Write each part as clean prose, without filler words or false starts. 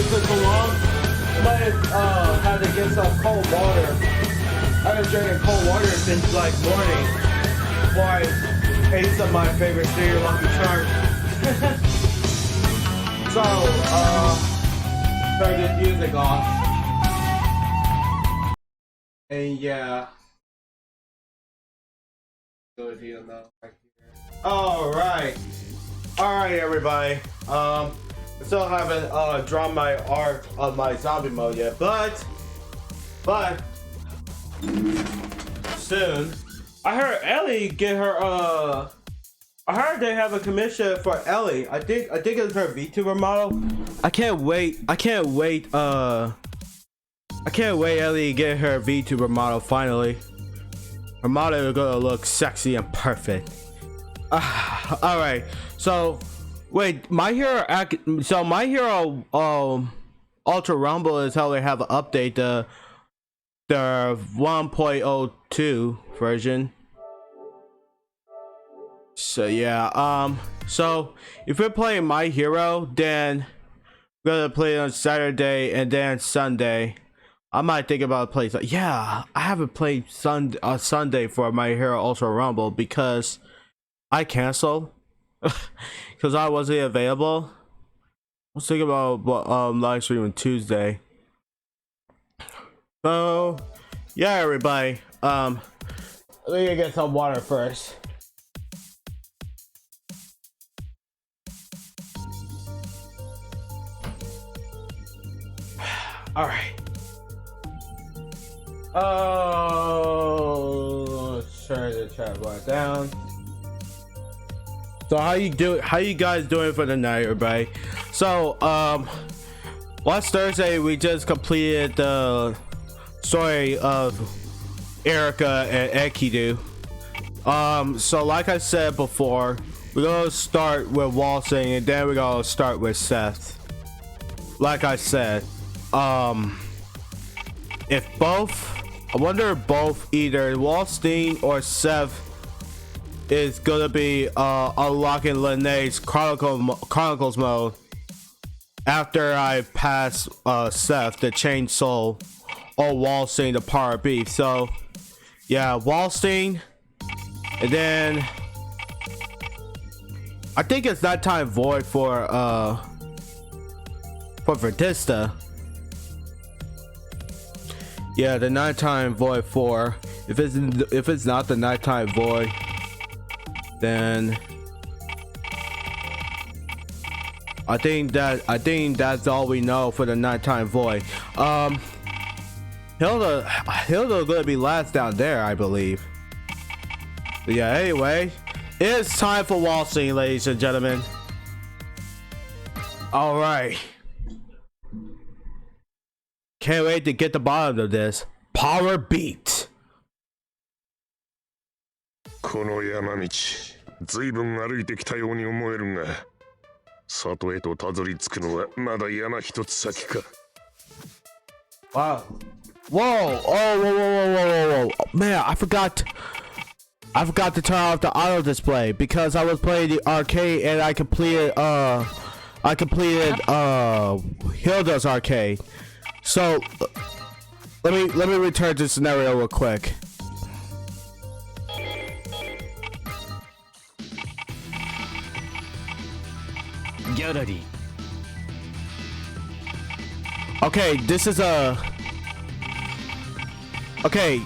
took so long. I might have had to get some cold water. I've been drinking cold water since like morning before I ate some of my favorite cereal, Lucky Charms. So, turn this music off. And yeah. Good deal now. Alright. Alright, everybody. I still haven't drawn my art of my zombie mode yet, but soon. I heard Ellie get her I heard they have a commission for Ellie. I think it's her VTuber model. I can't wait Ellie to get her VTuber model finally. Her model is gonna look sexy and perfect. All right, so wait, My Hero Ultra Rumble is how they have an update, the 1.02 version. So yeah, so if you're playing My Hero, then we're gonna play it on Saturday and then Sunday. I might think about playing. Yeah, I haven't played Sunday for My Hero Ultra Rumble because I canceled because I wasn't available. I was thinking about live streaming Tuesday. So yeah, everybody. Let me get some water first. All right. Oh, turn the chat bar down. So how you guys doing for the night, everybody? So last Thursday we just completed the story of Erica and Enkidu. So like I said before, we're gonna start with Waltzing and then we're gonna start with Seth. Like I said, if both, I wonder if both, either Wallstein or Seth is gonna be unlocking Linnea's Chronicles mode after I pass Seth the Chain Soul or Wallstein the Power Beef. So yeah, Wallstein, and then I think it's Nighttime Void for Vertista. Yeah, the Nighttime Void 4. If it's not the Nighttime Void, then I think that's all we know for the Nighttime Void. Hilda gonna be last down there, I believe. But yeah, anyway, it's time for Waltzing, ladies and gentlemen. All right. Can't wait to get the bottom of this. Power beat. この山道、ずいぶん歩いてきたように思えるが、里へとたどり着くのはまだ山一つ先か。Wow. Whoa. Oh, whoa. Man, I forgot to turn off the auto display because I was playing the arcade and I completed Hilda's arcade. So let me return to the scenario real quick. Gallery. Okay, this is a. Okay,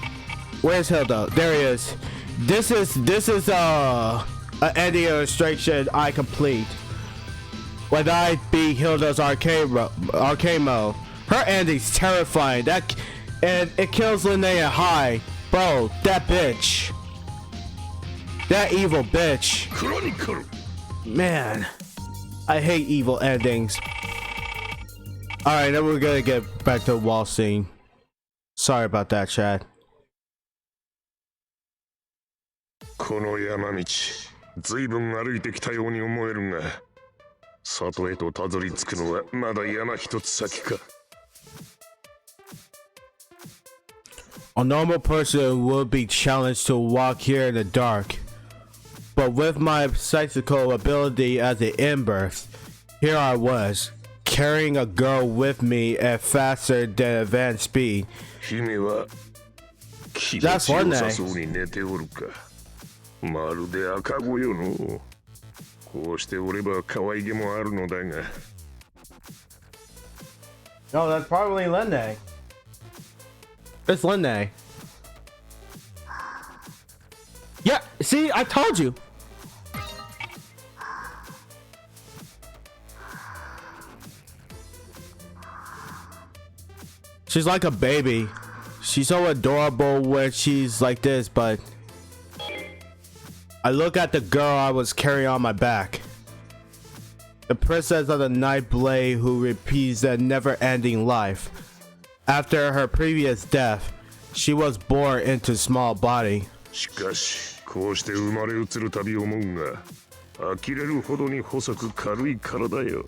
where's Hilda? There he is. This is an ending illustration I complete when I beat Hilda's arcade mode. Her ending's terrifying. And it kills Linnea high. Bro, that bitch. That evil bitch. Chronicle. Man, I hate evil endings. Alright, then we're gonna get back to wall scene. Sorry about that, Chad. この山道、ずいぶん歩いてきたように思えるが、里へとたどり着くのはまだ山一つ先か。A normal person would be challenged to walk here in the dark, but with my psychical ability as an inburst, here I was, carrying a girl with me at faster than advanced speed. 姫は気持ちよさそうに寝ておるか。まるで赤子よの。こうしておれば可愛げもあるのだが。No, that's probably Lene. It's Lene. Yeah, see, I told you. She's like a baby. She's so adorable when she's like this, but I look at the girl I was carrying on my back. The princess of the night blade who repeats a never-ending life. After her previous death, she was born into small body. しかし、こうして生まれ移るたび思うが、呆れるほどに細く軽い体よ。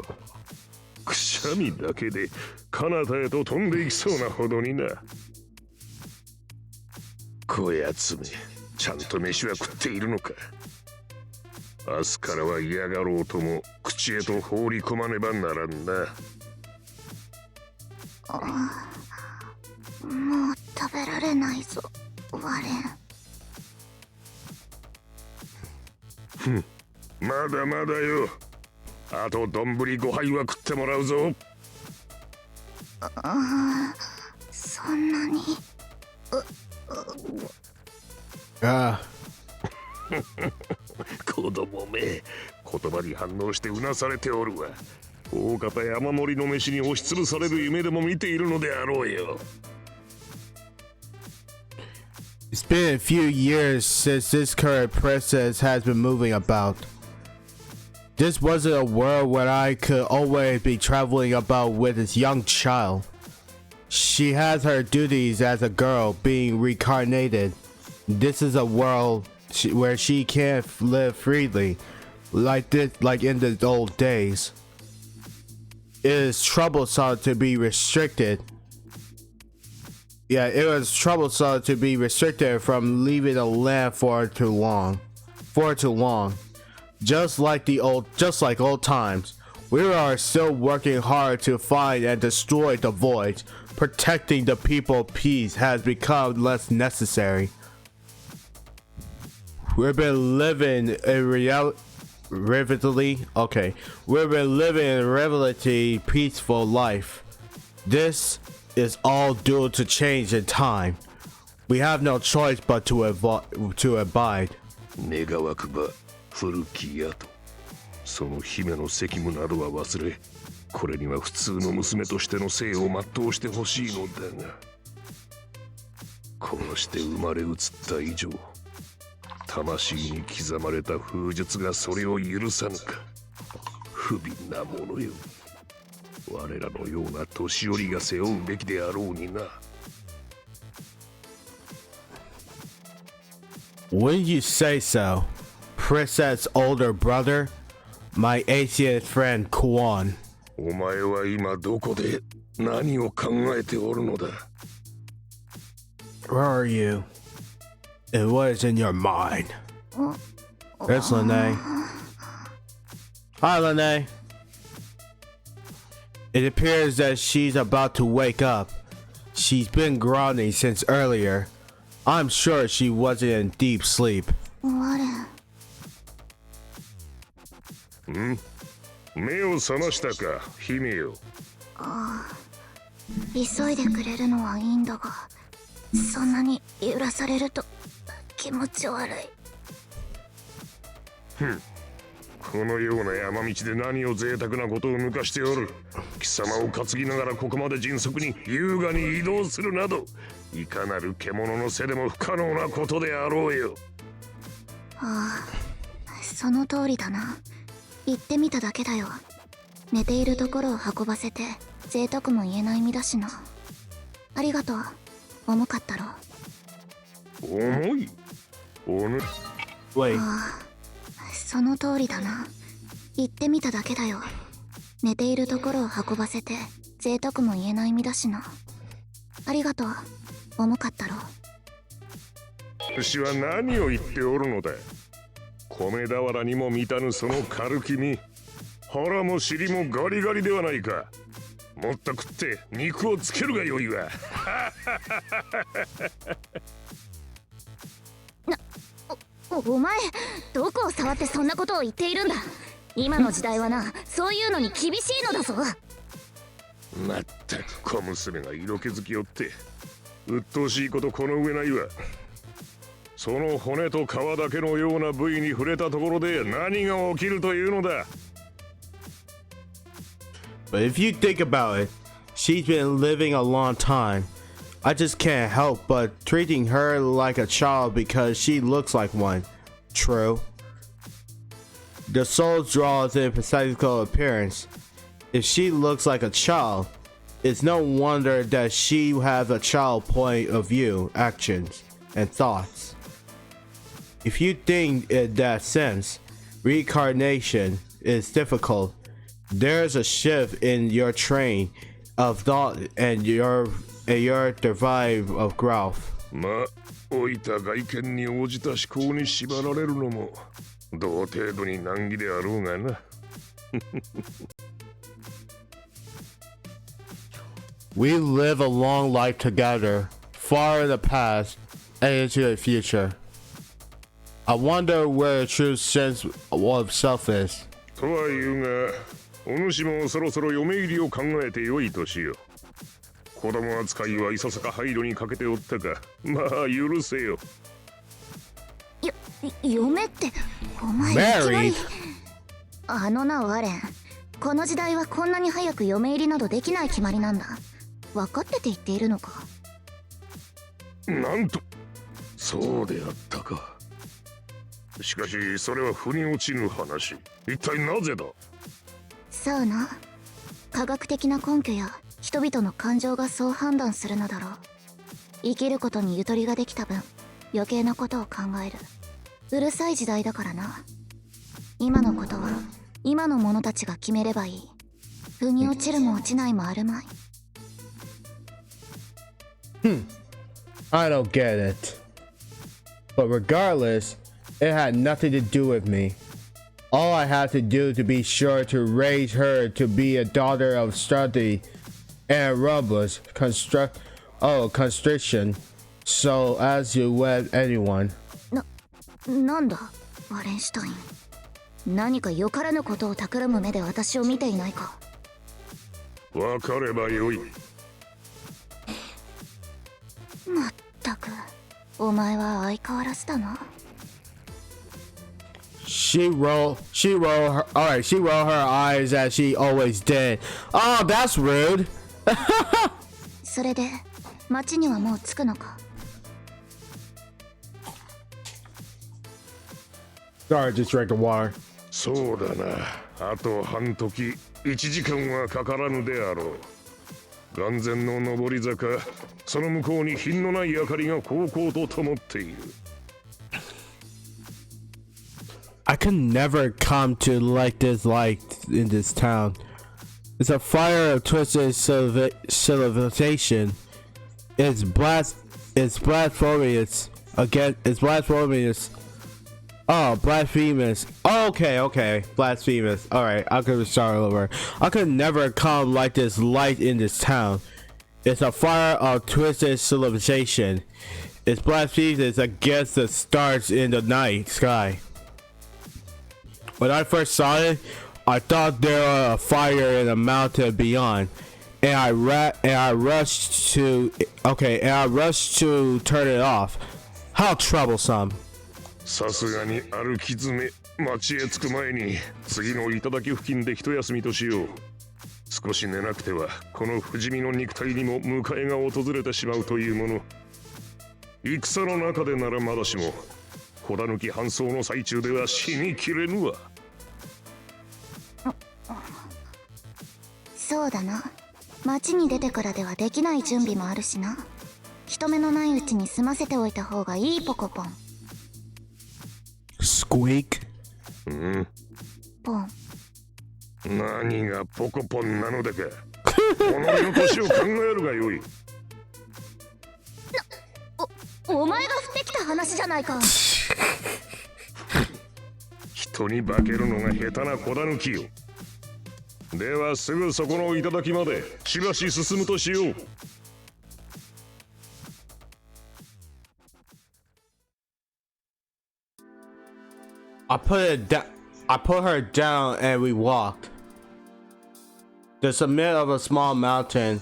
くしゃみだけで彼方へと飛んでいきそうなほどにな。こやつめ、ちゃんと飯は食っているのか。明日からは嫌がろうとも口へと放り込まねばならんな。もう食べられないぞ、ワレン。まだまだよ。あと丼5杯は食ってもらうぞ。そんなに。子供め、言葉に反応してうなされておるわ。大方山盛りの飯に押しつぶされる夢でも見ているのであろうよ。It's been a few years since this current princess has been moving about. This wasn't a world where I could always be traveling about with this young child. She has her duties as a girl being reincarnated. This is a world where she can't live freely, like in the old days. It is troublesome to be restricted. Yeah, it was troublesome to be restricted from leaving the land for too long. Just like old times, we are still working hard to find and destroy the void. Protecting the people's peace has become less necessary. We've been living in relatively peaceful life. This is all due to change in time. We have no choice but to abide. 願わくば古き宿、その姫の責務などは忘れ、これには普通の娘としての生を全うしてほしいのだが、こうして生まれ移った以上、魂に刻まれた風術がそれを許さぬか。不憫なものよ。我らのような年寄りが背負うべきであろうにな。When you say so, Princess' older brother, my ancient friend Kuan. お前は今どこで何を考えておるのだ。Where are you? And what is in your mind? There's Lene. Hi, Lene. It appears that she's about to wake up. She's been grounding since earlier. I'm sure she wasn't in deep sleep. ワレン。目を覚ましたか、姫よ。急いでくれるのはいいんだが、そんなに揺らされると気持ち悪い。このような山道で何を贅沢なことを抜かしておる。貴様を担ぎながらここまで迅速に優雅に移動するなど、いかなる獣の背でも不可能なことであろうよ。その通りだな。言ってみただけだよ。寝ているところを運ばせて贅沢も言えない身だしな。ありがとう。重かったろ。重い？Wait. その通りだな。言ってみただけだよ。寝ているところを運ばせて贅沢も言えない身だしな。ありがとう。重かったろ。主は何を言っておるのだ。米俵にも満たぬその軽き身。腹も尻もガリガリではないか。もっと食って肉をつけるがよいわ。お前どこを触ってそんなことを言っているんだ。今の時代はな、そういうのに厳しいのだぞ。まったく小娘が色気づきよって鬱陶しいことこの上ないわ。その骨と皮だけのような部位に触れたところで何が起きるというのだ。 But if you think about it, she's been living a long time. I just can't help but treating her like a child because she looks like one. True. The soul draws in physical appearance. If she looks like a child, it's no wonder that she has a child point of view, actions, and thoughts. If you think in that sense, reincarnation is difficult. There's a shift in your train of thought and your drive of growth. まあ老いた外見に応じた思考に縛られるのも同程度に難儀であろうがな。We live a long life together, far in the past and into the future. I wonder where the true sense of self is. とは言うが、お主もそろそろ嫁入りを考えてよいとしよう。子供扱いはいささか配慮に欠けておったか。まあ許せよ。嫁ってお前いきなり。あのなワレン、この時代はこんなに早く嫁入りなどできない決まりなんだ。分かってて言っているのか。なんと、そうであったか。しかしそれは腑に落ちぬ話。一体なぜだ。さあな、科学的な根拠や人々の感情がそう判断するのだろう。生きることにゆとりができた分、余計なことを考える。うるさい時代だからな。今のことは今の者たちが決めればいい。腑に落ちるも落ちないもあるまい。I don't get it. But regardless, it had nothing to do with me. All I had to do to be sure to raise her to be a daughter of study and robust constriction, so as to wed anyone. なんだワレンシュタイン、何かよからぬことを企む目で私を見ていないか。わかればよい。まったくお前は相変わらずだな。She rolled her eyes as she always did. Oh, that's rude. それで町にはもう着くのか。Sorry, just drank the water. そうだな。あと半時、1時間はかからぬであろう。眼前の上り坂、その向こうに品のない明かりがこうこうと灯っている。I could never come to like this light in this town. It's a fire of twisted civilization. It's blasphemous. Again, it's blasphemous. Oh, blasphemous. Oh, okay. Blasphemous. Alright, I could start over. I could never come like this light in this town. It's a fire of twisted civilization. It's blasphemous against the stars in the night sky. When I first saw it, I thought there was a fire in the mountain beyond, and I rushed to turn it off. How troublesome. さすがに歩き詰め、町へ着く前に次の頂付近で一休みとしよう。少し寝なくてはこの不死身の肉体にも迎えが訪れてしまうというもの。戦の中でならまだしも子だぬき搬送の最中では死にきれぬわ。そうだな。町に出てからではできない準備もあるしな。人目のないうちに済ませておいた方がいいポコポン。Squeak. ポン。何がポコポンなのだか。己の年を考えるがよい。お前が降ってきた話じゃないか。人に化けるのが下手な子だぬきよ。ではすぐそこの頂までしばし進むとしよう。I put her down and we walked. The summit of a small mountain.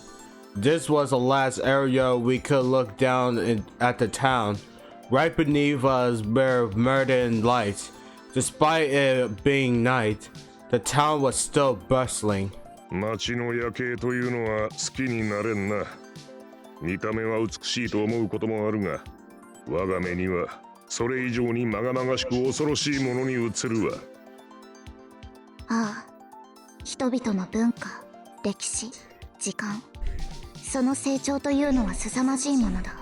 This was the last area we could look down at the town. Right beneath us were murderous lights. Despite it being night, the town was still bustling. 街の夜景というのは好きになれんな。見た目は美しいと思うこともあるが、我が目にはそれ以上にまがまがしく恐ろしいものに映るわ。ああ、人々の文化、歴史、時間、その成長というのは凄まじいものだ。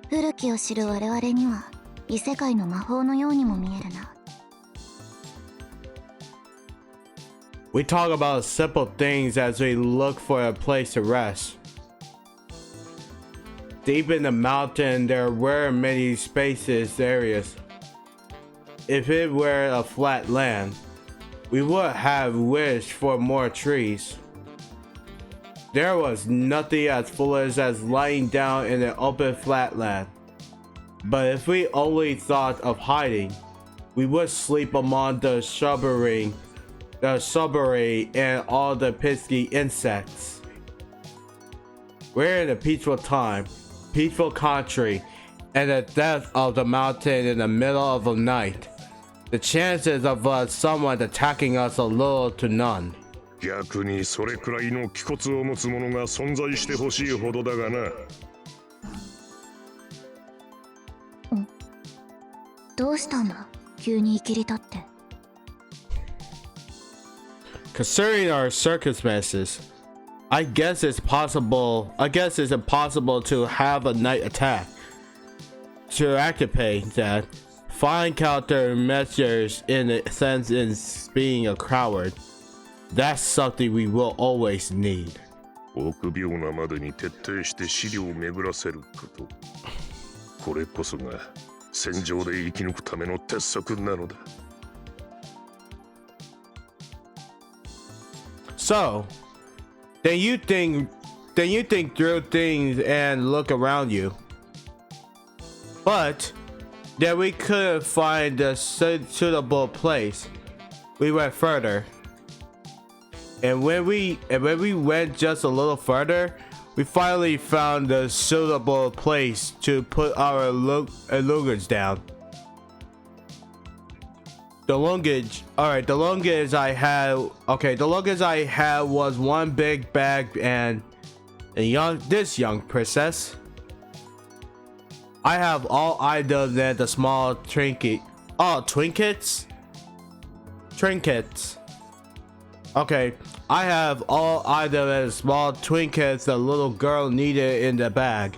古きを知る我々には異世界の魔法のようにも見えるな。We talk about simple things as we look for a place to rest. Deep in the mountain, there were many spacious areas. If it were a flat land, we would have wished for more trees. There was nothing as foolish as lying down in an open flat land. But if we only thought of hiding, we would sleep among the shrubbery and all the pesky insects. We're in a peaceful time, peaceful country, and the depth of the mountain in the middle of the night. The chances of someone attacking us are little to none. 逆にそれくらいの気骨を持つ者が存在してほしいほどだがな。どうしたんだ？急に生きり立って。Considering our circumstances, I guess it's impossible to have a night attack. To activate that, find countermeasures in a sense in being a coward. That's something we will always need. 臆病なまでに徹底して資料を巡らせること。これこそが戦場で生き抜くための鉄則なのだ。So, then you think through things and look around you. But then we couldn't find a suitable place. We went further. And when we went just a little further, we finally found a suitable place to put our luggage down. The luggage I had was one big bag and this young princess. I have all items and the small trinkets. Okay, I have all items and small trinkets the little girl needed in the bag.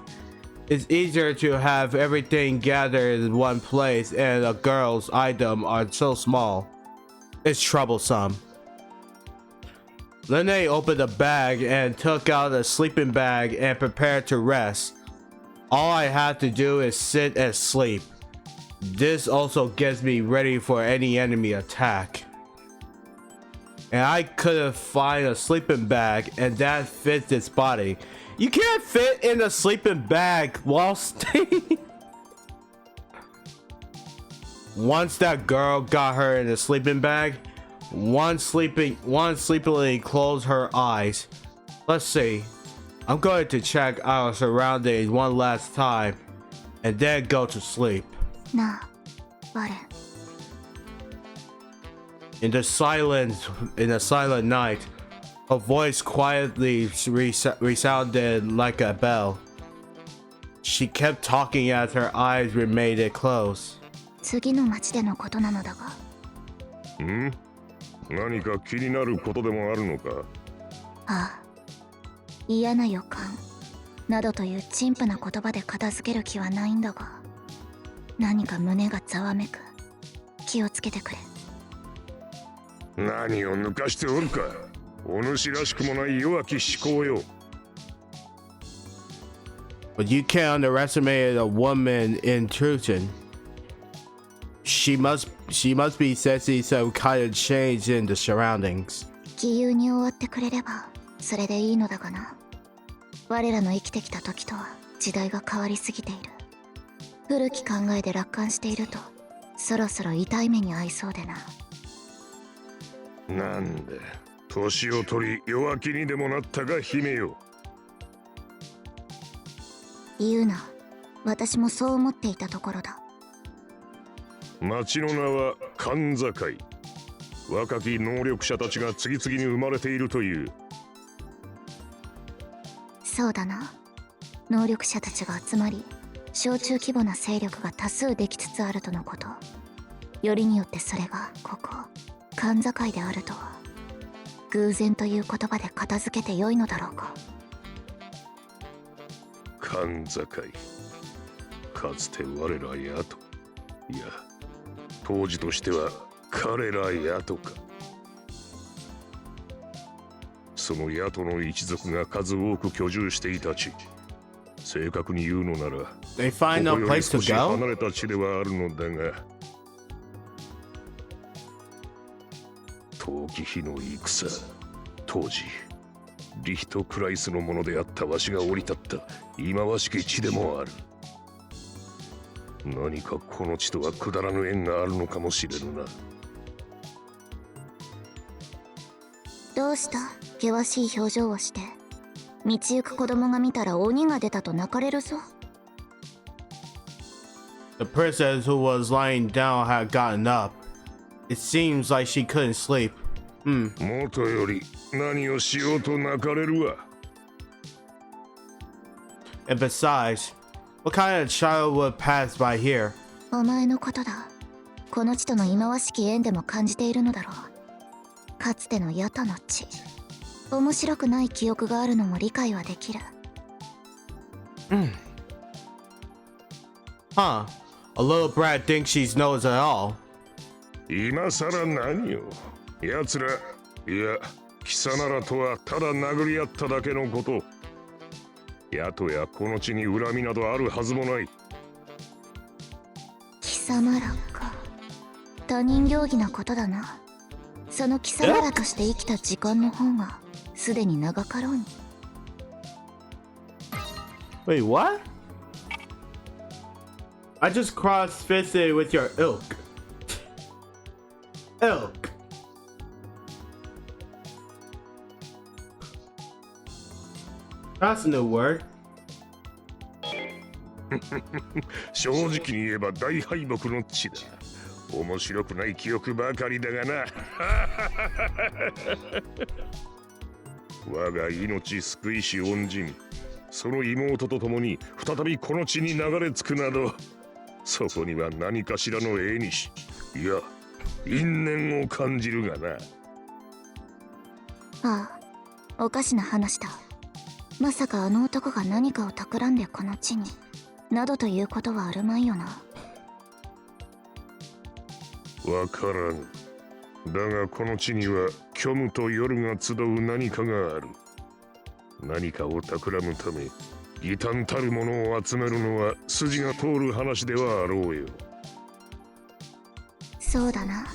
It's easier to have everything gathered in one place, and a girl's items are so small. It's troublesome. Lene opened the bag and took out a sleeping bag and prepared to rest. All I have to do is sit and sleep. This also gets me ready for any enemy attack. And I couldn't find a sleeping bag, and that fits its body. You can't fit in a sleeping bag while staying. Once that girl got her in the sleeping bag, one sleepily closed her eyes. Let's see. I'm going to check our surroundings one last time, and then go to sleep. Nah, what? In the silent night, her voice quietly resounded like a bell. She kept talking as her eyes remained closed. 次の町でのことなのだが。何か気になることでもあるのか？ああ、嫌な予感などという陳腐な言葉で片付ける気はないんだが、何か胸がざわめく。気をつけてくれ。何を抜かしておるか。お主らしくもない弱き思考よ。But you can't underestimate a woman intrusion. She must be sensing some kind of change in the surroundings. 杞憂に終わってくれればそれでいいのだがな。我らの生きてきた時とは時代が変わりすぎている。古き考えで楽観しているとそろそろ痛い目に遭いそうでな。なんで年を取り弱気にでもなったか姫よ。言うな。私もそう思っていたところだ。町の名は神境。若き能力者たちが次々に生まれているという。そうだな。能力者たちが集まり小中規模な勢力が多数できつつあるとのこと。よりによってそれがここ神境であるとは偶然という言葉で片付けてよいのだろうか。神境。かつて我ら野と、いや当時としては彼ら野とか。その野との一族が数多く居住していた地。正確に言うのなら They find こ no こより place to 少し離 go? れた地ではあるのだが、陶器碑の戦、当時リヒトクライスのものであったわしが降り立った忌まわしき地でもある。何かこの地とはくだらぬ縁があるのかもしれぬな。どうした？険しい表情をして。道行く子供が見たら鬼が出たと泣かれるぞ。The princess who was lying down had gotten up. It seems like she couldn't sleep. もとより何をしようと泣かれるわ。And besides, what kind of child would pass by here? お前のことだ。この地との忌まわしき縁でも感じているのだろう。かつてのヤタの地。面白くない記憶があるのも理解はできる。Huh. A little brat thinks she knows it all. 今さら何よ。奴ら、いや貴様らとはただ殴り合っただけのこと。やとやこの地に恨みなどあるはずもない。貴様らか。他人行儀なことだな。その貴様らとして生きた時間の方がすでに長かろうに。Wait, what? I just cross-fisted with your ilk. Ilk. That's a new word. 正直に言えば大敗北の地だ。面白くない記憶ばかりだがな。我が命救いし恩人、その妹と共に再びこの地に流れ着くなど、そこには何かしらの縁し、いや因縁を感じるがな。ああ、おかしな話だ。まさかあの男が何かを企んでこの地になどということはあるまいよな。わからぬ。だがこの地には虚無と夜が集う何かがある。何かを企むため異端たるものを集めるのは筋が通る話ではあろうよ。そうだな。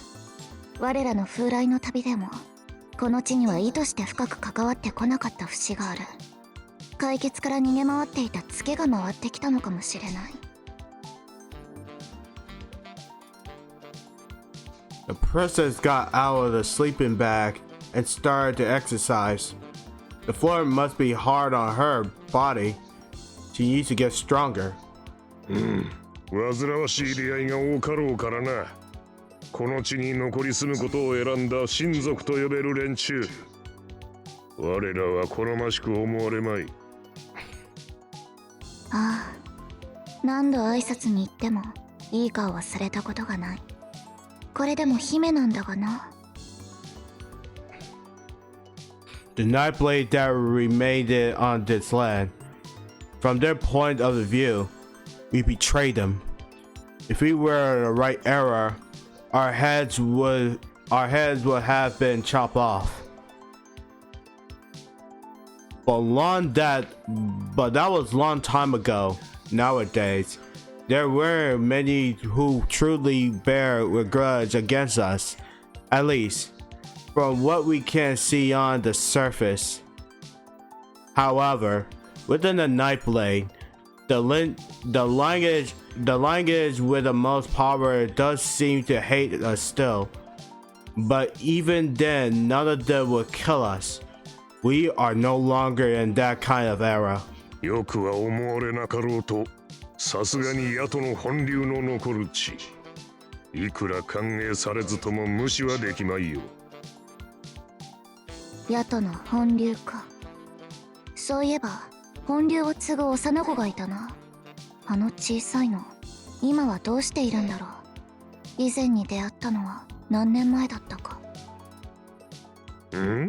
我らの風来の旅でもこの地には意図して深く関わってこなかった節がある。解決から逃げ回っていたツケが回ってきたのかもしれない。The princess got out of the sleeping bag and started to exercise. The floor must be hard on her body. She needs to get stronger. 煩わしい出会いが多かろうからな。この地に残り住むことを選んだ親族と呼べる連中。我らは好ましく思われまい。ああ、何度挨拶に行ってもいい顔はされたことがない。これでも姫なんだがな。The Nightblade that remained on this land. From their point of view, we betrayed them. If we were in the right era, our heads would have been chopped off. But that was long time ago. Nowadays, there were many who truly bear a grudge against us. At least, from what we can see on the surface. However, within the Nightblade, the language with the most power does seem to hate us still. But even then, none of them will kill us. We are no longer in that kind of era. よくは思われなかろうと、さすがに野党の本流の残る地。いくら歓迎されずとも無視はできまいよ。野党の本流か。そういえば本流を継ぐ幼子がいたな。あの小さいの、今はどうしているんだろう。以前に出会ったのは何年前だったか。ん？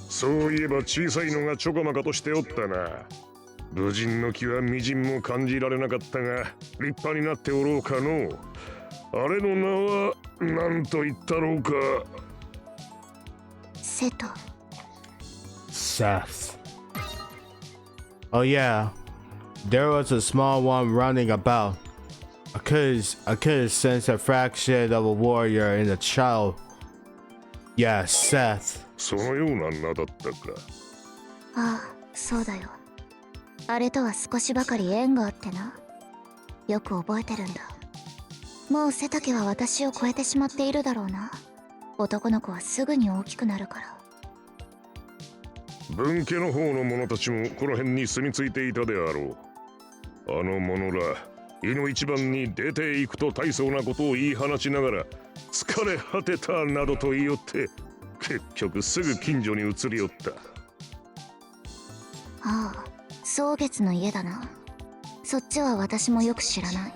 そういえば小さいのがちょこまかとしておったな。武人の気はみじんも感じられなかったが、立派になっておろうかの。あれの名は何と言ったろうか。セト。Seth. Oh yeah, there was a small one running about. I could sense a fraction of a warrior in the child. Yeah, Seth. そのような名だったか。ああ、そうだよ。あれとは少しばかり縁があってな。よく覚えてるんだ。もう背丈は私を超えてしまっているだろうな。男の子はすぐに大きくなるから。分家の方の者たちもこの辺に住み着いていたであろう。あの者ら、井の一番に出ていくと大層なことを言い放ちながら、疲れ果てたなどと言いよって、結局すぐ近所に移り寄った。ああ、蒼月の家だな。そっちは私もよく知らない。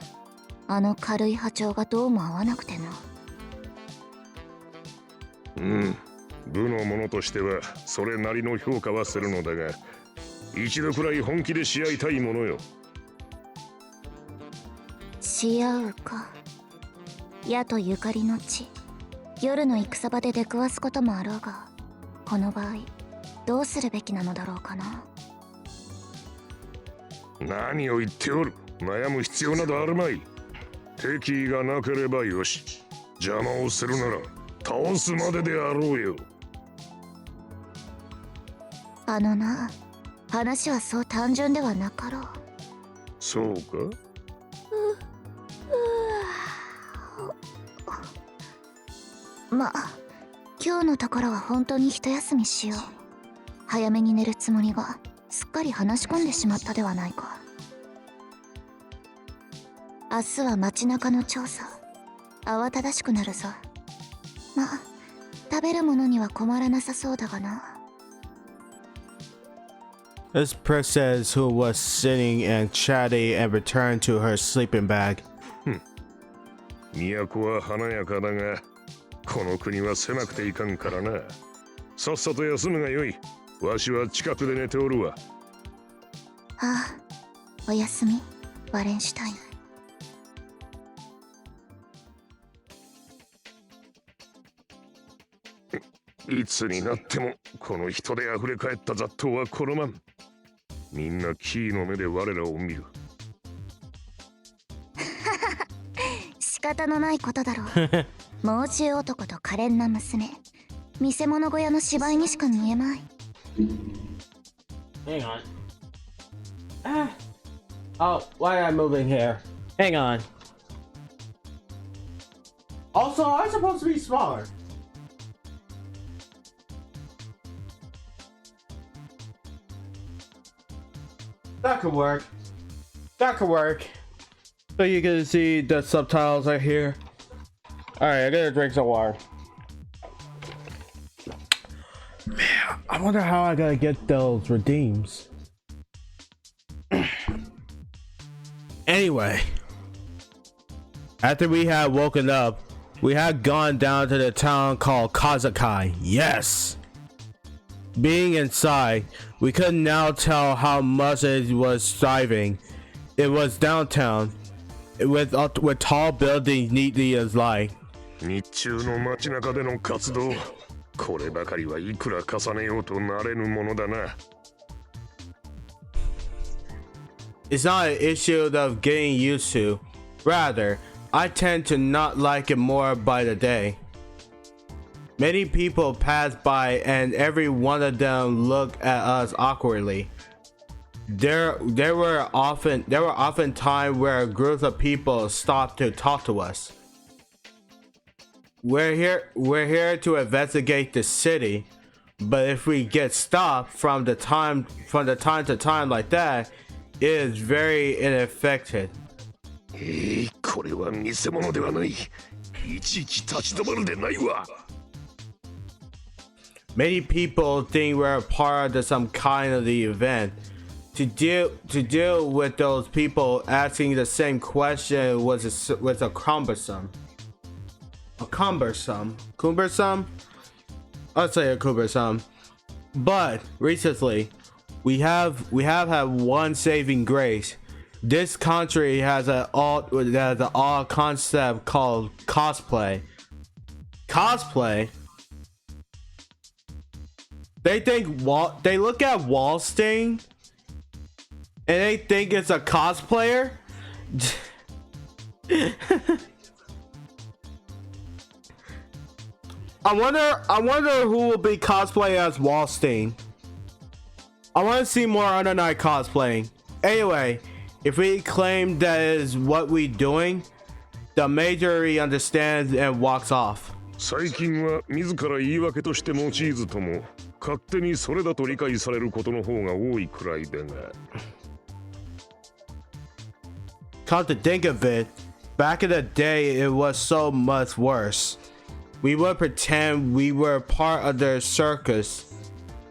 あの軽い波長がどうも合わなくてな。うん、部の者としてはそれなりの評価はするのだが、一度くらい本気で試合たいものよ。し合うか。矢とゆかりの地。夜の戦場で出くわすこともあろうが、この場合どうするべきなのだろうかな。何を言っておる。悩む必要などあるまい。敵意がなければよし。邪魔をするなら倒すまでであろうよ。あのな、話はそう単純ではなかろう。そうか？まあ、今日のところは本当に一休みしよう。早めに寝るつもりがすっかり話し込んでしまったではないか。明日は街中の調査。慌ただしくなるぞ。まあ、食べるものには困らなさそうだがな。This princess who was sitting and chatting and returned to her sleeping bag. 都は華やかだが、この国は狭くていかんからな。さっさと休むがよい。わしは近くで寝ておるわ。ああ、おやすみ、バレンシュタイン。いつになってもこの人で溢れ返った雑踏は好まん。みんなキーの目で我らを見る。仕方のないことだろう。猛獣男と可憐な娘。見せ物小屋の芝居にしか見えまい。Hang on. Oh, why am I moving here? Hang on. Also, I'm supposed to be smaller. That could work. That could work. So you can see the subtitles right here. Alright, I gotta drink some water. Man, I wonder how I gotta get those redeems. Anyway, after we had woken up, we had gone down to the town called Kazakai. Yes! Being inside, we could now tell how much it was thriving. It was downtown, with tall buildings neatly aligned. 日中の街中での活動、こればかりはいくら重ねようとなれぬものだな。It's not an issue of getting used to. Rather, I tend to not like it more by the day. Many people pass by and every one of them looked at us awkwardly. There were often times where groups of people stopped to talk to us. We're here to investigate the city, but if we get stopped from the time to time like that, it is very ineffective. これは見せ物ではない。いちいち立ち止まるでないわ。Many people think we're a part of some kind of the event. To deal with those people asking the same question was a cumbersome. Cumbersome? I'd say a cumbersome. But recently, we have had one saving grace. This country has an odd concept called cosplay. Cosplay? They look at Wallsting and they think it's a cosplayer. I wonder who will be cosplay as Wallsting. I want to see more Under Night cosplaying. Anyway, if we claim that is what we doing, the majority understands and walks off. 最近は自ら言い訳として用いずとも勝手にそれだと理解されることの方が多いくらいだが。Come to think of it, back in the day it was so much worse. We would pretend we were part of their circus.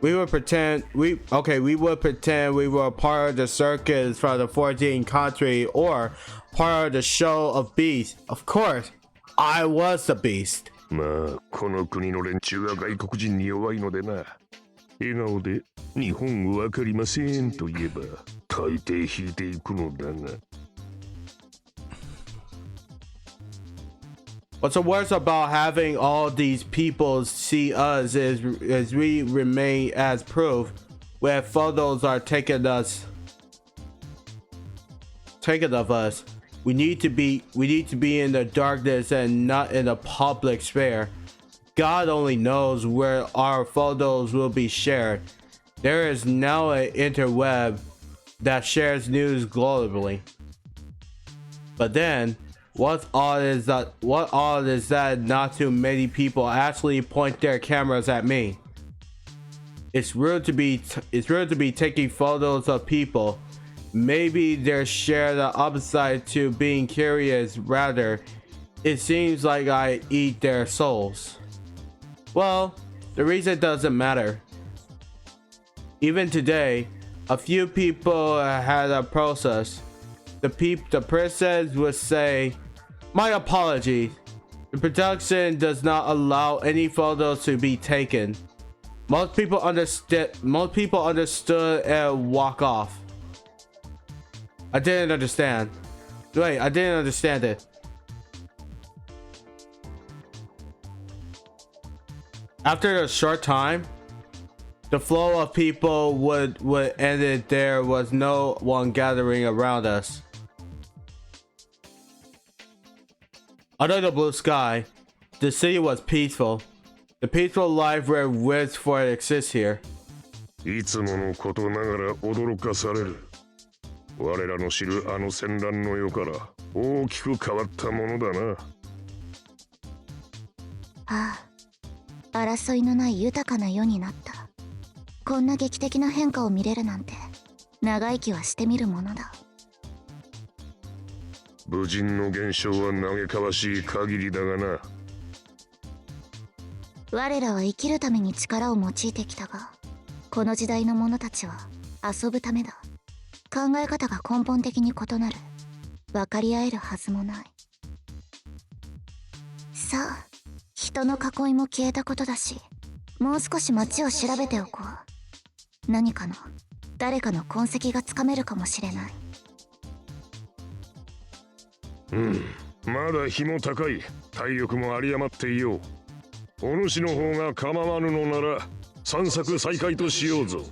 We would pretend we were a part of the circus from the 14th country or part of the show of beasts. Of course, I was the beast. まあこの国の連中は外国人に弱いのでな。笑顔で日本語わかりませんと言えば大抵引いていくのだが。What's the worst about having all these people see us is we remain as proof where photos are taken of us. We need to be in the darkness and not in the public sphere. God only knows where our photos will be shared. There is now an interweb that shares news globally. But then what odd is that not too many people actually point their cameras at me. It's rude to be taking photos of people. Maybe they're share the upside to being curious. Rather, it seems like I eat their souls. Well, the reason doesn't matter. Even today, a few people had approached us. The princess would say, "My apologies. The production does not allow any photos to be taken." Most people understood and walk off. I didn't understand. Wait, I didn't understand it. After a short time, the flow of people would end. There was no one gathering around us. Under the blue sky, the city was peaceful. The peaceful life where wished for it exists here. いつものことながら驚かされる。我らの知るあの戦乱の世から大きく変わったものだな。ああ、争いのない豊かな世になった。こんな劇的な変化を見れるなんて、長生きはしてみるものだ。武人の減少は嘆かわしい限りだがな。我らは生きるために力を用いてきたが、この時代の者たちは遊ぶためだ。考え方が根本的に異なる。分かり合えるはずもない。さあ、人の囲いも消えたことだし、もう少し街を調べておこう。何かの誰かの痕跡がつかめるかもしれない。まだ日も高い。体力も有り余っていよう。お主の方が構わぬのなら散策再開としようぞ。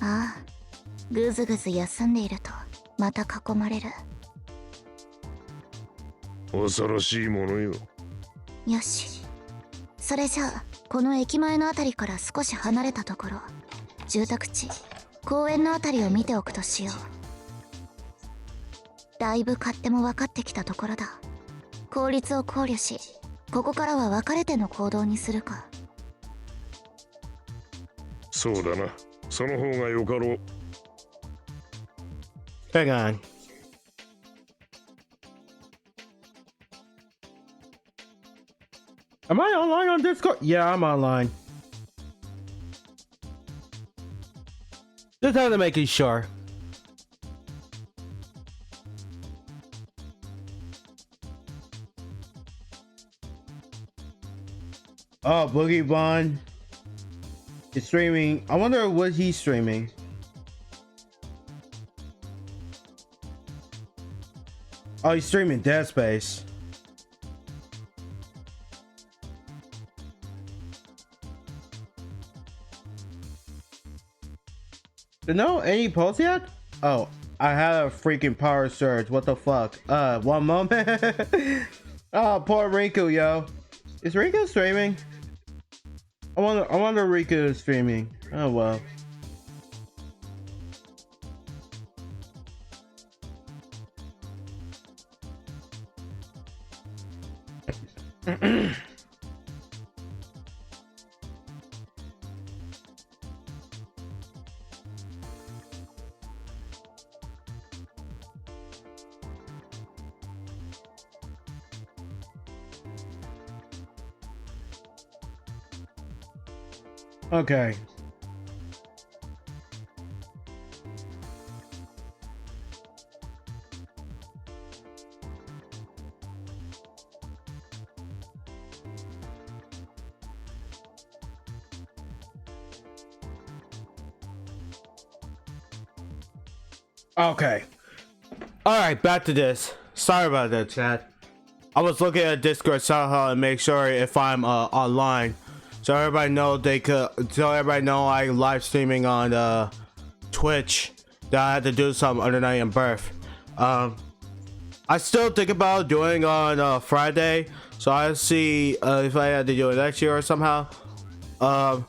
ああ、ぐずぐず休んでいるとまた囲まれる。恐ろしいものよ。よし、それじゃあこの駅前のあたりから少し離れたところ、住宅地、公園のあたりを見ておくとしよう。だいぶ勝手も分かってきたところだ。効率を考慮し、ここからは分かれての行動にするか。そうだな、その方がよかろう。Hang on. Am I online on Discord? Yeah, I'm online. Just had to make sure. Oh, Boogie Bun is streaming. I wonder what he's streaming. Oh, he's streaming Dead Space. No, any posts yet? Oh, I had a freaking power surge. What the fuck? One moment. Oh, poor Riku, yo. Is Riku streaming? I wonder Riku is streaming. Oh well. Okay. Okay. Alright, back to this. Sorry about that, chat. I was looking at Discord somehow and make sure if I'm online. So everybody know I live streaming on Twitch. That I had to do some other night in birth. I still think about doing on Friday. So I see if I had to do it next year or somehow. I'm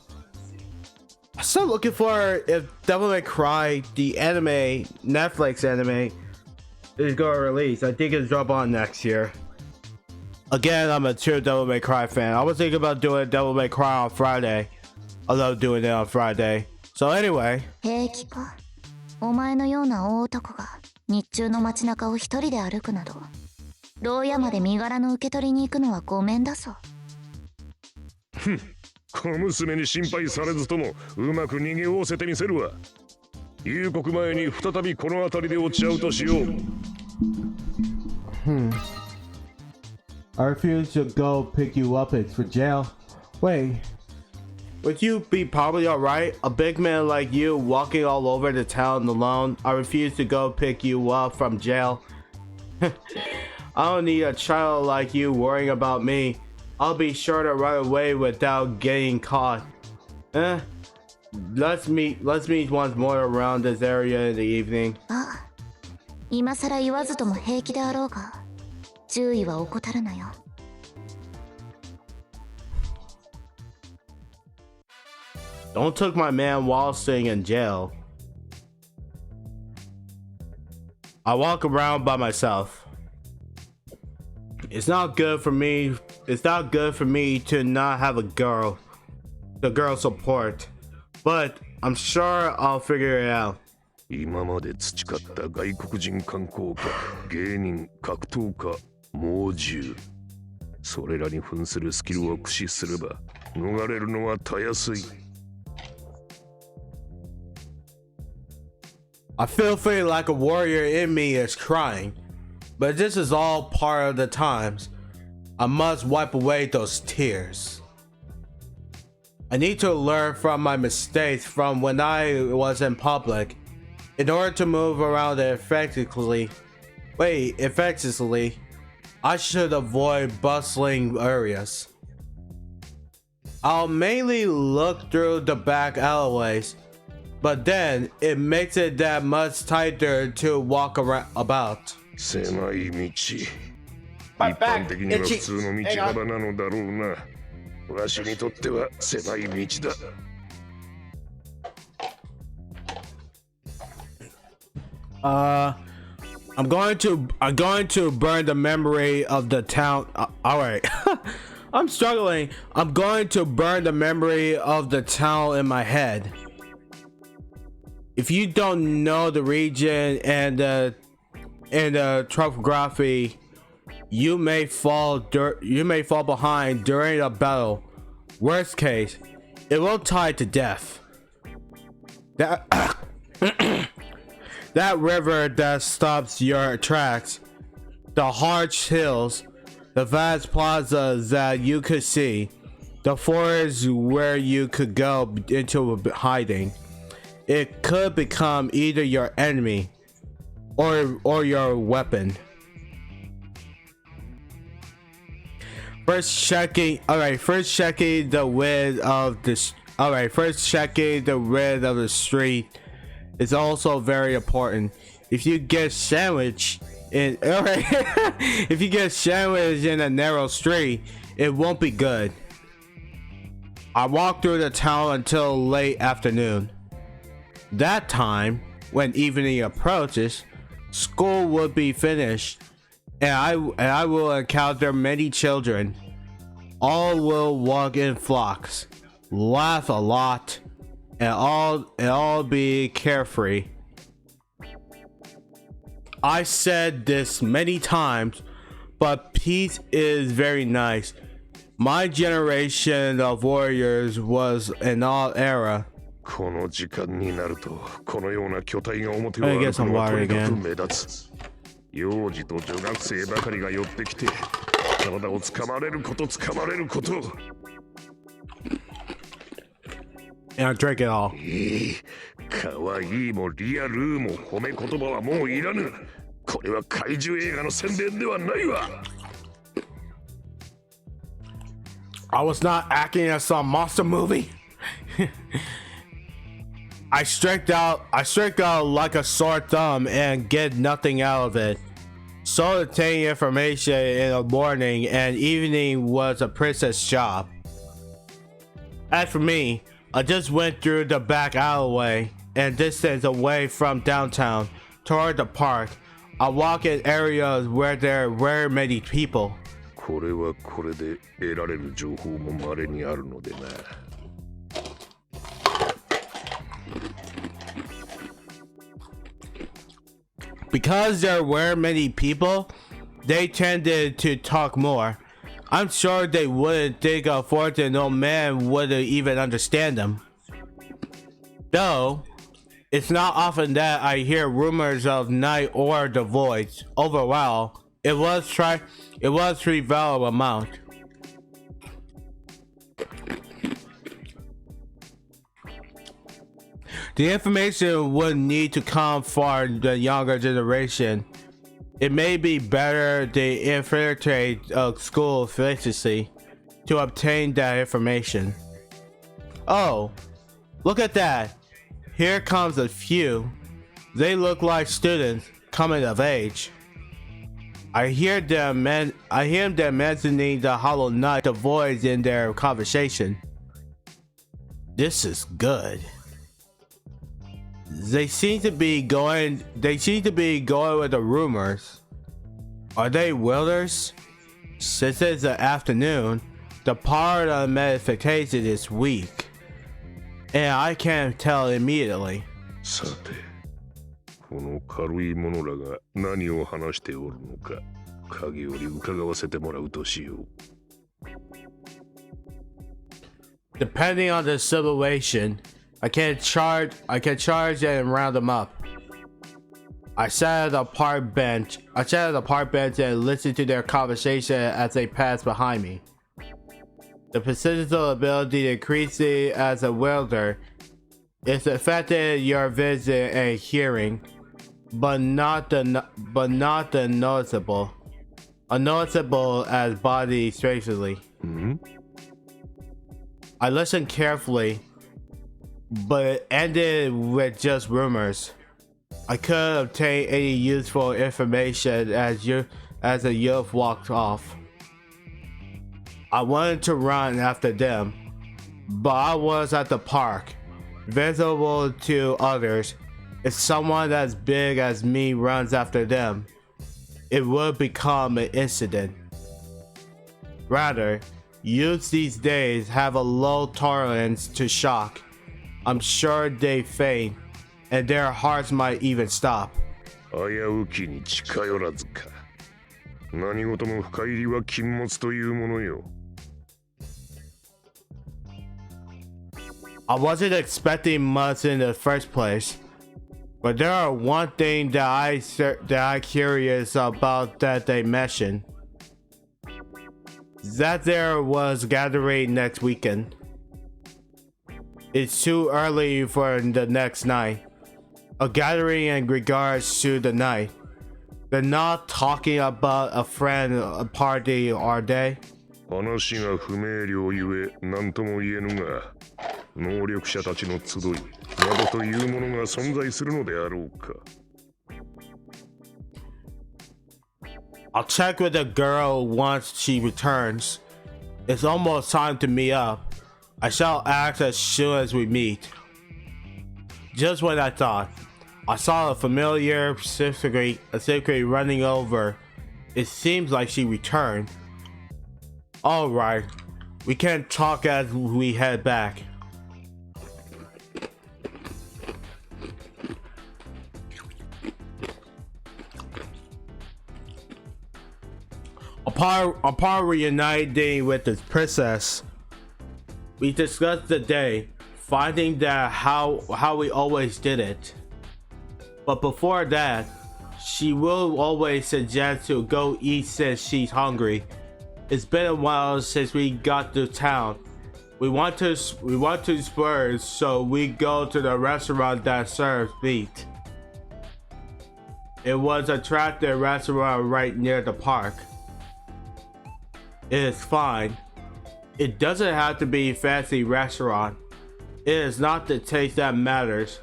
still looking for if Devil May Cry, the anime, Netflix anime, is going to release. I think it's drop on next year. Again, I'm a true Devil May Cry fan. I was thinking about doing Devil May Cry on Friday. I love doing it on Friday. So anyway. 平気か。お前のような大男が日中の街中を一人で歩くなど、牢屋まで身柄の受け取りに行くのはごめんだぞ。ふん、小娘に心配されずともうまく逃げおおせてみせるわ。夕刻前に再びこの辺りで落ち合うとしよう。I refuse to go pick you up. It's for jail. Wait. Would you be probably alright? A big man like you walking all over the town alone. I refuse to go pick you up from jail. I don't need a child like you worrying about me. I'll be sure to run away without getting caught. Let's meet once more around this area in the evening. あ、今さら言わずとも平気であろうが、注意は怠るなよ。Don't took my man while staying in jail. I walk around by myself. It's not good for me. It's not good for me to not have the girl support. But I'm sure I'll figure it out. 今まで培った外国人観光家、芸人、格闘家、猛獣。それらに扮するスキルを駆使すれば逃れるのはたやすい。I feel like a warrior in me is crying, but this is all part of the times. I must wipe away those tears. I need to learn from my mistakes from when I was in public in order to move around effectively. I should avoid bustling areas. I'll mainly look through the back alleyways, but then it makes it that much tighter to walk about. 狭い道。一般的には普通の道幅なのだろうな。わしにとっては狭い道だ。I'm going to burn the memory of the town. All right. I'm struggling. I'm going to burn the memory of the town in my head. If you don't know the region and the topography, you may fall behind during a battle. Worst case, it will tie to death. That that river that stops your tracks, the harsh hills, the vast plazas that you could see, the forest where you could go into hiding. It could become either your enemy or your weapon. First checking the width of the street is also very important. If you get sandwiched in if you get sandwiched in a narrow street, it won't be good. I walked through the town until late afternoon. That time, when evening approaches, school will be finished, and I will encounter many children. All will walk in flocks, laugh a lot, and all be carefree. I said this many times, but peace is very nice. My generation of warriors was an all era. この時間になると、このような巨体が表を歩くのはとにかく目立つ。幼児と女学生ばかりが寄ってきて、体をつかまれること。And I drink it all. かわいいもリアルも褒め言葉はもういらぬ。これは怪獣映画の宣伝ではないわ。I was not acting as some monster movie. I strike out like a sore thumb and get nothing out of it. So obtaining information in the morning and evening was a princess job. As for me, I just went through the back alleyway and distance away from downtown toward the park. I walk in areas where there were many people. これはこれで得られる情報も稀にあるのでな。Because there were many people, they tended to talk more. I'm sure they wouldn't think a 14-year-old man would even understand them. Though, it's not often that I hear rumors of night or the voids. Overall, it was pretty valuable amount. The information would need to come from the younger generation. It may be better to infiltrate a school efficiency to obtain that information. Oh, look at that. Here comes a few. They look like students coming of age. I hear them mentioning the Hollow Knight, the voids in their conversation. This is good. They seem to be going with the rumors. Are they wielders? Since it's the afternoon, the power of manifestation is weak, and I can't tell immediately. さて、この軽い者らが何を話しておるのか、影より伺わせてもらうとしよう。Depending on the situation, I can charge and round them up. I sat at the park bench and listened to their conversation as they passed behind me. The percentage ability increasing as a wielder is affected your vision and hearing, but not the noticeable. Unnoticeable as body strangely. I listened carefully, but it ended with just rumors. I couldn't obtain any useful information as the youth walked off. I wanted to run after them, but I was at the park, visible to others. If someone as big as me runs after them, it would become an incident. Rather, youths these days have a low tolerance to shock. I'm sure they faint, and their hearts might even stop. 危うきに近寄らずか。何事も深入りは禁物というものよ。I wasn't expecting much in the first place, but there are one thing that I'm curious about that they mentioned. That there was gathering next weekend. It's too early for the next night. A gathering in regards to the night. They're not talking about a friend a party, are they? 話が不明瞭ゆえ何とも言えぬが、能力者たちの集いなどというものが存在するのであろうか。I'll check with the girl once she returns. It's almost time to meet up. I shall act as soon as we meet. Just when I thought, I saw a familiar specifically running over. It seems like she returned. Alright, we can talk as we head back. Upon reuniting with the princess, we discussed the day, finding that how we always did it. But before that, she will always suggest to go eat since she's hungry. It's been a while since we got to town. We want to splurge, so we go to the restaurant that serves meat. It was an attractive restaurant right near the park. It is fine. It doesn't have to be a fancy restaurant. It is not the taste that matters,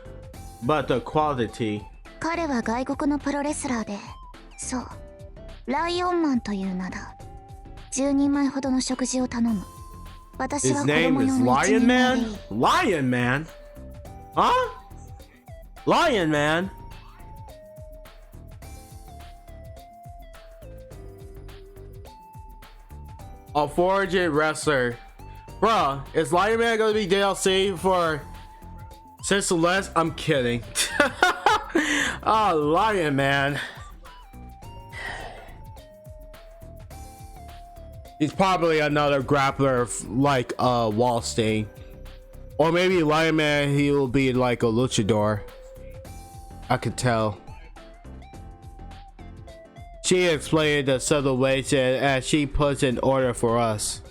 but the quality. 彼は外国のプロレスラーで、そう、ライオンマンという名だ。10人前ほどの食事を頼む。私は His 子 name 供 is 用の一 Lion 人前でい Man? い。 Lion Man? Huh? Lion Man? A foraging wrestler. Bruh, is Lion Man gonna be DLC for Since Celeste? I'm kidding. Oh, Lion Man. He's probably another grappler like Wallstein. Or maybe Lion Man, he will be like a luchador. I could tell. She explained the situation as she puts an order for us.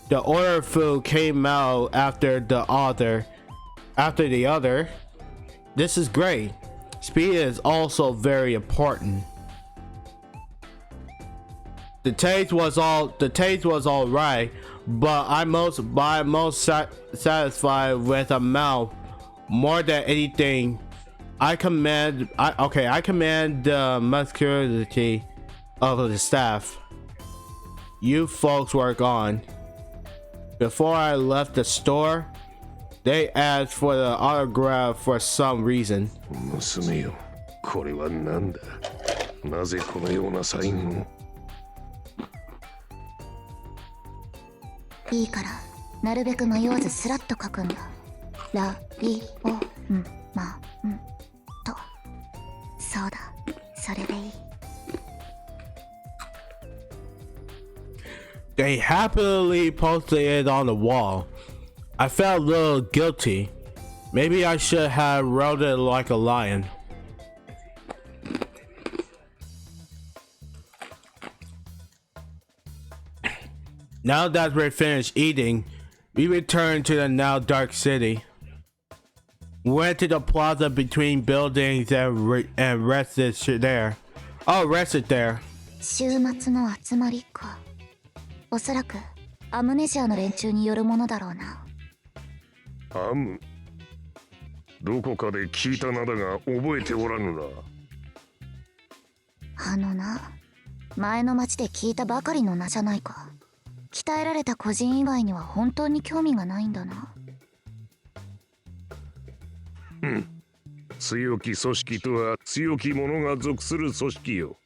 The order of food came out after the other. This is great. Speed is also very important. The taste was all right, but I'm most satisfied with amount. More than anything, I command the muscularity of the staff. You folks work on. Before I left the store, they asked for the autograph for some reason. 娘よ、これは何だ。なぜこのようなサインを。いいから、なるべく迷わずスラッと書くんだ。ラリオンマンと。そうだ、それでいい。They happily posted it on the wall. I felt a little guilty. Maybe I should have wrote it like a lion. Now that we're finished eating, we return to the now dark city. We went to the plaza between buildings and rested there. Oh, rested there. 週末の集まりか。おそらくアムネジアの連中によるものだろうな。アム、どこかで聞いた名だが覚えておらぬな。あのな、前の町で聞いたばかりの名じゃないか。鍛えられた個人以外には本当に興味がないんだな。強き組織とは強き者が属する組織よ。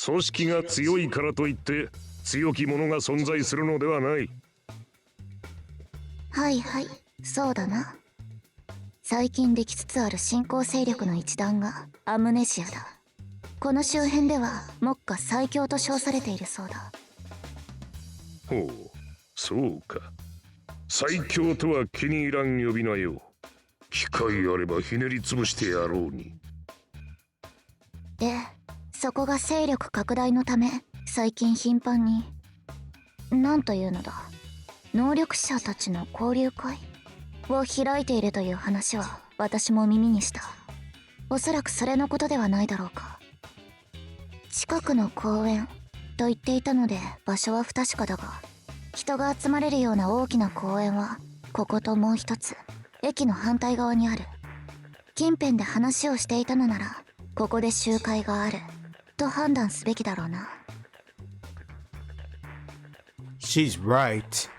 組織が強いからといって強き者が存在するのではない。はいはい、そうだな。最近できつつある新興勢力の一団がアムネジアだ。この周辺では目下最強と称されているそうだ。ほう、そうか。最強とは気に入らん呼び名よ。機会あればひねり潰してやろうに。で、そこが勢力拡大のため最近頻繁になんというのだ、能力者たちの交流会を開いているという話は私も耳にした。おそらくそれのことではないだろうか。近くの公園と言っていたので場所は不確かだが、人が集まれるような大きな公園はここともう一つ駅の反対側にある。近辺で話をしていたのならここで集会があると判断すべきだろうな。 She's right.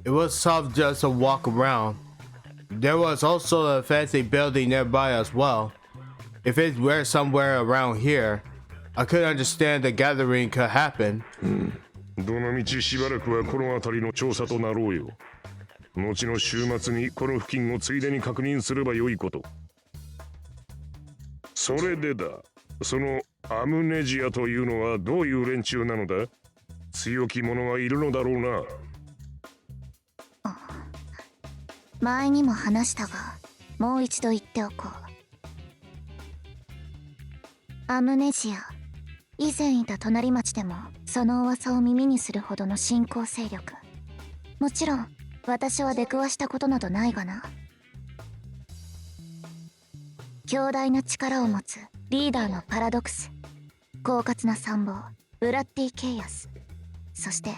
It was tough just to walk around. There was also a fancy building nearby as well. If it were somewhere around here, I could understand the gathering could happen. どのみちしばらくはこの辺りの調査となろうよ。後の週末にこの付近をついでに確認すればよいこと。それでだ、そのアムネジアというのはどういう連中なのだ？強き者がいるのだろうな。前にも話したがもう一度言っておこう。アムネジア、以前いた隣町でもその噂を耳にするほどの新興勢力。もちろん私は出くわしたことなどないがな。強大な力を持つリーダーのパラドクス、狡猾な参謀ブラッディ・ケイアス、そして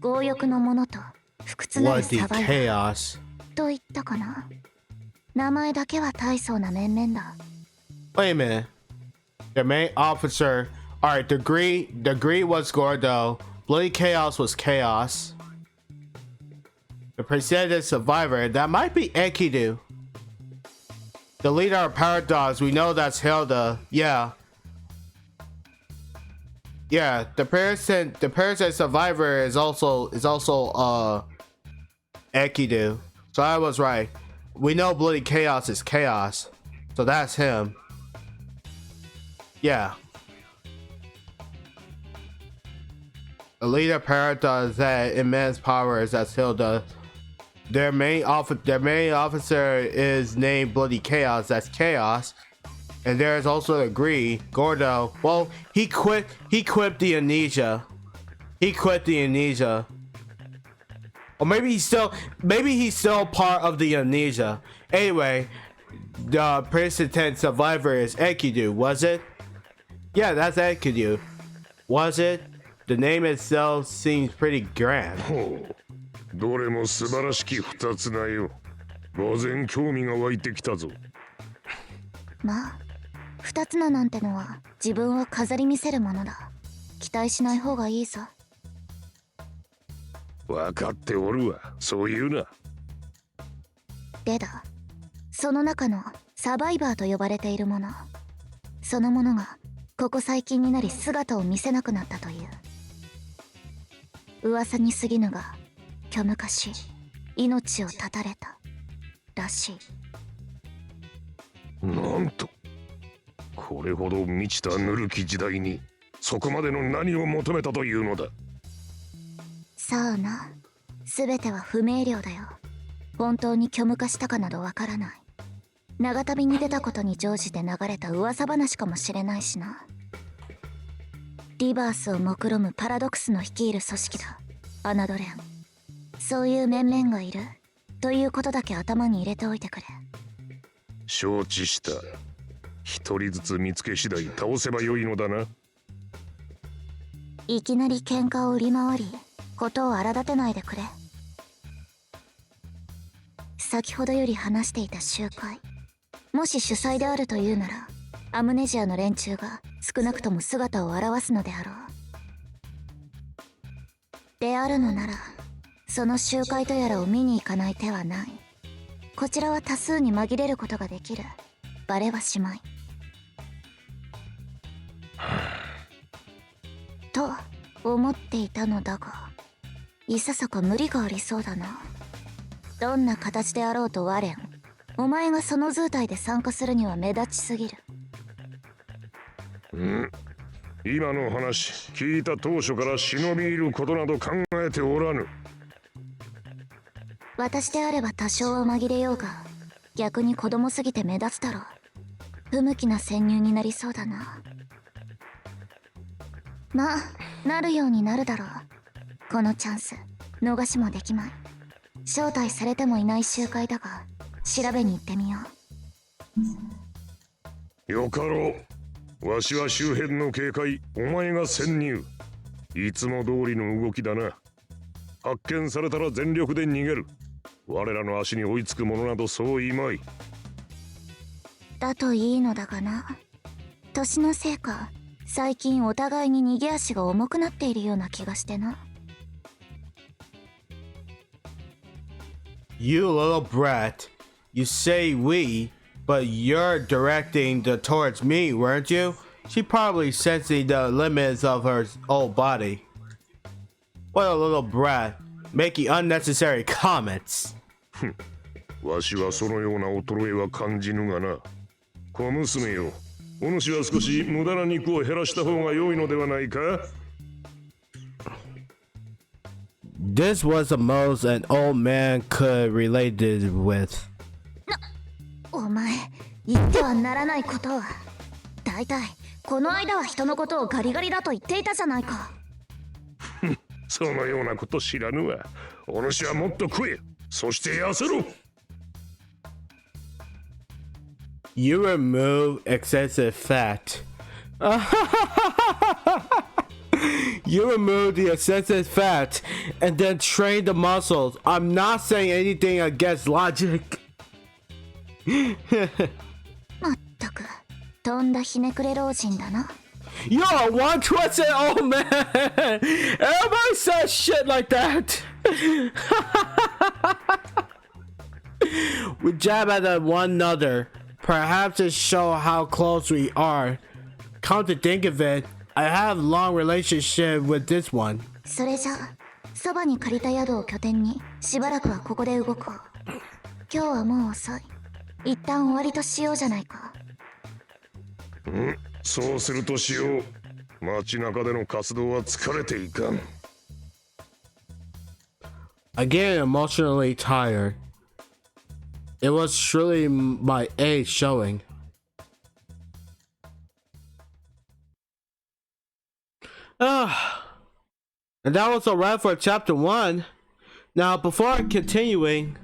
強欲の者と不屈なる Bloody サバイバー chaos. と言ったかな。名前だけは大層な面々だ。 Wait a minute. The main officer. Alright, the greed was Gordo. Bloody chaos was chaos. The presented survivor, that might be Enkidu. The leader of Paradox, we know that's Hilda. Yeah. Yeah, the person survivor is also Enkidu. So I was right. We know Bloody Chaos is chaos. So that's him. Yeah. The leader of Paradox had immense powers as Hilda. Their main officer is named Bloody Chaos. That's Chaos. And there's also the Greed, Gordo. Well, he quit the amnesia. He quit the amnesia. Or maybe he's still part of the amnesia. Anyway, the president survivor is Enkidu, was it? Yeah, that's Enkidu. Was it? The name itself seems pretty grand. ほう、どれも素晴らしき二つなよ。俄然興味が湧いてきたぞ。まあ二つ名なんてのは自分を飾り見せるものだ。期待しない方がいいさ。分かっておるわ、そう言うな。でだ、その中のサバイバーと呼ばれているもの、そのものがここ最近になり姿を見せなくなったという。噂に過ぎぬが、虚昔命を絶たれたらしい。なんと、これほど満ちたぬるき時代にそこまでの何を求めたというのだ。さあな、全ては不明瞭だよ。本当に虚無化したかなどわからない。長旅に出たことに乗じて流れた噂話かもしれないしな。リバースを目論むパラドクスの率いる組織だ、侮れん。そういう面々がいるということだけ頭に入れておいてくれ。承知した。一人ずつ見つけ次第倒せばよいのだな。いきなり喧嘩を売り回りことを荒立てないでくれ。先ほどより話していた集会、もし主催であるというならアムネジアの連中が少なくとも姿を現すのであろう。であるのなら、その集会とやらを見に行かない手はない。こちらは多数に紛れることができる。バレはしまい。と思っていたのだが、いささか無理がありそうだな。どんな形であろうと我ん、お前がその図体で参加するには目立ちすぎる。今の話聞いた当初から忍び入ることなど考えておらぬ。私であれば多少は紛れようが、逆に子供すぎて目立つだろう。不向きな潜入になりそうだな。まあなるようになるだろう。このチャンス逃しもできまい。招待されてもいない集会だが、調べに行ってみよう。よかろう。わしは周辺の警戒、お前が潜入。いつも通りの動きだな。発見されたら全力で逃げる。我らの足に追いつく者などそう言いまい。だといいのだがな。年のせいか、最近お互いに逃げ足が重くなっているような気がしてな。You little brat. You say we, but you're directing the towards me, weren't you? She probably sensing the limits of her old body. What a little brat, making unnecessary comments. わしはそのような衰えは感じぬがな。小娘よ、お主は少し無駄な肉を減らした方が良いのではないか？ This was the most an old man could relate this with. お前、言ってはならないことは。だいたいこの間は人のことをガリガリだと言っていたじゃないか。そのようなこと知らぬわ。お主はもっと食え。そして痩せろ。You remove excessive fat. You remove the excessive fat and then train the muscles. I'm not saying anything against logic. まったく、とんだひねくれ老人だな。You're a one twisted old man. Everybody says shit like that. We jab at one another, perhaps to show how close we are. Come to think of it, I have a long relationship with this one. それじゃあ、そばに借りた宿を拠点にしばらくはここで動こう。今日はもう遅い。一旦終わりとしようじゃないか。そうするとしよう。街中での活動は疲れていかん。I get emotionally tired. It was truly my age showing. And that was a wrap for chapter 1. Now, before continuing,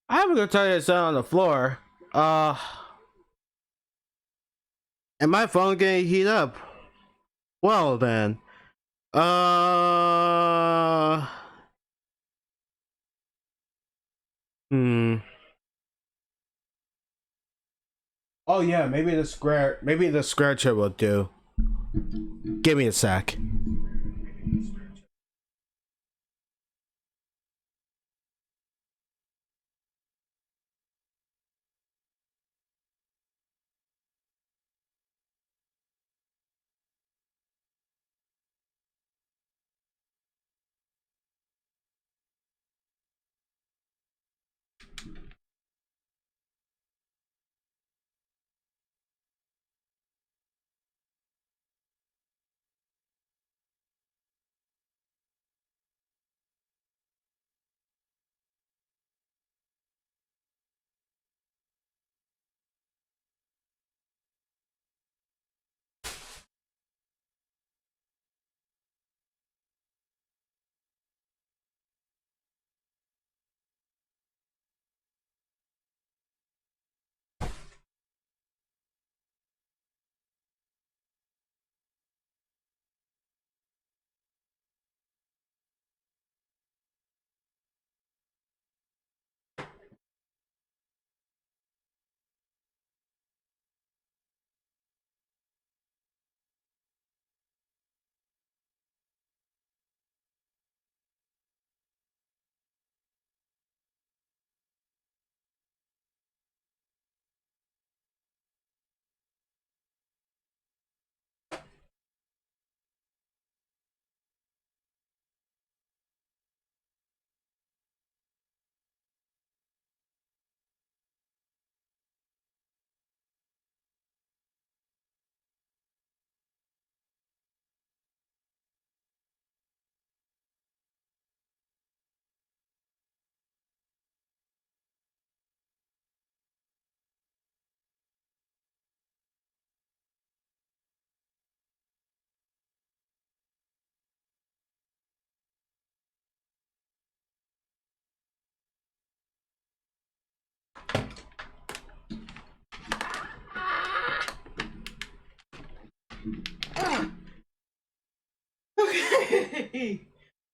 I'm gonna tell you to sit on the floor. And my phone getting heat up. Well then. Oh yeah, maybe the square chair will do. Give me a sec.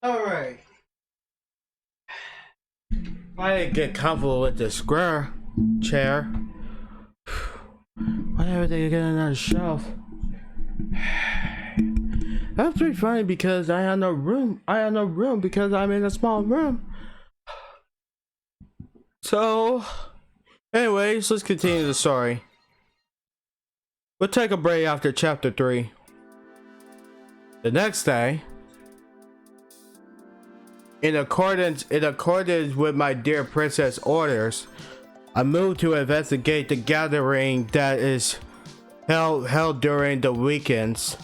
Alright. I didn't get comfortable with the square chair. Why did everything get another shelf? That's pretty funny because I have no room. I have no room because I'm in a small room. So, anyways, let's continue the story. We'll take a break after chapter 3. The next day, in accordance with my dear princess orders, I moved to investigate the gathering that is held during the weekends.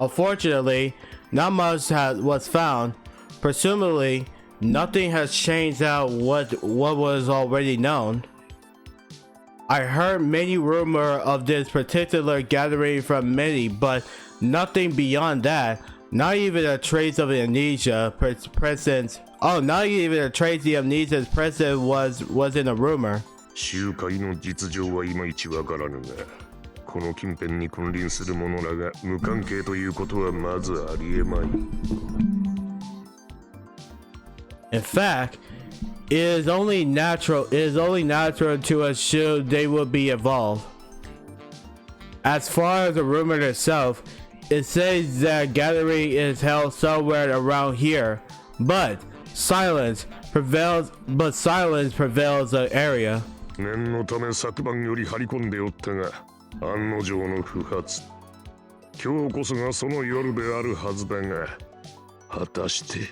Unfortunately, not much was found. Presumably, nothing has changed out what was already known. I heard many rumors of this particular gathering from many, but nothing beyond that. Not even a trace of amnesia presence. Oh, not even a trace of amnesia's presence was in a rumor. 集会の実情はいまいちわからぬが、この近辺に君臨する者らが無関係ということはまずありえまい。In fact, it is only natural to assume they will be involved. As far as the rumor itself, it says that gathering is held somewhere around here, but silence prevails the area. 念のため昨晩より張り込んでおったが、案の定の不発。今日こそがその夜であるはずだが、果たして。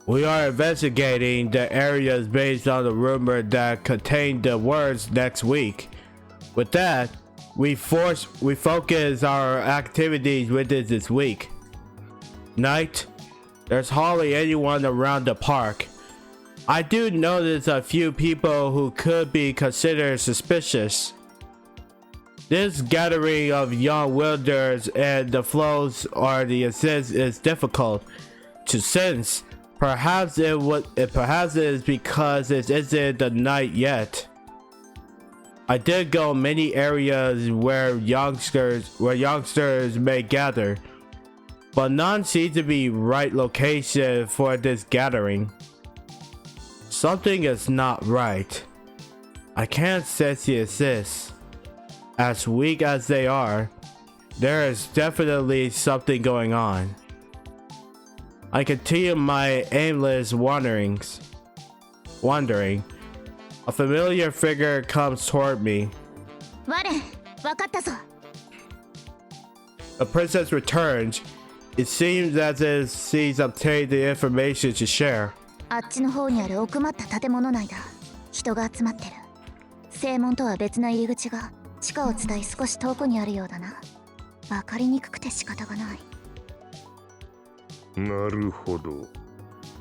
We are investigating the areas based on the rumor that contained the words next week. With that, we focus our activities with it this week. Night, there's hardly anyone around the park. I do notice a few people who could be considered suspicious. This gathering of young wielders and the flows or the assist is difficult to sense. Perhaps it is because it isn't the night yet. I did go many areas where youngsters may gather, but none seems to be right location for this gathering. Something is not right. I can't sense the assists. As weak as they are, there is definitely something going on. I continue my aimless wanderings. A familiar figure comes toward me. The princess returns. It seems as if she's obtained the information to share. あっちの方にある奥まった建物内だ。人が集まってる。正門とは別な入り口が地下を伝い少し遠くにあるようだな。わかりにくくて仕方がない。なるほど。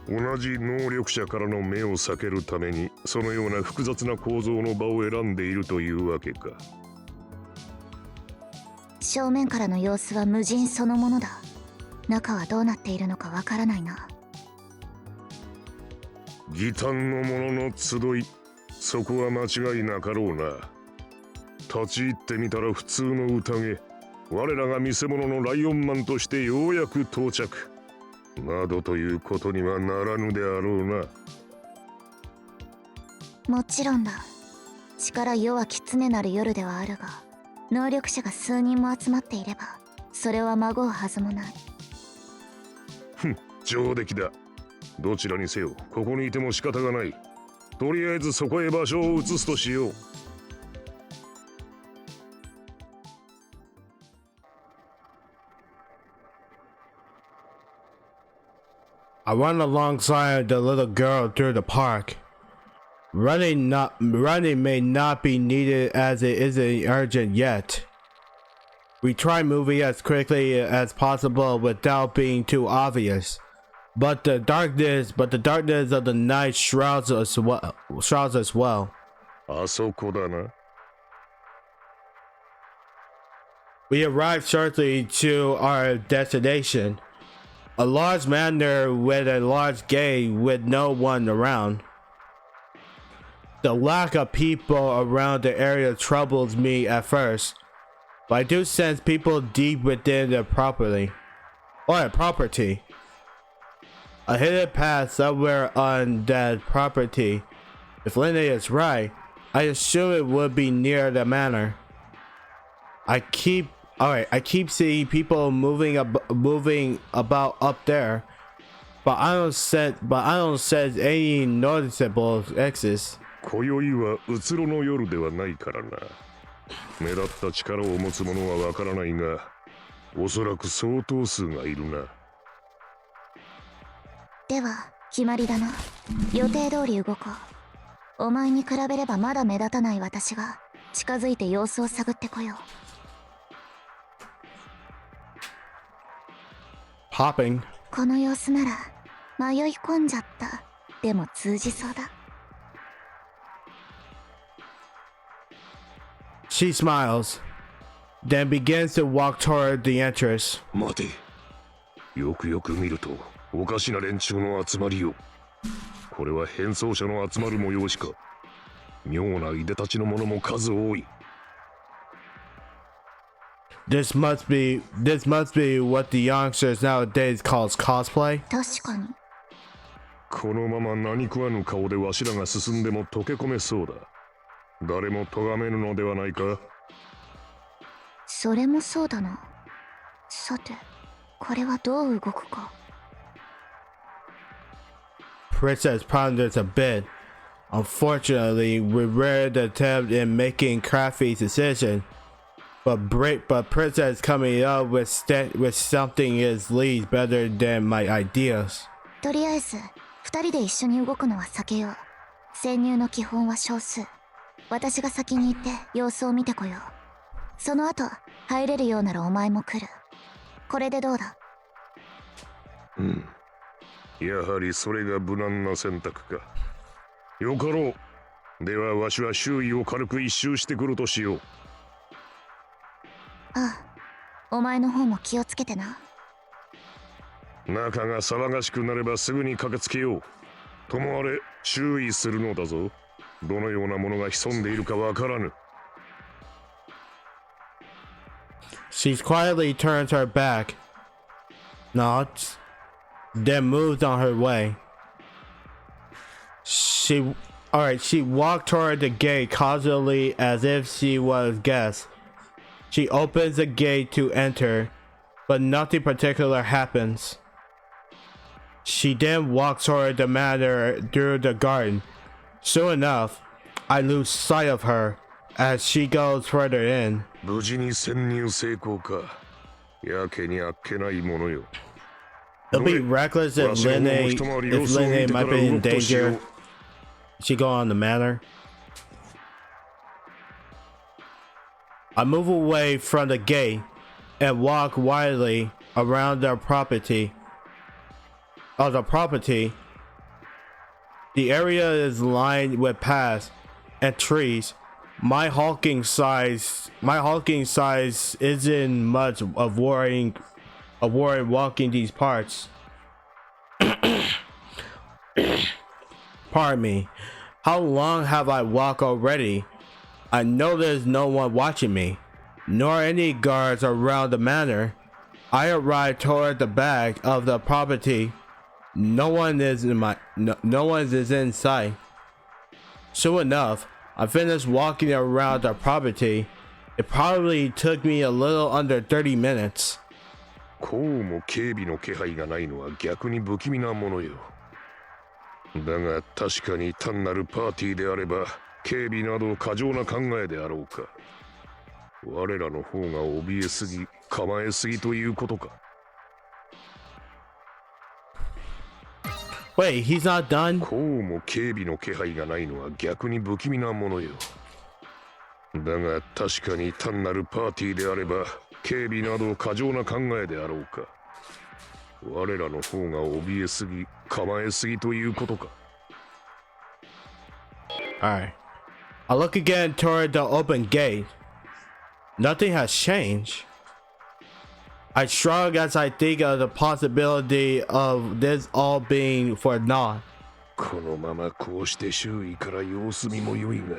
同じ能力者からの目を避けるためにそのような複雑な構造の場を選んでいるというわけか。正面からの様子は無人そのものだ。中はどうなっているのかわからないな。義胆の者の集い、そこは間違いなかろうな。立ち入ってみたら普通の宴、我らが見せ物のライオンマンとしてようやく到着。などということにはならぬであろうな。もちろんだ。力弱き常なる夜ではあるが、能力者が数人も集まっていれば、それはまごうはずもない。ふん、上出来だ。どちらにせよ、ここにいても仕方がない。とりあえずそこへ場所を移すとしよう。I run alongside the little girl through the park. Running may not be needed as it isn't urgent yet. We try moving as quickly as possible without being too obvious. But the darkness of the night shrouds us well. あそこだな。We arrive shortly to our destination. A large manor with a large gate with no one around. The lack of people around the area troubles me at first. but I do sense people deep within the property. A hidden path somewhere on that property. If Linne is right, I assume it would be near the manor. I keep seeing people moving about up there, but I don't sense any noticeable exits. 今宵はうつろの夜ではないからな。目立った力を持つ者はわからないが、おそらく相当数がいるな。では決まりだな。予定通り動こう。お前に比べればまだ目立たない私が近づいて様子を探ってこよう。Hopping. この様子なら迷い込んじゃった。でも通じそうだ。She smiles, then begins to walk toward the entrance. 待て。よくよく見るとおかしな連中の集まりよ。これは変装者の集まる催しか。妙ないでたちの者も数多い。This must be what the youngsters nowadays calls cosplay. 確かに。このまま何食わぬ顔でわしらが進んでも溶け込めそうだ。誰も咎めぬのではないか。それもそうだな。さて、これはどう動くか。Princess ponders a bit. Unfortunately, we rarely attempt in making crafty decisions, but Princess coming up with something is least better than my ideas. とりあえず、二人で一緒に動くのは避けよう。潜入の基本は少数。私が先に行って様子を見てこよう。その後、入れるようならお前も来る。これでどうだ？うん。やはりそれが無難な選択か。よかろう。ではわしは周囲を軽く一周してくるとしよう。ああ、お前の方も気をつけてな。中が騒がしくなればすぐに駆けつけよう。ともあれ注意するのだぞ。どのようなものが潜んでいるかわからぬ。She quietly turns her back, nods, then moves on her way. She walked toward the gate cautiously as if she was guest. She opens the gate to enter, but nothing particular happens. She then walks toward the manor through the garden. Soon enough, I lose sight of her as she goes further in. 無事に潜入成功か。やけにあっけないものよ。It'll be reckless if Linne might be in danger. She go on the manor. I move away from the gate and walk widely around the property. The area is lined with paths and trees. My hulking size isn't much of worrying walking these parts. Pardon me. How long have I walked already? I know there's no one watching me, nor any guards around the manor. I arrive toward the back of the property. No one is in sight. Soon enough, I finished walking around the property. It probably took me a little under 30 minutes. こうも警備の気配がないのは逆に不気味なものよ。だが確かに単なるパーティーであれば警備など過剰な考えであろうか。我らの方が怯えすぎ構えすぎということか。Wait, he's not done? こうも警備の気配がないのは逆に不気味なものよ。だが確かに単なるパーティーであれば警備など過剰な考えであろうか。我らの方が怯えすぎ構えすぎということか。Alright. I look again toward the open gate. Nothing has changed. I shrug as I think of the possibility of this all being for naught. このままこうして周囲から様子見も良いが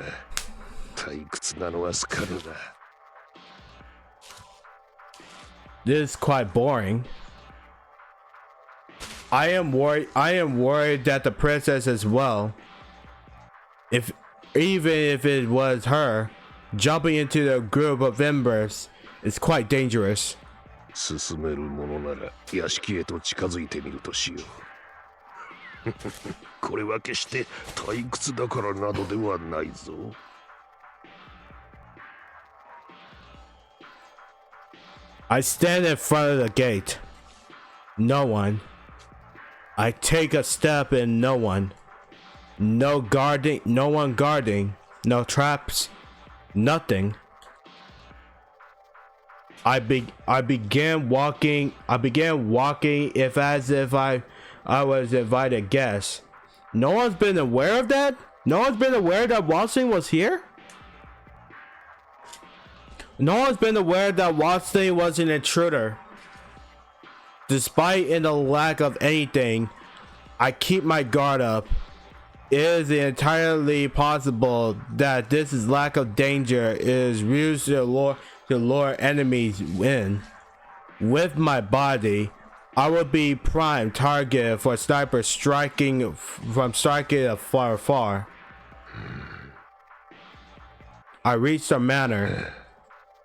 退屈なのはスカルだ。This is quite boring. I am worried that the princess as well. Even if it was her, jumping into the group of embers is quite dangerous. 進めるものなら屋敷へと近づいてみるとしよう。これは決して退屈だからなどではないぞ。I stand in front of the gate. No one. I take a step and no one. No guarding, no one guarding. No traps. Nothing. I began walking if I was invited guest. No one's been aware of that? No one's been aware that Watson was here? No one's been aware that Watson was an intruder. Despite in the lack of anything, I keep my guard up. It is entirely possible that this lack of danger is used to lure enemies in. With my body, I will be prime target for snipers striking afar. I reached the manor.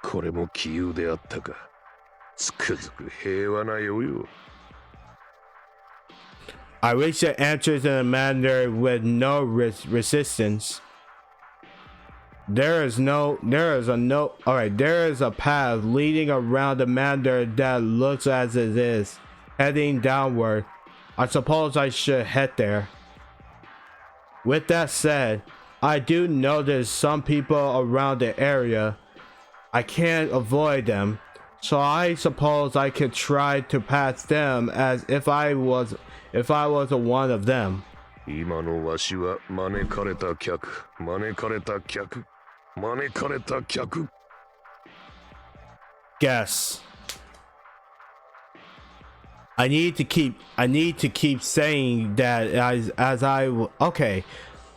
これも杞憂であったか。つくづく平和な世よ。I reached the entrance in a manor with no resistance. There is a path leading around the manor that looks as it is heading downward. I suppose I should head there. With that said, I do notice some people around the area. I can't avoid them, so I suppose I could try to pass them as if I was one of them. 今のわしは招かれた客。Guess. I need to keep saying that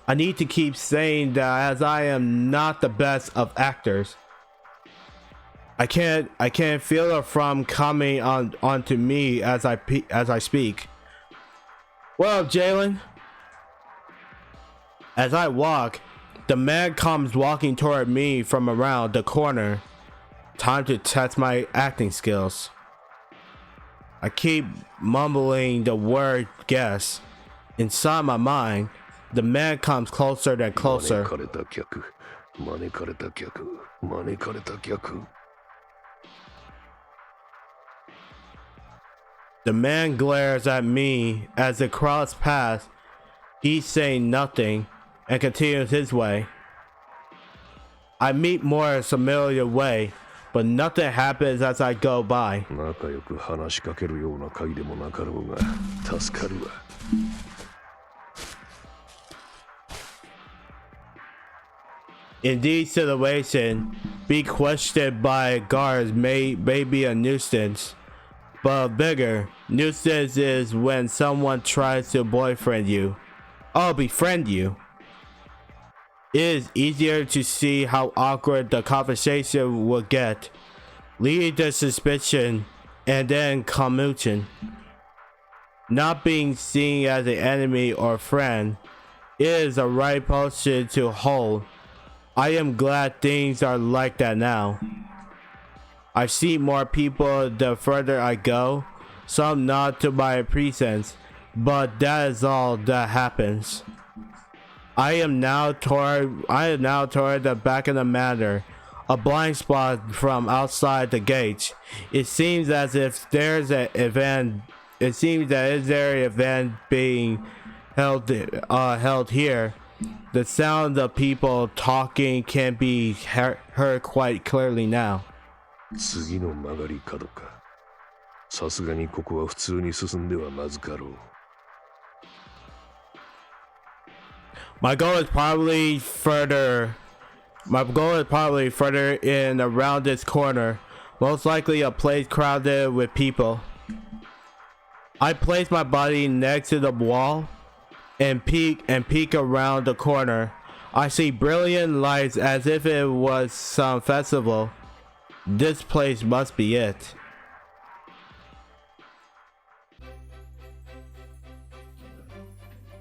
I need to keep saying that as I am not the best of actors. I can't feel it from coming onto me as I speak. Well, Jalen. As I walk, the man comes walking toward me from around the corner. Time to test my acting skills. I keep mumbling the word guess. Inside my mind, the man comes closer and closer. 招かれた客。 The man glares at me as the cross pass. He's saying nothing and continues his way. I meet more familiar way, but nothing happens as I go by. 仲良く話しかけるような会でもなかろうが助かるわ。In these situations, being questioned by guards may be a nuisance. But a bigger nuisance is when someone tries to befriend you. It is easier to see how awkward the conversation will get, leading to suspicion and then commuting. Not being seen as an enemy or friend is a right position to hold. I am glad things are like that now. I see more people the further I go. Some nod to my presence, but that is all that happens. I am now toward the back of the manor, a blind spot from outside the gate. It seems as if there's an event. It seems that is there an event being held here. The sound of people talking can be heard quite clearly now. 次の曲がり角か。さすがにここは普通に進んではまずかろう。My goal is probably further in around this corner, most likely a place crowded with people. I place my body next to the wall and peek around the corner. I see brilliant lights as if it was some festival. This place must be it.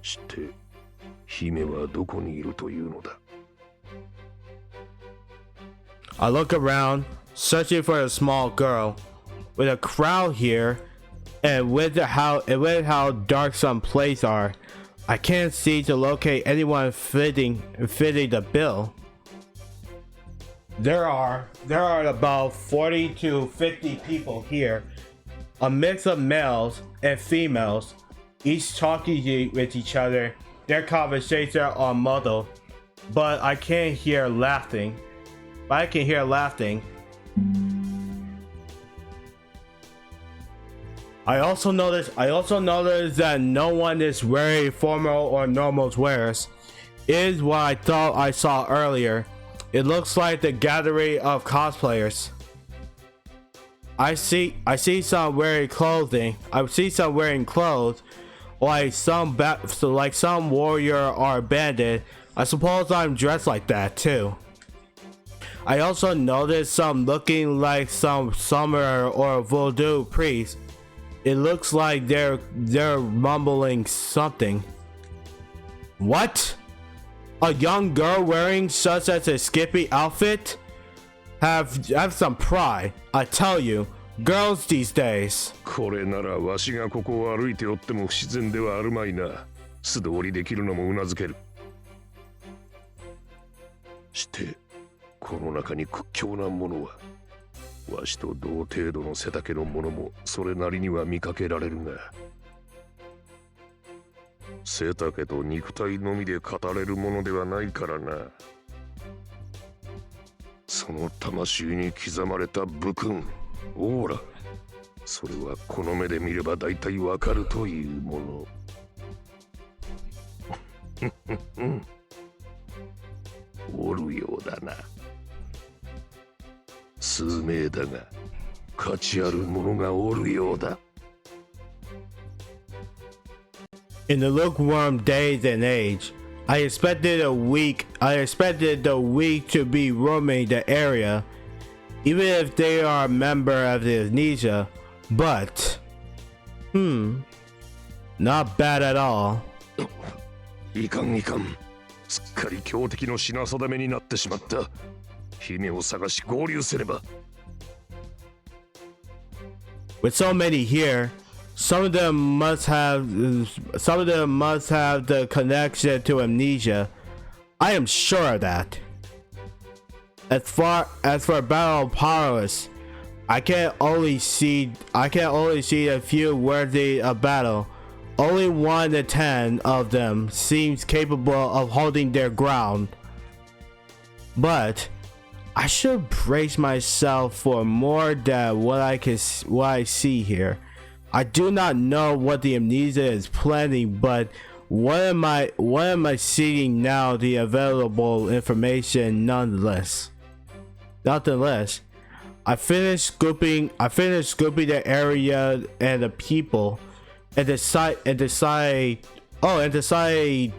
して姫はどこにいるというのだ。 I look around, searching for a small girl. With a crowd here, and with how dark some places are, I can't seem to locate anyone fitting the bill. There are about 40 to 50 people here, a mix of males and females, each talking with each other. Their conversations are muddled, but I can hear laughing. I also noticed that no one is wearing formal or normal wears. It is what I thought I saw earlier. It looks like the gathering of cosplayers. I see some wearing clothing. I see some wearing clothes, like some warrior or bandit. I suppose I'm dressed like that too. I also noticed some looking like some summoner or voodoo priest. It looks like they're mumbling something. What? A young girl wearing such as a skippy outfit? Have some pride, I tell you. Girls these days. これならわしがここを歩いておっても不自然ではあるまいな。素通りできるのもうなずける。してこの中に屈強なものはわしと同程度の背丈のものもそれなりには見かけられるが、背丈と肉体のみで語れるものではないからな。その魂に刻まれた武勲、オーラ、それはこの目で見れば大体わかるというもの。おるようだな。数名だが価値ある者がおるようだ。In the lukewarm days and age, I expected the weak to be roaming the area, even if they are a member of the amnesia, but not bad at all. いかんいかん。すっかり強敵の品定めになってしまった。姫を探し合流すれば。With so many here, some of them must have the connection to amnesia. I am sure of that. As for battle powers, I can only see a few worthy of battle. Only 1 to 10 of them seems capable of holding their ground. But I should brace myself for more than what I see here. I do not know what the amnesia is planning, but what am I seeing now? The available information, nonetheless. I finished scooping the area and the people, and decide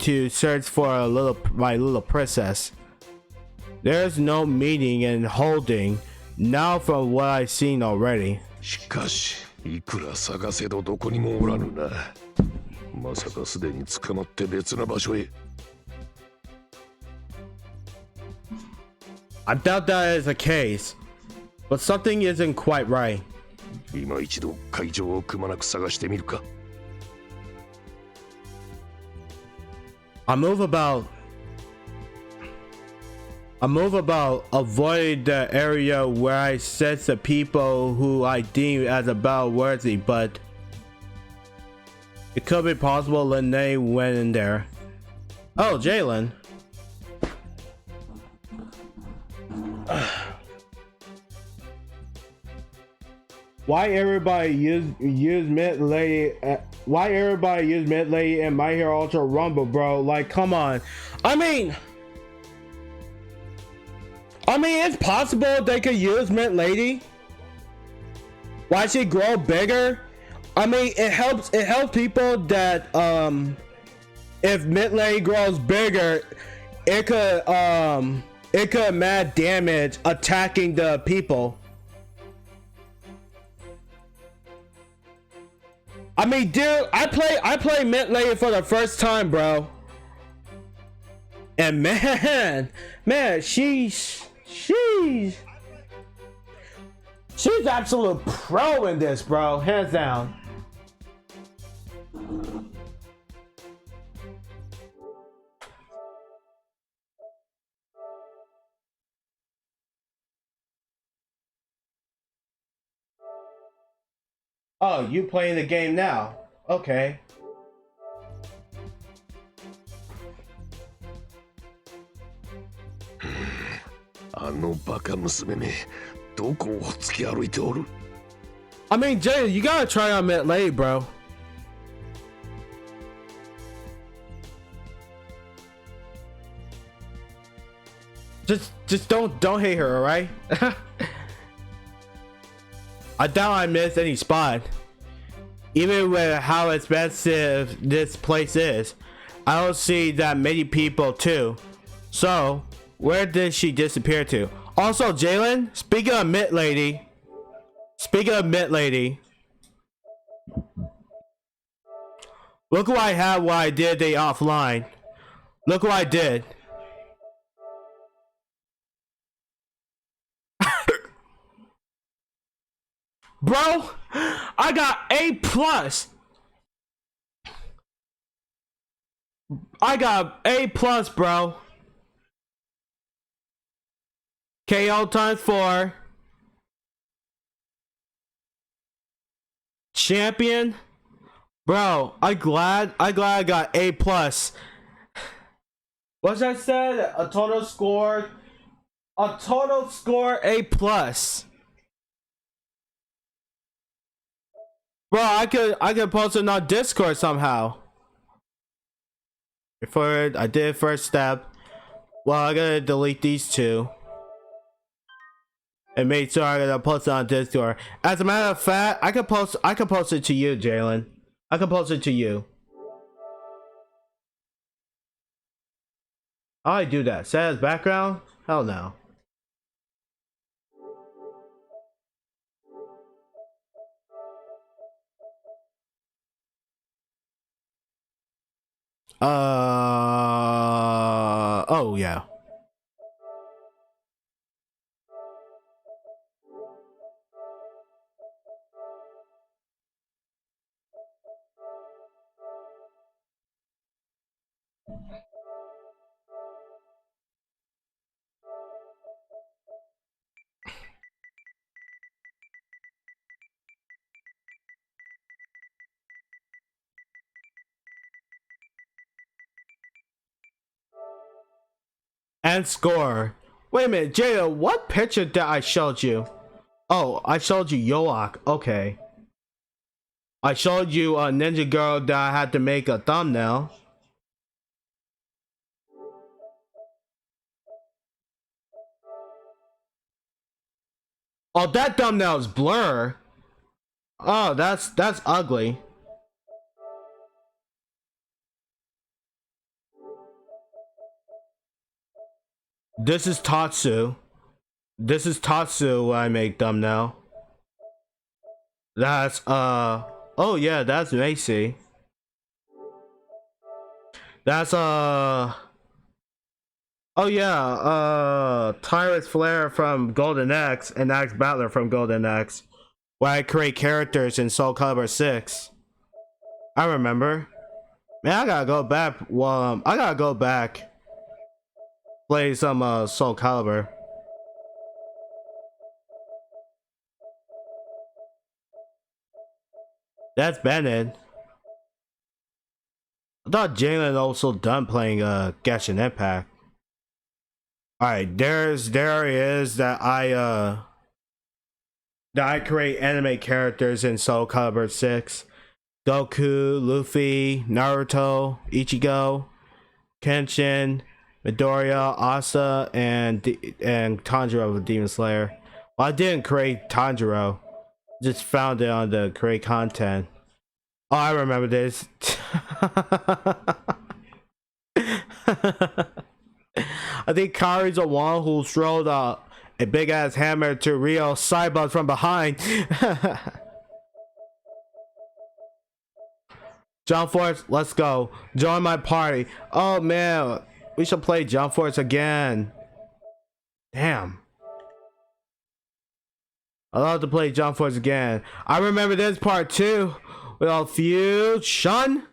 to search for my little princess. There's no meaning in holding now from what I've seen already. しかしいくら探せどどこにもおらぬな。まさかすでに捕まって別な場所へ。I doubt that is the case, but something isn't quite right. 今一度会場をくまなく探してみるか。I move about avoiding the area where I sense the people who I deem as about worthy, but it could be possible Lene went in there. Oh, Jalen. Why everybody use Mid Lady? Why everybody use Mid Lady and My Hero Ultra Rumble, bro? Like, come on. I mean, it's possible they could use Mint Lady. Why she grow bigger? I mean, it helps people that if Mint Lady grows bigger, it could mad damage attacking the people. I mean, dude, I play mid lane for the first time, bro. And man, she's absolute pro in this, bro. Hands down. Oh, you playing the game now? Okay. あのバカ娘め、どこをほっつき歩いておる？ I mean, Jay, you gotta try on mid lane, bro. Just don't hate her, alright? I doubt I missed any spot. Even with how expensive this place is, I don't see that many people too. So, where did she disappear to? Also, Jalen, speaking of mid lady, look what I had while I did the offline. Look what I did. Bro, I got A plus. I got A plus, bro. KO times 4. Champion. Bro, I glad I got A plus. What's that said? A total score A plus. Bro, I could post it on Discord somehow. Before I did first step. Well, I gotta delete these two. And make sure I gotta post it on Discord. As a matter of fact, I could post it to you, Jalen. I can post it to you. How I do that? Set as background? Hell no. Oh yeah. And score. Wait a minute, Jada, what picture that I showed you? Oh, I showed you Yoak. Okay. I showed you a Ninja Girl that I had to make a thumbnail. Oh, that thumbnail is blur. Oh, that's ugly. This is Tatsu. This is Tatsu I make thumbnail. That's oh yeah, that's Macy. That's oh yeah, Tyrus Flare from Golden X and Axe Battler from Golden X. Where I create characters in Soul Calibur 6. I remember. Man, I gotta go back. Well, I gotta go back. Play some Soul Calibur. That's Bennett. I thought Jalen also done playing Genshin Impact. Alright, there he is that I create anime characters in Soul Calibur 6. Goku, Luffy, Naruto, Ichigo, Kenshin, Midoriya, Asa, and Tanjiro of Demon Slayer. Well, I didn't create Tanjiro. Just found it on the create content. Oh, I remember this. I think Kari's the one who threw a big ass hammer to Rio's sidebars from behind. Jump Force, let's go. Join my party. Oh man, we should play Jump Force again. Damn. I love to play Jump Force again. I remember this part too. With all fusion.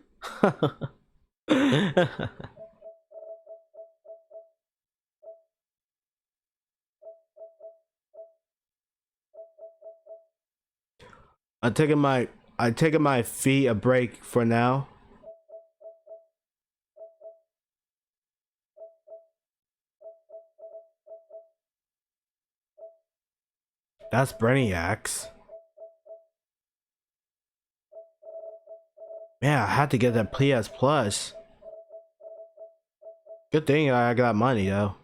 I'm taking my feet a break for now. That's Brainiacs. Man, I had to get that PS Plus. Good thing I got money though.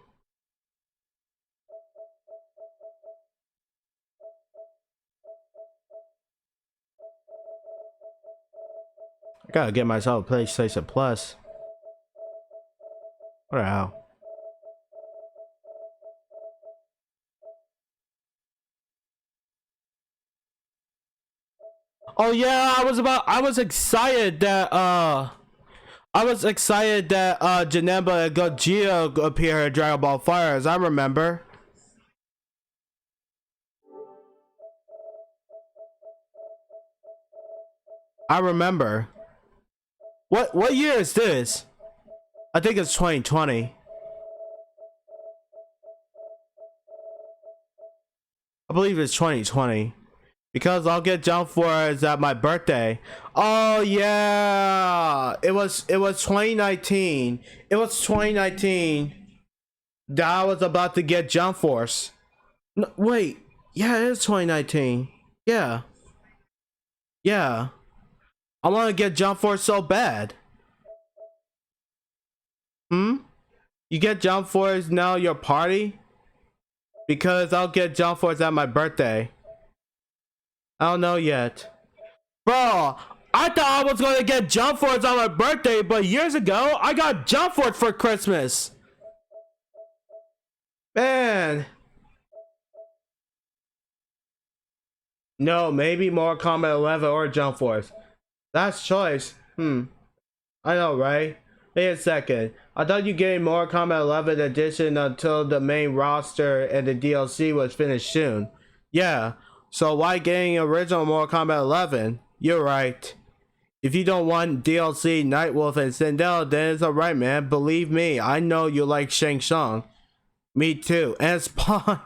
I gotta get myself a PlayStation Plus. What the hell? Oh yeah, I was excited that Janemba and Gogeta appear in Dragon Ball Fighters. I remember. What year is this? I think it's 2020. I believe it's 2020. Because I'll get Jump Force at my birthday. Oh yeah, it was 2019. It was 2019 that I was about to get Jump Force. No, wait, yeah, it is 2019. Yeah, I want to get Jump Force so bad. You get Jump Force now your party? Because I'll get Jump Force at my birthday. I don't know yet. Bro, I thought I was gonna get Jump Force on my birthday, but years ago, I got Jump Force for Christmas. Man. No, maybe Mortal Kombat 11 or Jump Force. That's choice. I know, right? Wait a second. I thought you gave Mortal Kombat 11 edition until the main roster and the DLC was finished soon. Yeah. So why getting original Mortal Kombat 11? You're right. If you don't want DLC, Nightwolf, and Sindel, then it's alright, man. Believe me, I know you like Shang Tsung. Me too. And Spawn.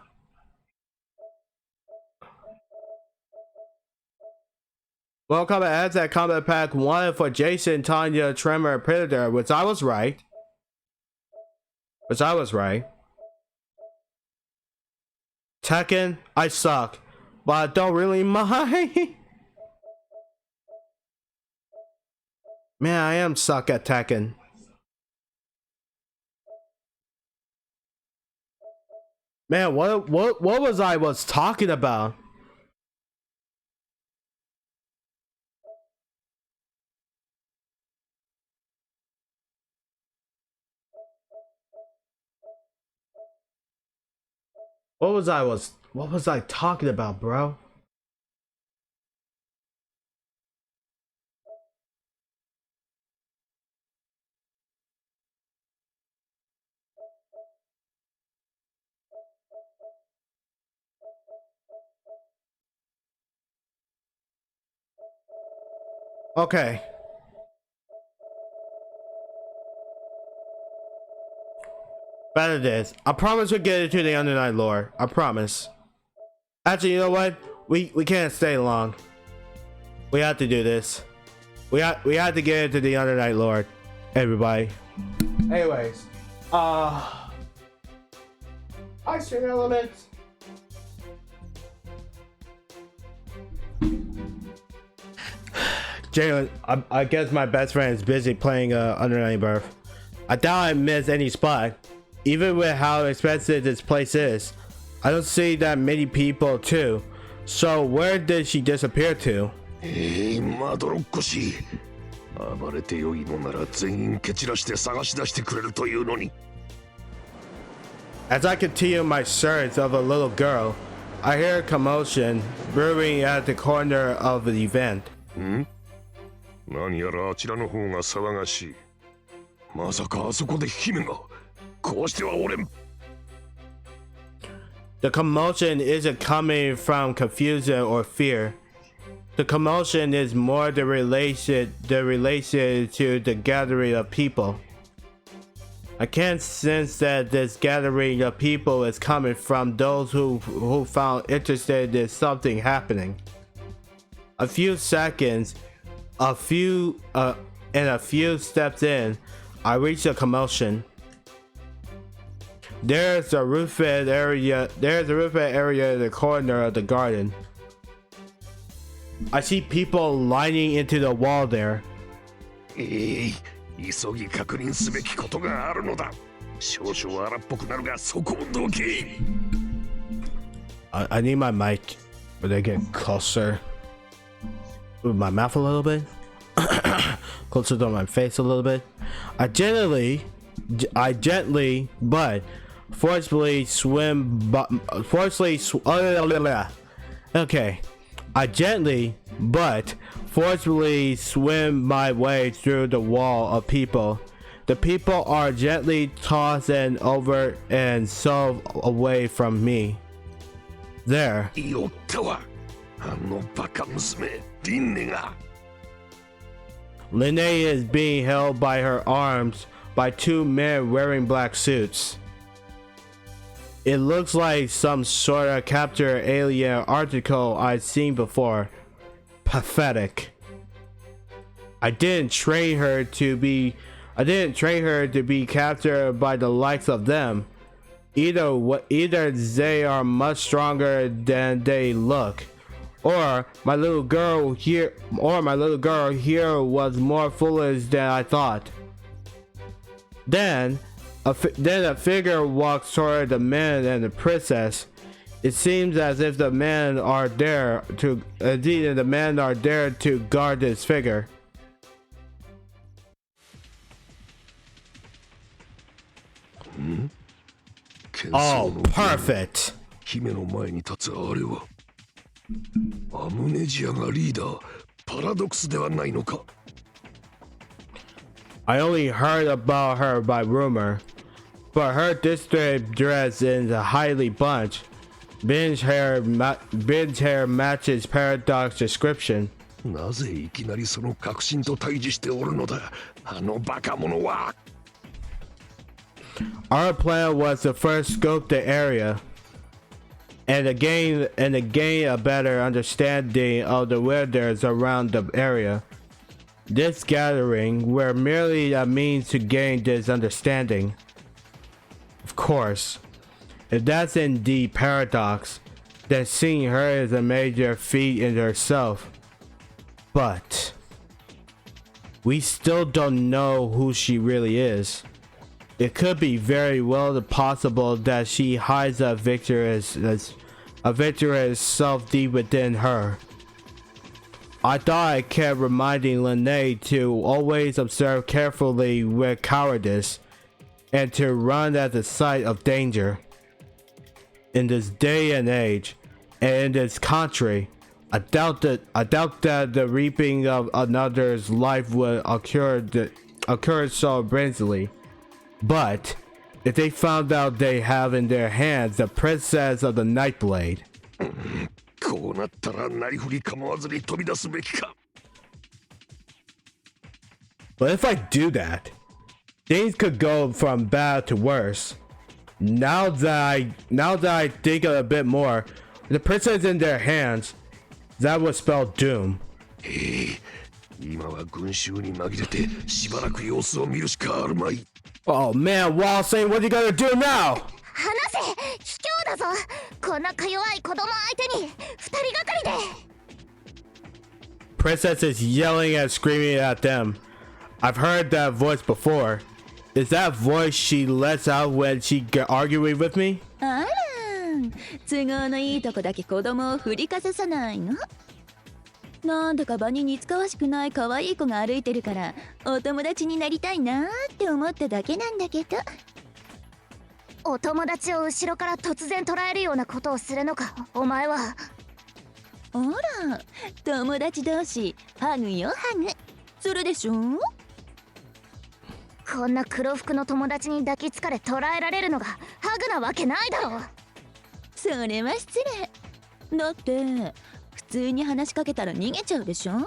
Mortal Kombat adds that Combat Pack 1 for Jason, Tanya, Tremor, and Predator, which I was right. Tekken, I suck. But I don't really mind. Man, I am suck at Tekken. Man, what was I talking about? What was I talking about, bro? Okay. Better this. I promise we'll get into the Undernight lore. I promise. Actually, you know what? We can't stay long. We have to do this. We have to get into the Undernight lore, everybody. Anyways, Hi, String Elements. Jalen, I guess my best friend is busy playing Undernight Birth. I doubt I missed any spot. Even with how expensive this place is, I don't see that many people too. So where did she disappear to? まどろっこしい。暴れてよいのなら全員蹴散らして探し出してくれるというのに。As I continue my search of a little girl, I hear a commotion brewing at the corner of the event. 何やらあちらの方が騒がしい。まさかあそこで姫が。こうしてはおれん。 The commotion isn't coming from confusion or fear. The commotion is more the relation to the gathering of people. I can't sense that this gathering of people is coming from those who found interested in something happening. A few seconds, and a few steps in, I reach the commotion. There's a roofed area in the corner of the garden. I see people lining into the wall there. 急ぎ確認すべきことがあるのだ。少々荒っぽくなるがそこをどけ。I need my mic where they get closer with my mouth a little bit, closer to my face a little bit. I gently but forcefully okay. I gently but forcefully swim my way through the wall of people. The people are gently tossed and over and shoved away from me. There. よったわ。あのバカ娘、リンネが。Linnea is being held by her arms by two men wearing black suits. It looks like some sort of captured alien article I'd seen before. Pathetic. I didn't train her to be captured by the likes of them. Either they are much stronger than they look, or my little girl here was more foolish than I thought. Then a figure walks toward the men and the princess. It seems as if the men are there to guard this figure. Oh, perfect. 姫の前に立つあれはアムネジアがリーダー、パラドックスではないのか。 I only heard about her by rumor, but her district dress is highly bunched. Binge hair matches Paradox description. なぜいきなりその確信と対峙しておるのだ、あのバカ者は。 Our plan was to first scope the area and to gain a better understanding of the weathers around the area. This gathering were merely a means to gain this understanding. Of course, if that's indeed Paradox, then seeing her is a major feat in herself. But we still don't know who she really is. It could be very well possible that she hides a victorious self deep within her. I thought I kept reminding Linnea to always observe carefully with cowardice and to run at the sight of danger. In this day and age, and in this country, I doubt that the reaping of another's life would occur so brazenly. But if they found out they have in their hands the princess of the Nightblade, こうなったらなりふり構わずに飛び出すべきか。 but if I do that, things could go from bad to worse. Now that I think a bit more, the princess in their hands, that would spell doom. 今は群衆に紛れてしばらく様子を見るしかあるまい。 Oh man, Walsing, what are you gonna do now? 話せ、卑怯だぞ。こんなか弱い子供相手に二人がかりで。 Princess is yelling and screaming at them. I've heard that voice before. Is that voice she lets out when she arguing with me? あら、都合のいいとこだけ子供を振りかざさないの。なんだか場に似つかわしくない可愛い子が歩いてるからお友達になりたいなって思っただけなんだけど。お友達を後ろから突然捉えるようなことをするのか、お前は。ほら、友達同士ハグよハグ。するでしょ。こんな黒服の友達に抱きつかれ捕らえられるのがハグなわけないだろ。それは失礼だって、普通に話しかけたら逃げちゃうでしょ。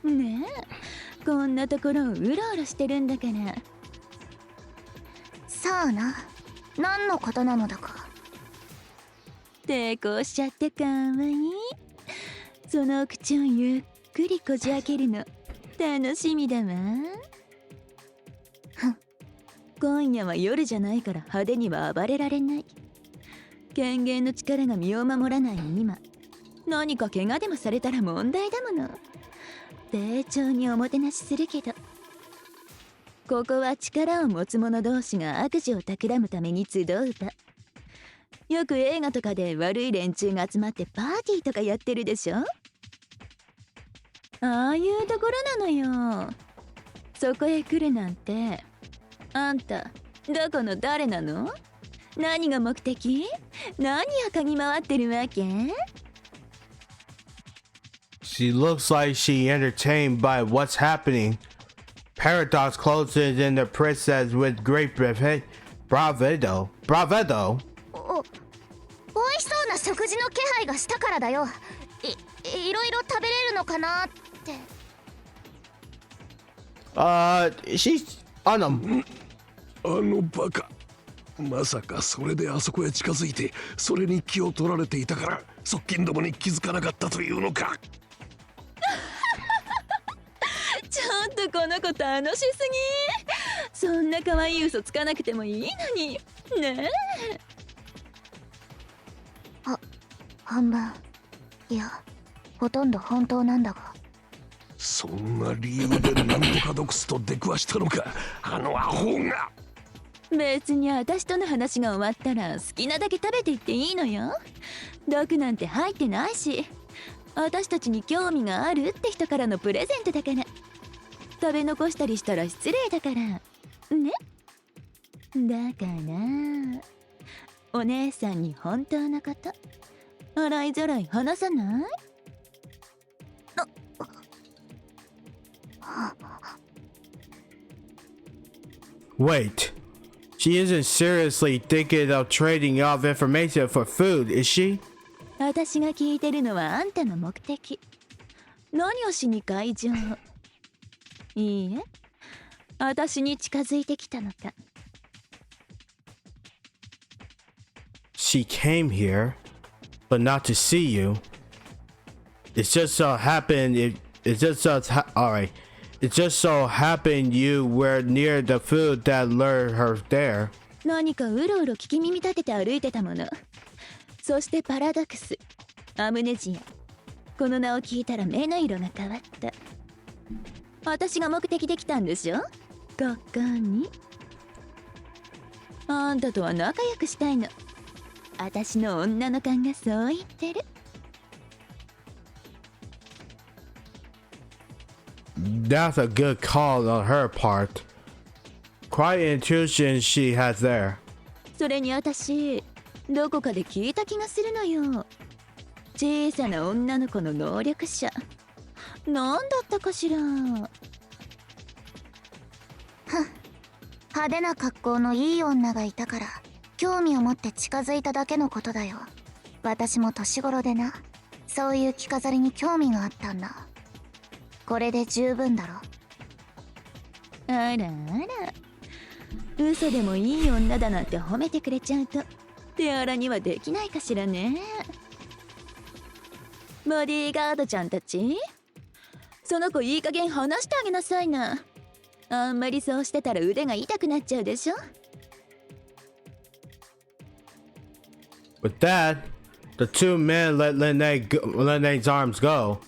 ねえ、こんなところをうろうろしてるんだから。さあな、何のことなのだか。抵抗しちゃってかわいい。その口をゆっくりこじ開けるの楽しみだわ。今夜は夜じゃないから派手には暴れられない。権限の力が身を守らない今、何か怪我でもされたら問題だもの。丁重におもてなしするけど、ここは力を持つ者同士が悪事を企むために集う場。よく映画とかで悪い連中が集まってパーティーとかやってるでしょ。ああいうところなのよ。そこへ来るなんて。あんたどこの誰なの？何が目的？何を嗅ぎ回ってるわけ？ She looks like she entertained by what's happening. Paradox closes in the princess with great bravado. お美味しそうな食事の気配がしたからだよ。いろいろ食べれるのかなって。She's on them. あのバカ、まさかそれであそこへ近づいてそれに気を取られていたから側近どもに気づかなかったというのか。ちょっとこの子楽しすぎ。そんな可愛い嘘つかなくてもいいのにねえ。半分、いやほとんど本当なんだが。そんな理由でなんとか毒スと出くわしたのか、あのアホが。別に私との話が終わったら好きなだけ食べていっていいのよ。毒なんて入ってないし、私たちに興味があるって人からのプレゼントだから。食べ残したりしたら失礼だからね。だからお姉さんに本当のこと洗いざらい話さない？Wait, she isn't seriously thinking of trading off information for food, is she? 私が聞いてるのはあんたの目的。何をしに会場？いいえ、私に近づいてきたのか。She came here, but not to see you. It's just so happened. It just so all right. It just so happened you were near the food that lured her there. 何かうろうろ聞き耳立てて歩いてたもの。そしてパラドックス、アムネジア。この名を聞いたら目の色が変わった。私が目的で来たんでしょ？ここに。あんたとは仲良くしたいの。私の女の勘がそう言ってる。That's a good call on her part. Quite an intuition she has there. それに私、どこかで聞いた気がするのよ。小さな女の子の能力者。なんだったかしら。派手な格好のいい女がいたから興味を持って近づいただけのことだよ。私も年頃でな、そういう着飾りに興味があったんだ。これで十分だろ。あらあら、嘘でもいい女だなんて褒めてくれちゃうと手荒にはできないかしらね。ボディーガードちゃんたち、その子いい加減話してあげなさいな。あんまりそうしてたら腕が痛くなっちゃうでしょ。With that, the two men let Lene's arms go.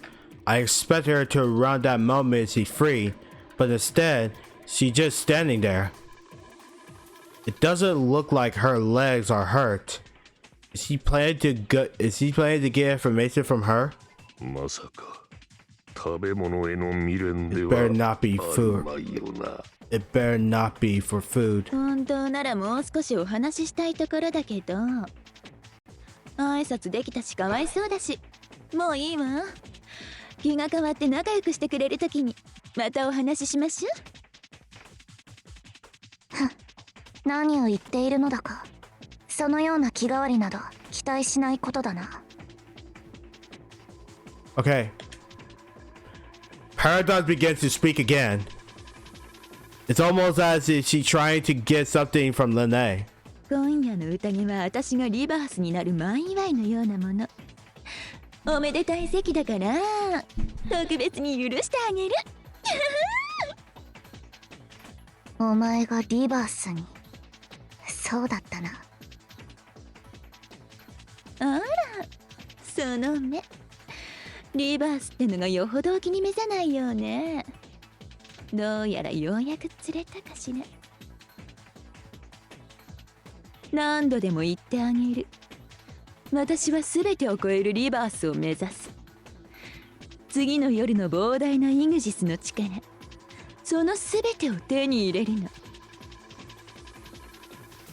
I expect her to around that moment see free, but instead, she's just standing there. It doesn't look like her legs are hurt. Is he planning to get information from her? まさか食べ物への未練で It は better not be あ food. るまいよな。 It better not be for food. 本当ならもう少しお話ししたいところだけど、挨拶できたしかわいそうだし、もういいわ。気が変わって仲良くしてくれるときにまたお話ししましょう。何を言っているのだか。そのような気変わりなど期待しないことだな。 Okay. Paradox begins to speak again. It's almost as if she's trying to get something from Lene. 今夜の宴は私がリバースになる満祝いのようなもの。おめでたい席だから特別に許してあげる。お前がリバースに。そうだったな。あら、その目。リバースってのがよほどお気に召さないようね。どうやらようやく釣れたかしら。何度でも言ってあげる。私は全てを超えるリバースを目指す。次の夜の膨大なイグジスの力、その全てを手に入れるの。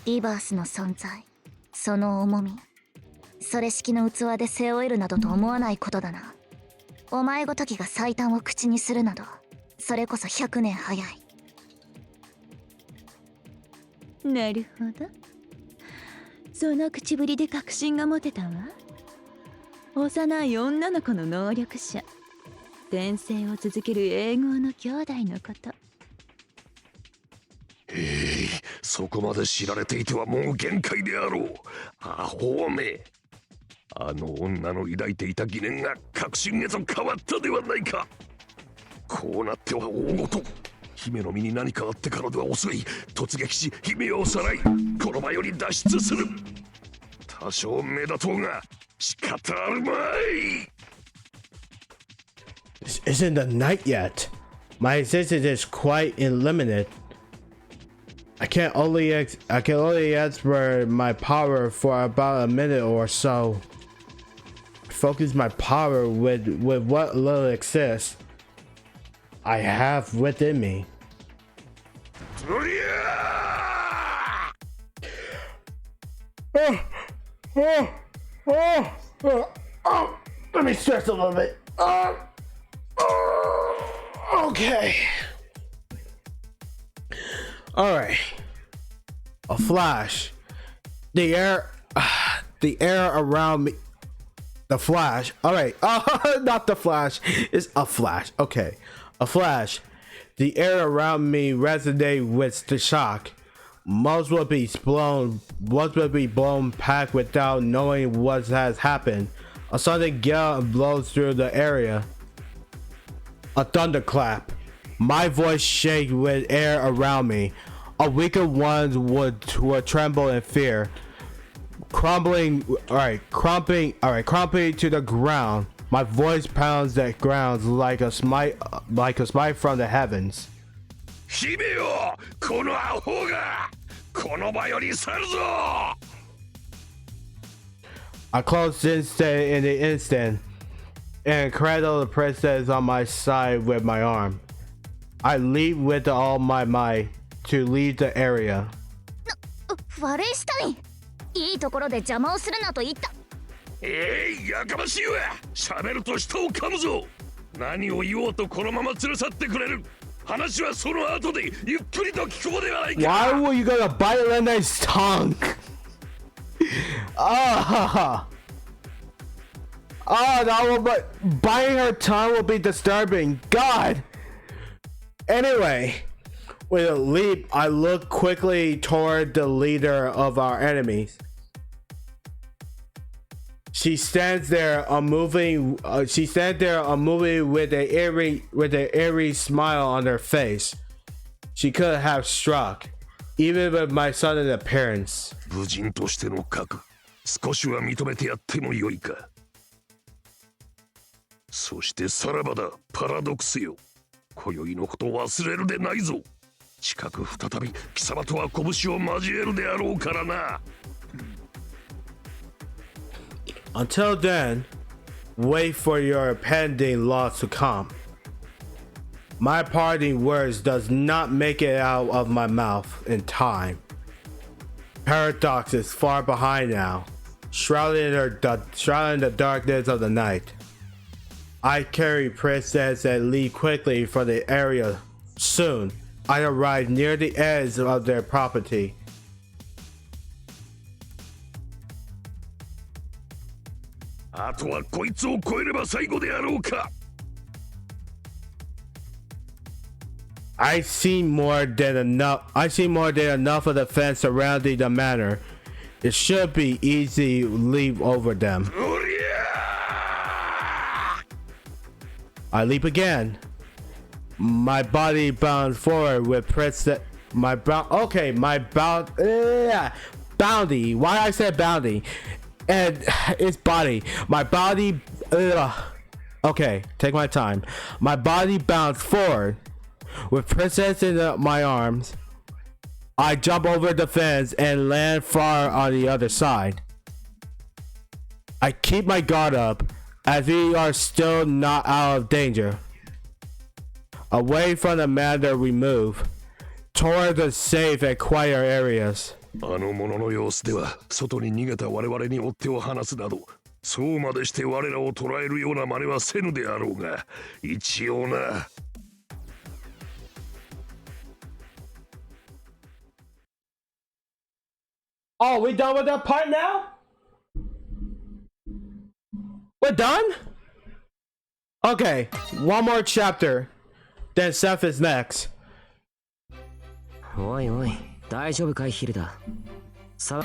リバースの存在、その重み、それ式の器で背負えるなどと思わないことだな。お前ごときが最短を口にするなど、それこそ100年早い。なるほど。その口ぶりで確信が持てたわ。幼い女の子の能力者、転生を続ける英語の兄弟のこと。そこまで知られていてはもう限界であろう。アホめ。あの女の抱いていた疑念が確信へと変わったではないか。こうなっては大ごと。姫の身に何かあってからでは遅い。突撃し姫をさらい、この場より脱出する。多少目立とうが仕方あるまい。 This isn't the night yet. My existence is quite limited. I can only expert my power for about a minute or so. Focus my power with what little exists I have within me. Let me stretch a little bit. Okay. All right. A flash. The air around me. The flash. All right. Not the flash. It's a flash. Okay. A flash. The air around me resonates with the shock. Most will be blown back without knowing what has happened. A sudden gale blows through the area. A thunderclap. My voice shakes with air around me. A weaker one would tremble in fear. Crumbling to the ground. My voice pounds the ground like a smite from the heavens. 姫よ、このアホがこの場より去るぞ。 I closed in the instant and cradled the princess on my side with my arm. I leaped with all my might to leave the area. ファレーシュタイン、いいところで邪魔をするなと言った。やかましいわ。喋ると舌を噛むぞ。何を言おうとこのまま連れ去ってくれる。話はその後でゆっくりと聞こうではないか。 Why were you gonna bite Lene's tongue? But biting her tongue will be disturbing. God. Anyway, with a leap, I look quickly toward the leader of our enemies. She stands there unmoving. With an eerie smile on her face. She could have struck, even with my sudden appearance. 武人としての核、少しは認めてやってもよいか。そしてさらばだ、パラドックスよ。今宵のことを忘れるでないぞ。近く再び貴様とは拳を交えるであろうからな。Until then, wait for your pending loss to come. My parting words does not make it out of my mouth in time. Paradox is far behind now, shrouded in the darkness of the night. I carry Princess and leave quickly from the area. Soon, I arrive near the edge of their property. I see more than enough of the fence surrounding the manor. It should be easy to leap over them. I leap again. My body bounds forward with Princess. Bounty. Why I said bounty? And it's body. My body. Okay, take my time. My body bounced forward with Princess in my arms. I jump over the fence and land far on the other side. I keep my guard up as we are still not out of danger. Away from the manor we move toward the safe and quiet areas. あの者の様子では外に逃げた我々に追っ手を離すなどそうまでして我らを捕らえるような真似はせぬであろうが一応な。Oh, we done with that part now? We're done? Okay, one more chapter. Then Seth is next. おいおい、大丈夫かいヒルダ。騒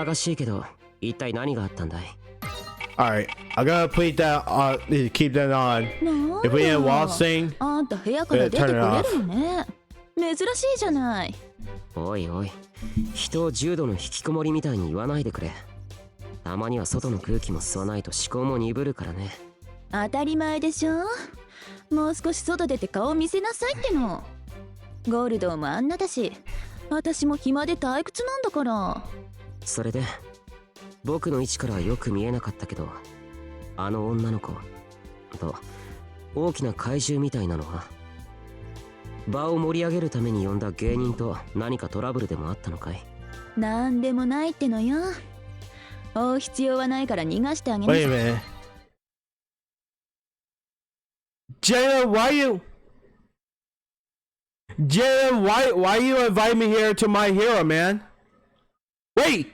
がしいけど、一体何があったんだい？ Alright, I'm gonna keep that on. If we end waltzing, あんた部屋から出てくれるのね。珍しいじゃない。おいおい、人を重度の引きこもりみたいに言わないでくれ。たまには外の空気も吸わないと思考も鈍るからね。当たり前でしょ。もう少し外出て顔見せなさいっての。ゴールドもあんなだし、私も暇で退屈なんだから。それで僕の位置からはよく見えなかったけど、あの女の子と大きな怪獣みたいなのは場を盛り上げるために呼んだ芸人と何かトラブルでもあったのかい？なんでもないってのよ。追う必要はないから逃がしてあげなさい。wait a minute. Jalen, why you invite me here to my hero, man? Wait,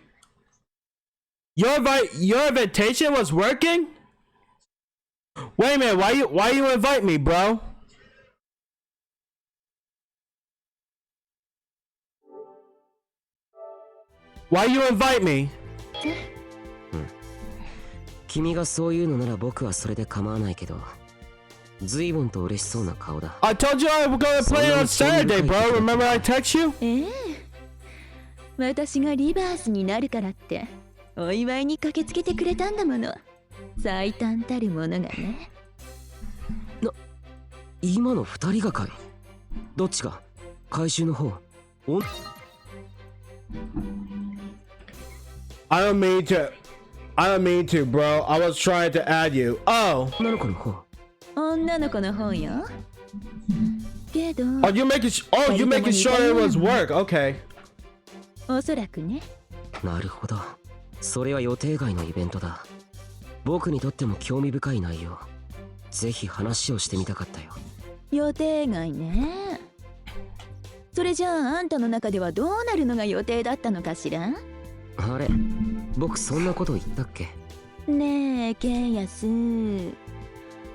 your invitation was working? Wait a minute, why you invite me, bro? Why you invite me? 君がそういうのなら僕はそれで構わないけど、随分と嬉しそうな顔だ。I told you I was gonna play on Saturday, bro. Remember I text you? 私がリバースになるからってお祝いに駆けつけてくれたんだもの。最短たるものがね。今の二人がかい？どっちが？回収の方？I don't mean to, bro. I was trying to add you. Oh. 女の子の方。女の子の方よ。けど。Oh, you making sure it was work. Okay. おそらくね。なるほど。それは予定外のイベントだ。僕にとっても興味深い内容。ぜひ話をしてみたかったよ。予定外ね。それじゃああんたの中ではどうなるのが予定だったのかしら？あれ、僕そんなこと言ったっけ？ねえ、ケンヤス。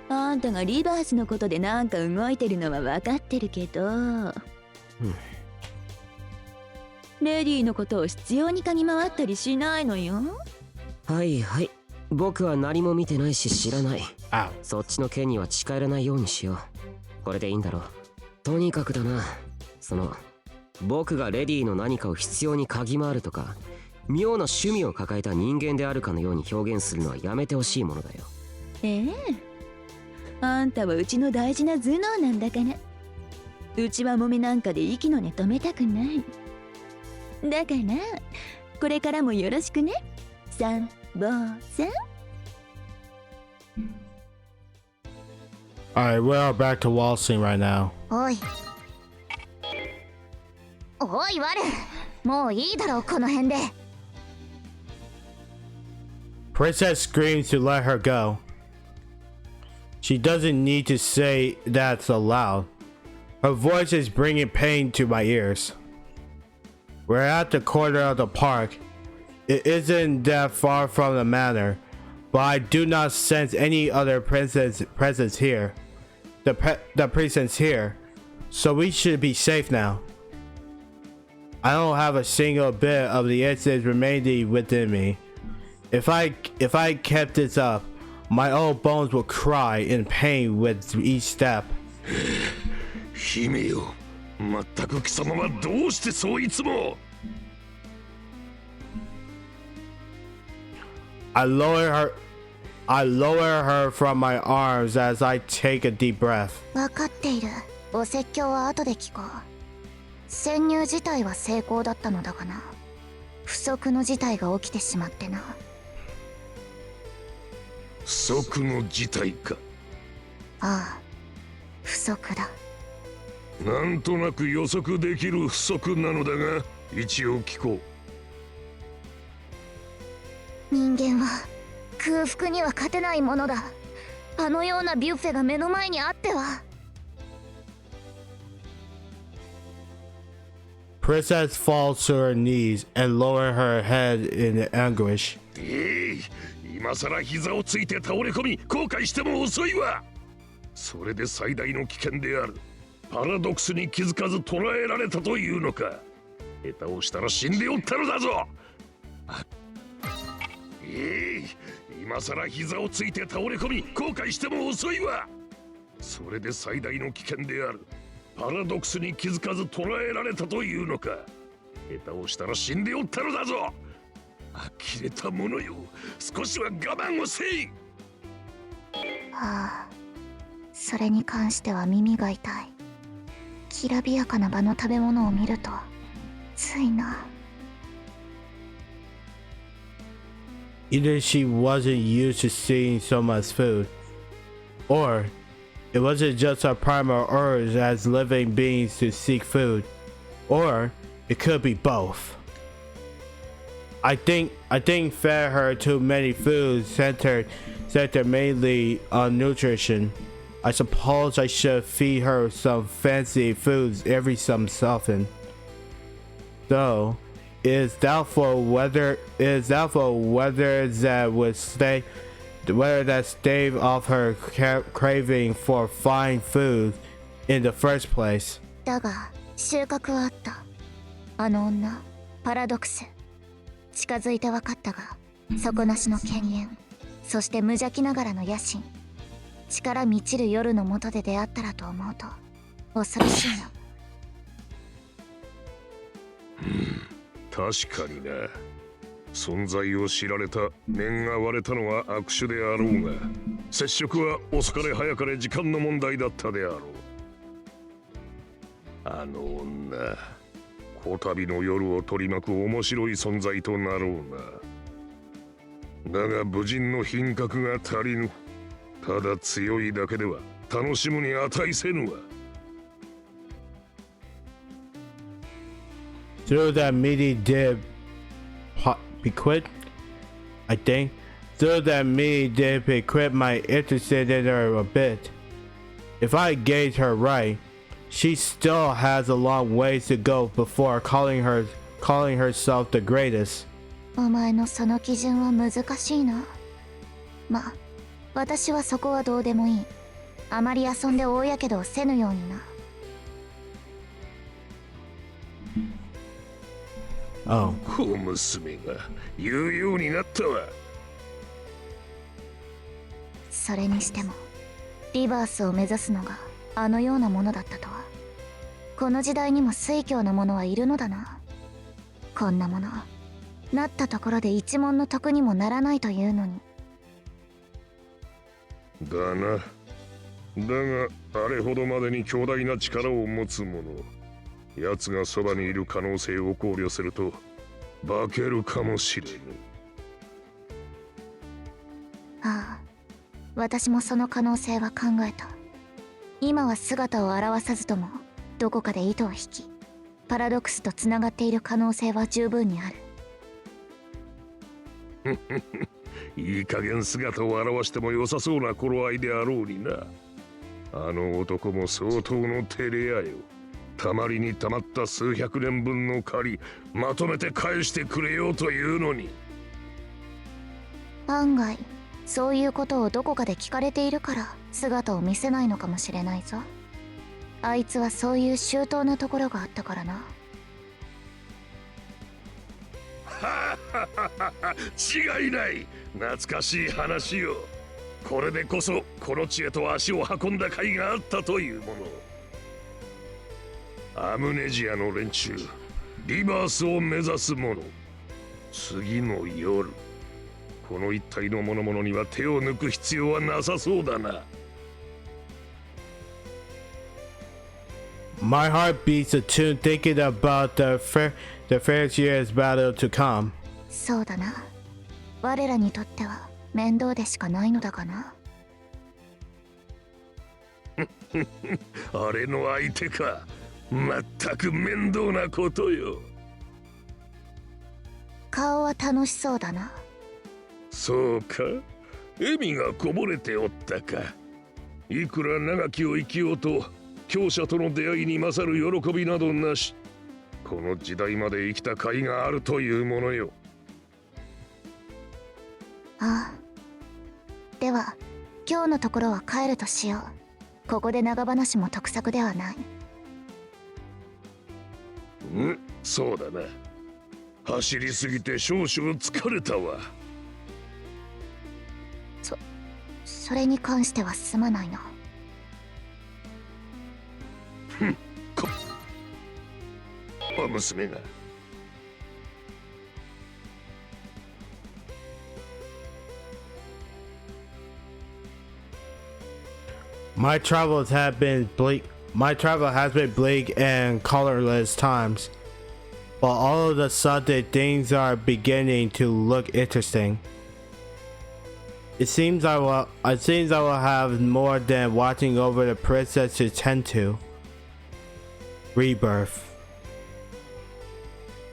あんたがリバースのことでなんか動いてるのは分かってるけど、レディーのことを必要に嗅ぎ回ったりしないのよ。はいはい、僕は何も見てないし知らない。あ、そっちの件には近寄らないようにしよう。これでいいんだろう。とにかくだな、僕がレディーの何かを必要に嗅ぎ回るとか妙な趣味を抱えた人間であるかのように表現するのはやめてほしいものだよ。あんたはうちの大事な頭脳なんだから。うちは揉めなんかで息の根止めたくない。だからこれからもよろしくね、サンボーさん。Alright, we're back to waltzing right now. おいワル、もういいだろうこの辺で。 Princess screams to let her go. She doesn't need to say that so loud. Her voice is bringing pain to my ears. We're at the corner of the park. It isn't that far from the manor, but I do not sense any other presence here. The presence here. So we should be safe now. I don't have a single bit of the essence remaining within me. If I kept this up, my old bones will cry in pain with each step. 姫よ、まったく貴様はどうしてそういつも。I lower her from my arms as I take a deep breath. 分かっている。お説教は後で聞こう。潜入自体は成功だったのだがな。不測の事態が起きてしまってな。不測の事態か。ああ、不測だ。なんとなく予測できる不測なのだが、一応聞こう。人間は空腹には勝てないものだ。あのようなビュッフェが目の前にあっては。Princess falls to her knees and lower her head in anguish. 今さら膝をついて倒れ込み後悔しても遅いわ。それで最大の危険であるパラドックスに気づかず捕らえられたというのか。下手をしたら死んでおったのだぞ。今さら膝をついて倒れ込み後悔しても遅いわ。それで最大の危険であるパラドックスに気づかず捕らえられたというのか。下手をしたら死んでおったのだぞ。呆れたものよ、少しは我慢をせい。はあ、それに関しては耳が痛い。きらびやかな場の食べ物を見るとついな。Either she wasn't used to seeing so much food, or it wasn't just her primal urge as living beings to seek food, or it could be both. I think fed her too many foods centered mainly on nutrition. I suppose I should feed her some fancy foods every so often. Though it is doubtful whether that stave off her craving for fine food in the first place. だが収穫はあった。あの女パラドックス。近づいて分かったが、底なしの権限、そして無邪気ながらの野心、力満ちる夜の下で出会ったらと思うと恐ろしいな。確かにな。存在を知られた面が割れたのは悪手であろうが、接触は遅かれ早かれ時間の問題だったであろう。あの女、こたびの夜を取り巻く面白い存在となろうな。だが武人の品格が足りぬ。ただ強いだけでは楽しむに値せぬわ。Through that meeting did bequit, I think. Through that meeting did bequit my interest in her a bit. If I gauge her right, she still has a long ways to go before calling herself the greatest. お前のその基準は難しいな。まあ、私はそこはどうでもいい。あまり遊んで大やけどをせぬようにな。小娘が言うようになったわ。それにしてもリバースを目指すのがあのようなものだったとは。この時代にも酔狂な者はいるのだな。こんなものなったところで一文の得にもならないというのに。だな。だがあれほどまでに強大な力を持つ者、奴がそばにいる可能性を考慮すると化けるかもしれぬ。ああ、私もその可能性は考えた。今は姿を現さずともどこかで糸を引きパラドックスとつながっている可能性は十分にある。いい加減姿を現しても良さそうな頃合いであろうにな。あの男も相当の照れ屋よ。たまりにたまった数百年分の借りまとめて返してくれようというのに。案外そういうことをどこかで聞かれているから姿を見せないのかもしれないぞ。あいつはそういう周到なところがあったからな。違いない。懐かしい話よ。これでこそこの地へと足を運んだ甲斐があったというもの。アムネジアの連中、リバースを目指す者。次の夜、この一帯の諸々には手を抜く必要はなさそうだな。My heart beats a tune thinking about the first year's battle to come. そうだな。我らにとっては面倒でしかないのだがな。あれの相手か。まったく面倒なことよ。顔は楽しそうだな。そうか。笑みがこぼれておったか。いくら長きを生きようと強者との出会いに勝る喜びなどなし。この時代まで生きた甲斐があるというものよ。ああ。では今日のところは帰るとしよう。ここで長話も得策ではない。そうだな。走りすぎて少々疲れたわ。それに関してはすまないな。娘が。My travels have been bleak. My travel has been bleak and colorless times, but all of a sudden things are beginning to look interesting. It seems I will have more than watching over the princess to tend to. Rebirth.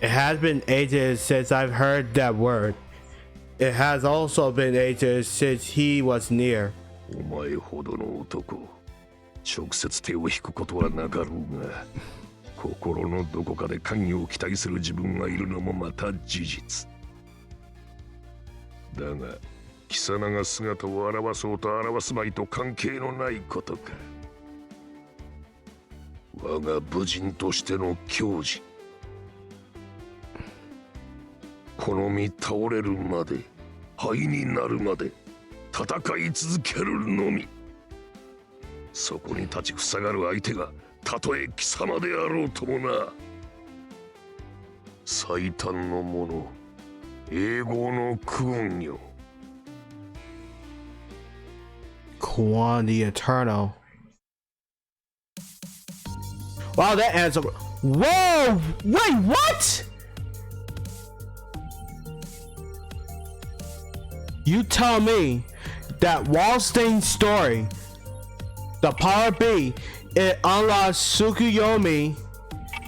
It has been ages since I've heard that word. It has also been ages since he was near. お前ほどの男、直接手を引くことはなかろうが、心のどこかで関与を期待する自分がいるのもまた事実。だが、貴様が姿を現そうと現すまいと関係のないことか。我が武人としての矜持。この身倒れるまで、灰になるまで、戦い続けるのみ。そこに立ちふさがる相手がたとえ貴様であろうともな。最短のもの、英語のクオンよ。Kwon the Eternal. Wow, that answer. Whoa! Wait, what? You tell me that Wallstein's story, the Power B, it unlocks Tsukuyomi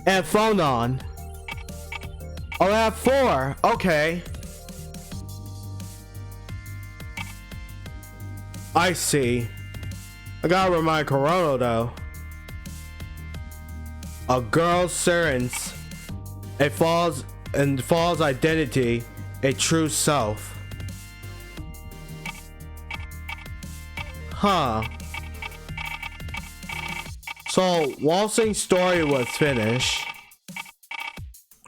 and Phonon. Oh, I have 4. Okay. I see. I gotta remind Chronicle though. A girl's servants, a false identity, a true self. Huh. So Waltzing's story was finished.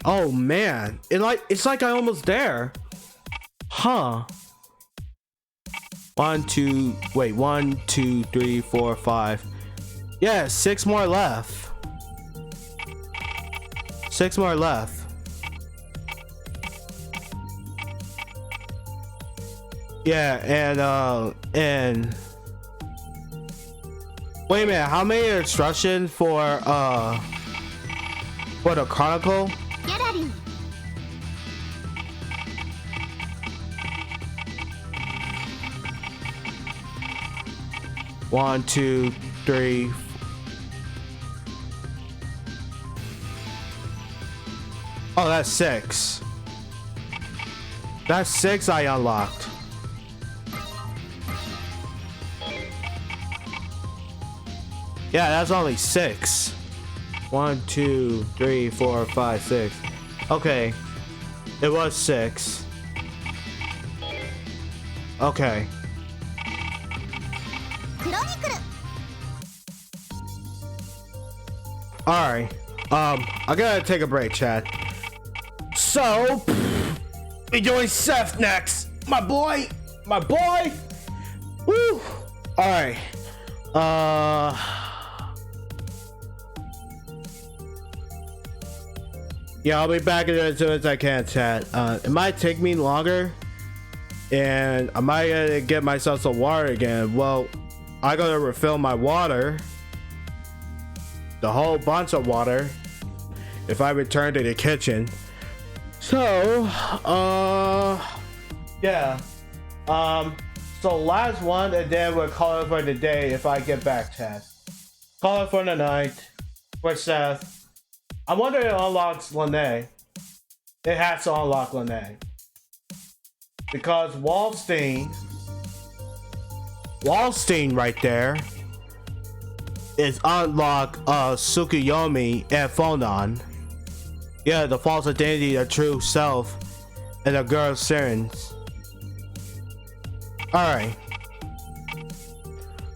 Oh man, it's like I almost there. Huh. 1, 2, 3, 4, 5. Yeah, 6 more left. 6 more left. Yeah, and wait a minute, how many instructions for the Chronicle? One, two, three. Oh, that's 6. That's 6 I unlocked. Yeah, that's only 6. 1, 2, 3, 4, 5, 6. Okay. It was 6. Okay. Chronicle. Alright. I gotta take a break, chat. So, we doing Seth next. My boy. My boy. Woo. Alright. Yeah, I'll be back as soon as I can, chat. It might take me longer, and I might gotta get myself some water again. Well, I gotta refill my water, the whole bunch of water, if I return to the kitchen. So, yeah. So last one, and then we'll call it for the day if I get back, chat. Call it for the night. For Seth. I wonder if it unlocks Lene. It has to unlock Lene. Because Wallstein right there is unlock Tsukuyomi and Phonon. Yeah, the false identity, the true self, and the girl's sirens. Alright.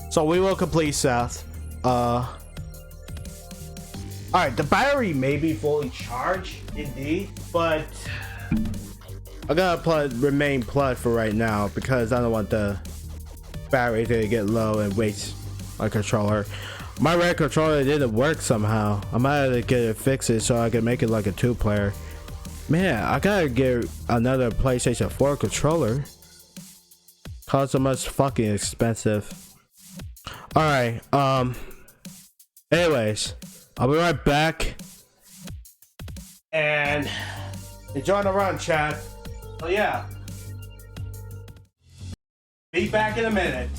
So we will complete Seth. Alright, the battery may be fully charged, indeed, but I gotta remain plugged for right now because I don't want the battery to get low and waste my controller. My red controller didn't work somehow. I might have to get it fixed so I can make it like a 2-player. Man, I gotta get another PlayStation 4 controller. Cost so much fucking expensive. Alright, anyways, I'll be right back. And enjoy the run, chat. So yeah. Be back in a minute.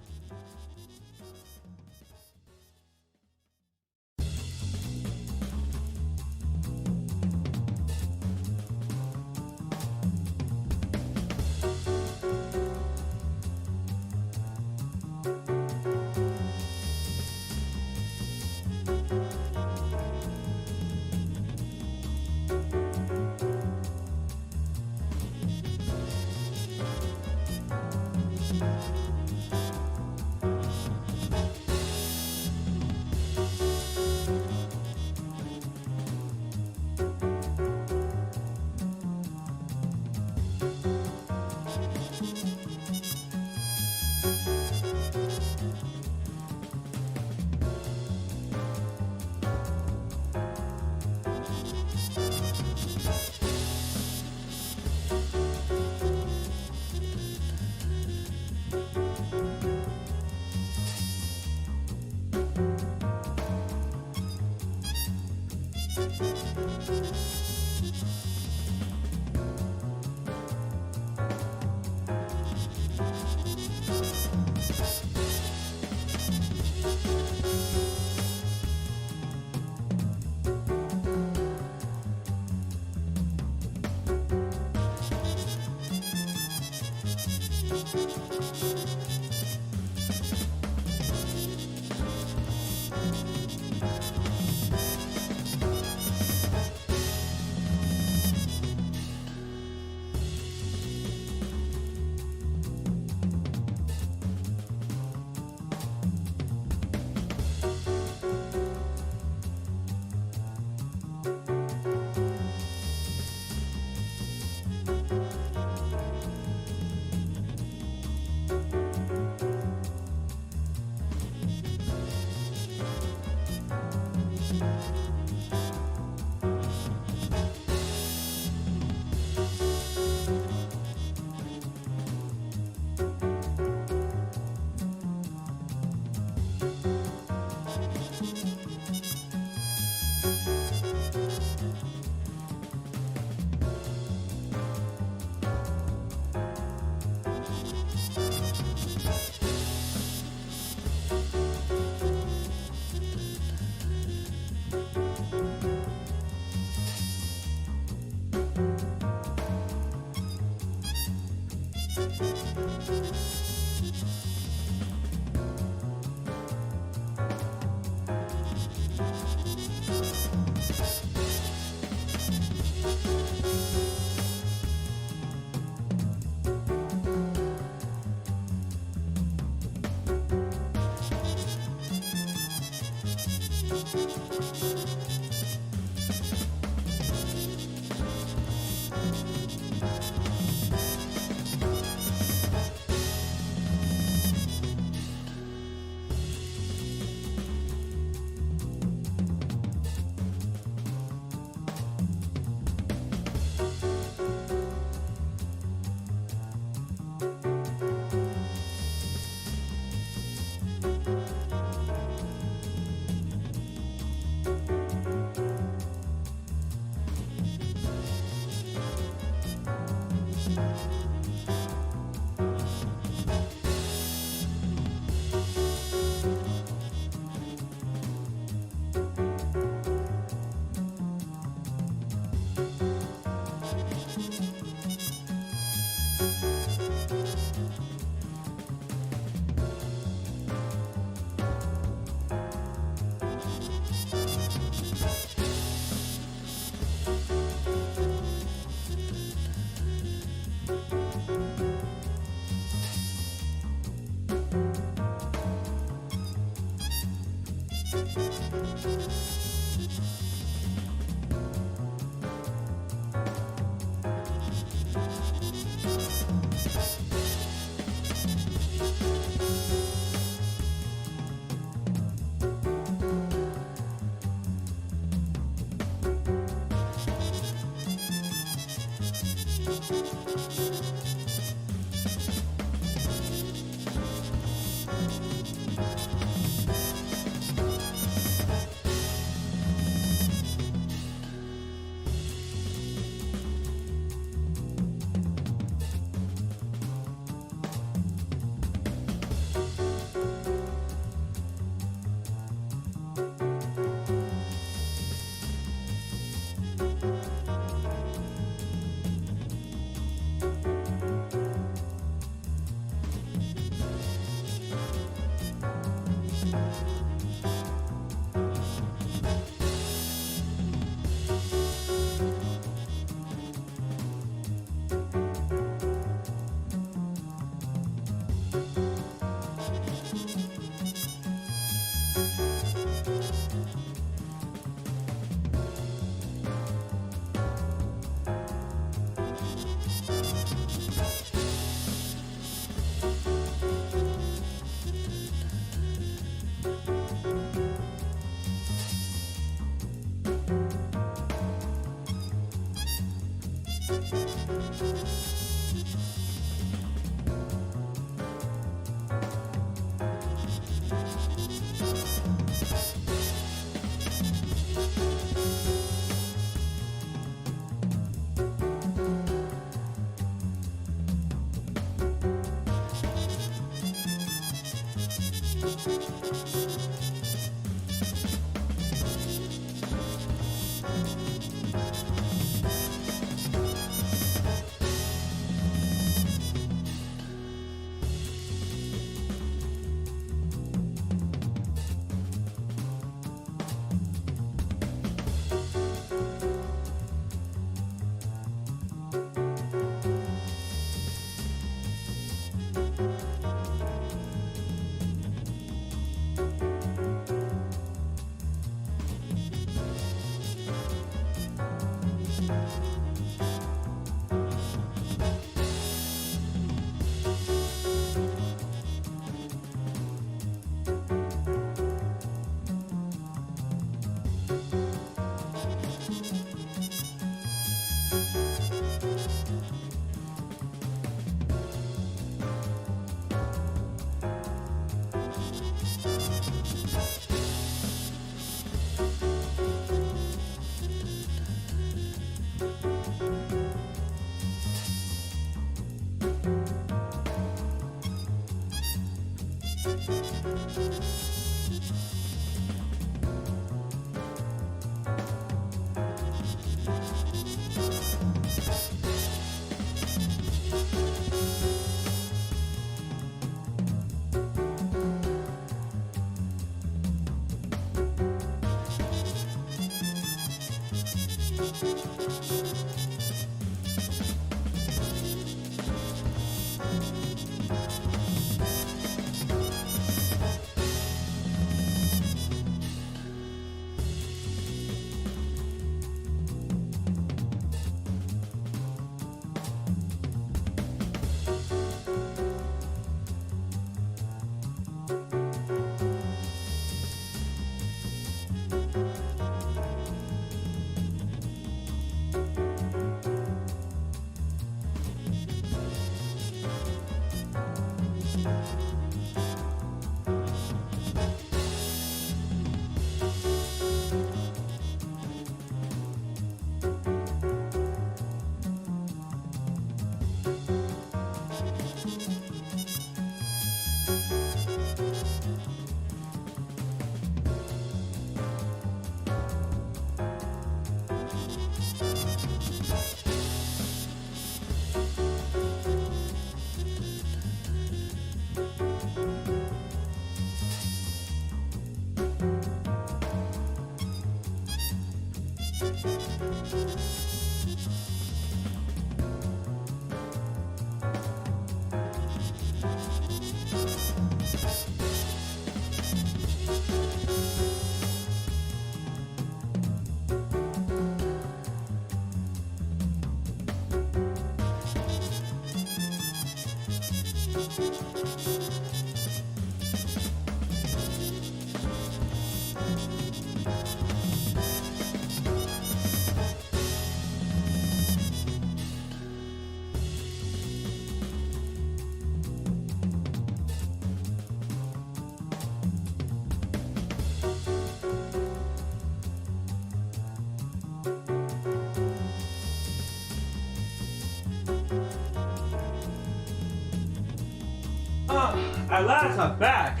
At last I'm back.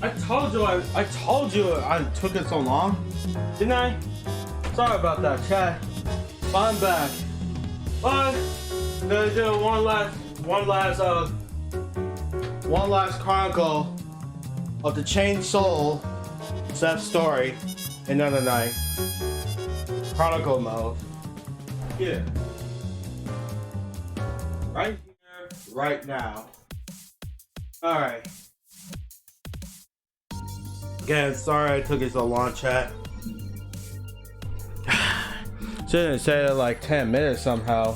I told you I took it so long, didn't I? Sorry about that, chat. But I'm back. But gonna do one last chronicle of the Chained Soul Seth story another night. Chronicle mode. Yeah. Right here, right now. Alright. Again, sorry I took it so long, chat. Shouldn't have said it like 10 minutes somehow.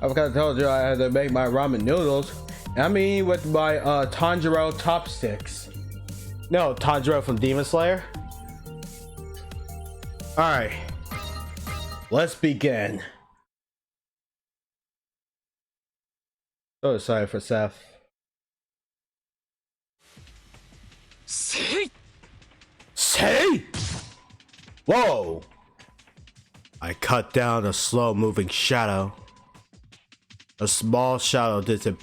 I forgot to tell you I had to make my ramen noodles. And I'm eating with my Tanjiro chopsticks. No, Tanjiro from Demon Slayer. Alright. Let's begin. So excited for Seth. Say! Whoa! I cut down a slow-moving shadow. A small shadow disappeared.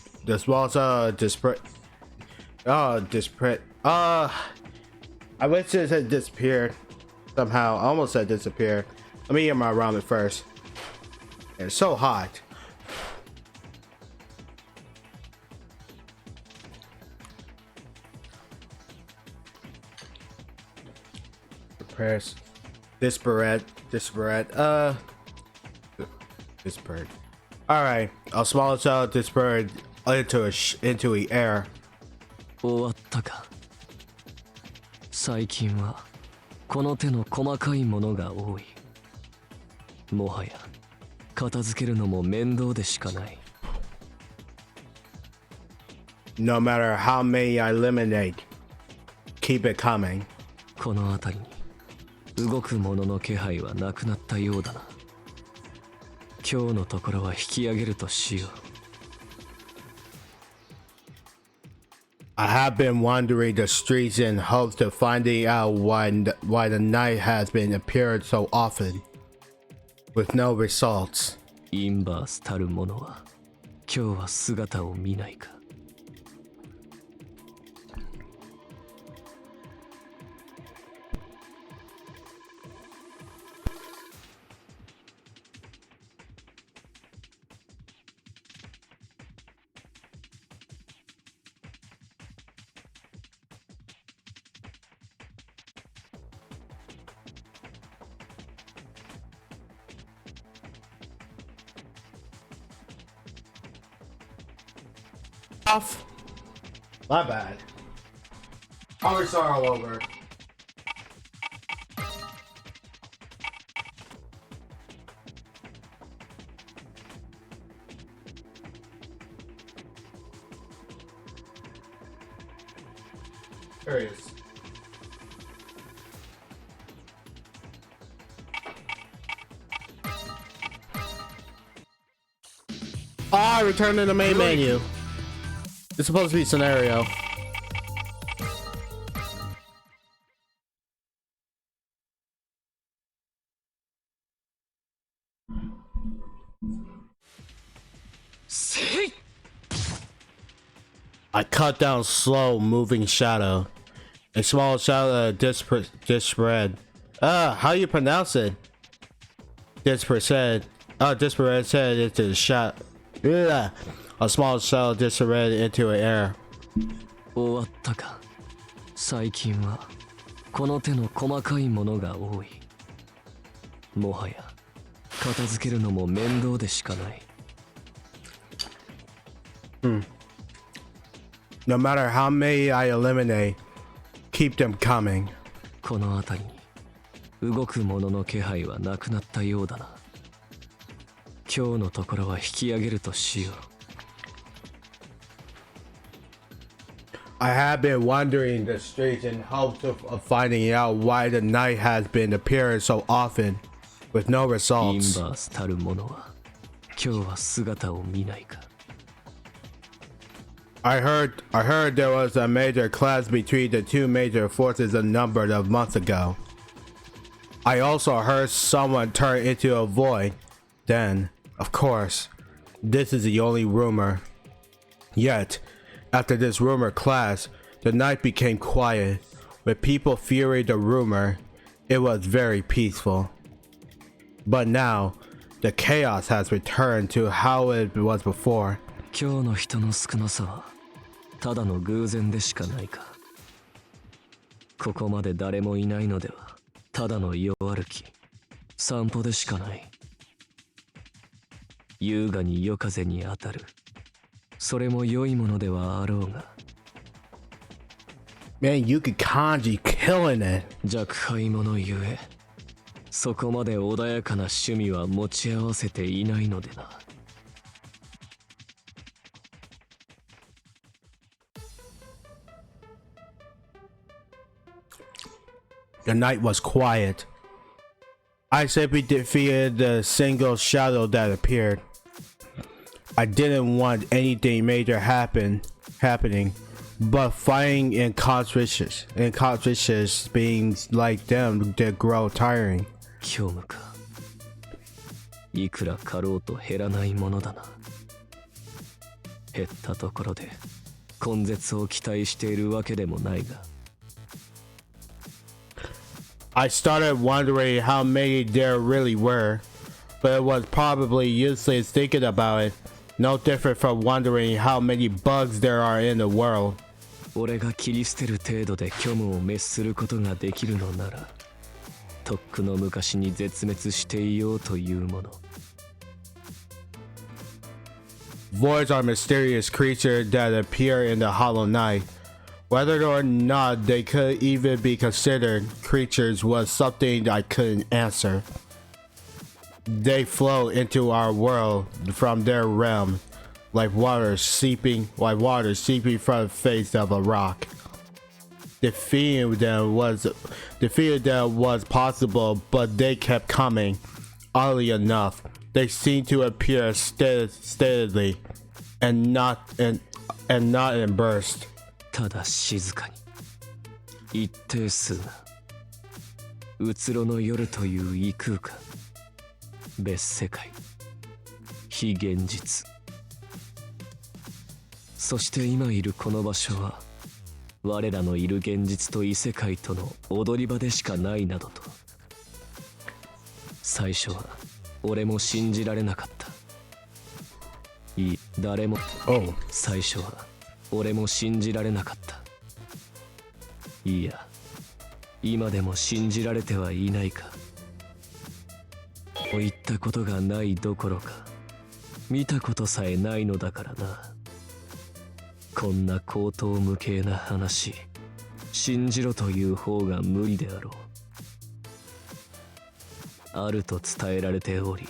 I wish it had disappeared somehow. I almost said disappeared. Let me get my ramen first. It's so hot. Prepares disparate. Alright, a small child disparate into the air. 終わったか。最近はこの手の細かいものが多い。もはや片付けるのも面倒でしかない。No matter how many I eliminate, keep it coming. この辺りに動くものの気配はなくなったようだな。今日のところは引き上げるとしよう。I have been wandering the streets in hopes of finding out why the night has been appeared so often, with no results. インバースたるものは今日は姿を見ないか。off. My bad. I'll start all over. There he is. Ah, return to the main menu. It's supposed to be scenario. I cut down slow moving shadow. A small shadow disparate. How you pronounce it? Disparate said. Disparate said into the shot. A small shadow disparate into an air. 終わったか。最近はこの手の細かいものが多い。もはや片付けるのも面倒でしかない。No matter how many I eliminate, keep them coming. この辺りに動くものの気配はなくなったようだな。今日のところは引き上げるとしよう。I have been wandering the streets in hopes of finding out why the night has been appearing so often, with no イン results. バースたるものは今日は姿を見ないか。I heard there was a major clash between the two major forces a number of months ago. I also heard someone turn into a void. Then, of course, this is the only rumor. Yet, after this rumor clash, the night became quiet. With people fearing the rumor, it was very peaceful. But now, the chaos has returned to how it was before. 今日の人の少なさはただの偶然でしかないか。ここまで誰もいないのではただの夜歩き、散歩でしかない。優雅に夜風に当たる、それも良いものではあろうが。 Man, you could kanji killing it. 若輩者ゆえ、そこまで穏やかな趣味は持ち合わせていないのでな。The night was quiet. I simply defeated the single shadow that appeared. I didn't want anything major happening, but fighting in conspicuous beings like them did grow tiring. 虚無か。いくらかろうと減らないものだな。減ったところで根絶を期待しているわけでもないが。 I started wondering how many there really were, but it was probably useless thinking about it. No different from wondering how many bugs there are in the world. 俺が切り捨てる程度で虚無を滅することができるのなら、とっくの昔に絶滅していようというもの。 Voids are mysterious creatures that appear in the hollow night. Whether or not they could even be considered creatures was something I couldn't answer. They flow into our world from their realm, like water seeping from the face of a rock. Defeating them was possible, but they kept coming. Oddly enough, they seemed to appear steadily, and not in bursts. ただ静かに一定数なうつろの夜という異空間、別世界、非現実。そして今いるこの場所は我らのいる現実と異世界との踊り場でしかないなどと。最初は俺も信じられなかった。いい、誰も。最初は俺も信じられなかった。いや、今でも信じられてはいないか。といったことがないどころか、見たことさえないのだからな。こんな荒唐無稽な話信じろという方が無理であろう。あると伝えられており、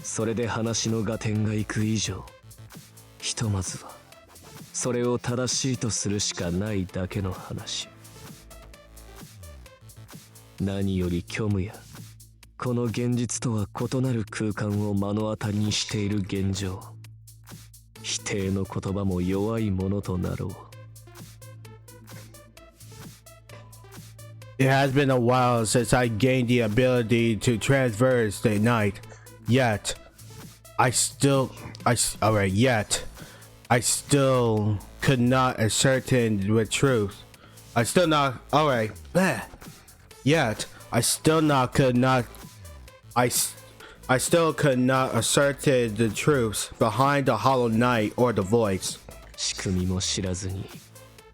それで話の合点がいく以上、ひとまずはそれを正しいとするしかないだけの話。何より虚無やこの現実とは異なる空間を目の当たりにしている現状、否定の言葉も弱いものとなろう。It has been a while since I gained the ability to traverse the night. Yet, I still could not ascertain with truth. I still could not ascertain the truths behind the hollow night or the voice. 仕組みも知らずに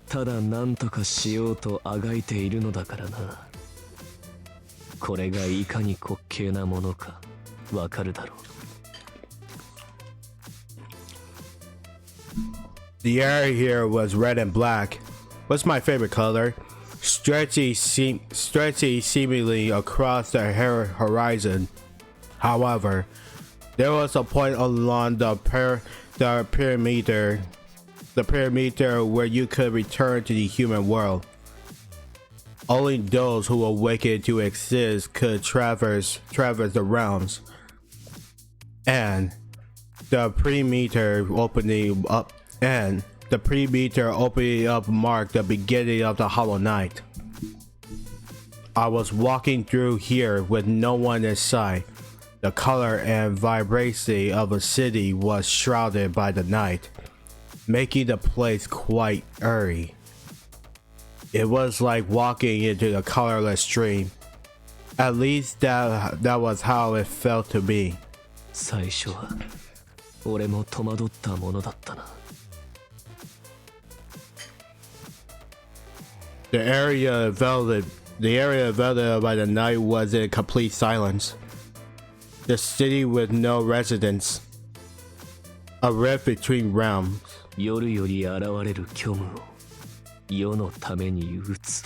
ただ何とかしようとあがいているのだからな。これがいかに滑稽なものかわかるだろう。The area here was red and black. What's my favorite color? Stretchy seemingly across the horizon. However, there was a point along the perimeter where you could return to the human world. Only those who awakened to exist could traverse the realms. And the perimeter opening up marked the beginning of the Hollow Night. I was walking through here with no one in sight. The color and vibrancy of a city was shrouded by the night, making the place quite eerie. It was like walking into a colorless dream. At least that was how it felt to me. 最初は俺も戸惑ったものだったな。The area enveloped by the night was in complete silence. The city with no residents. A rift between realms. 夜より現れる虚無を世のために打つ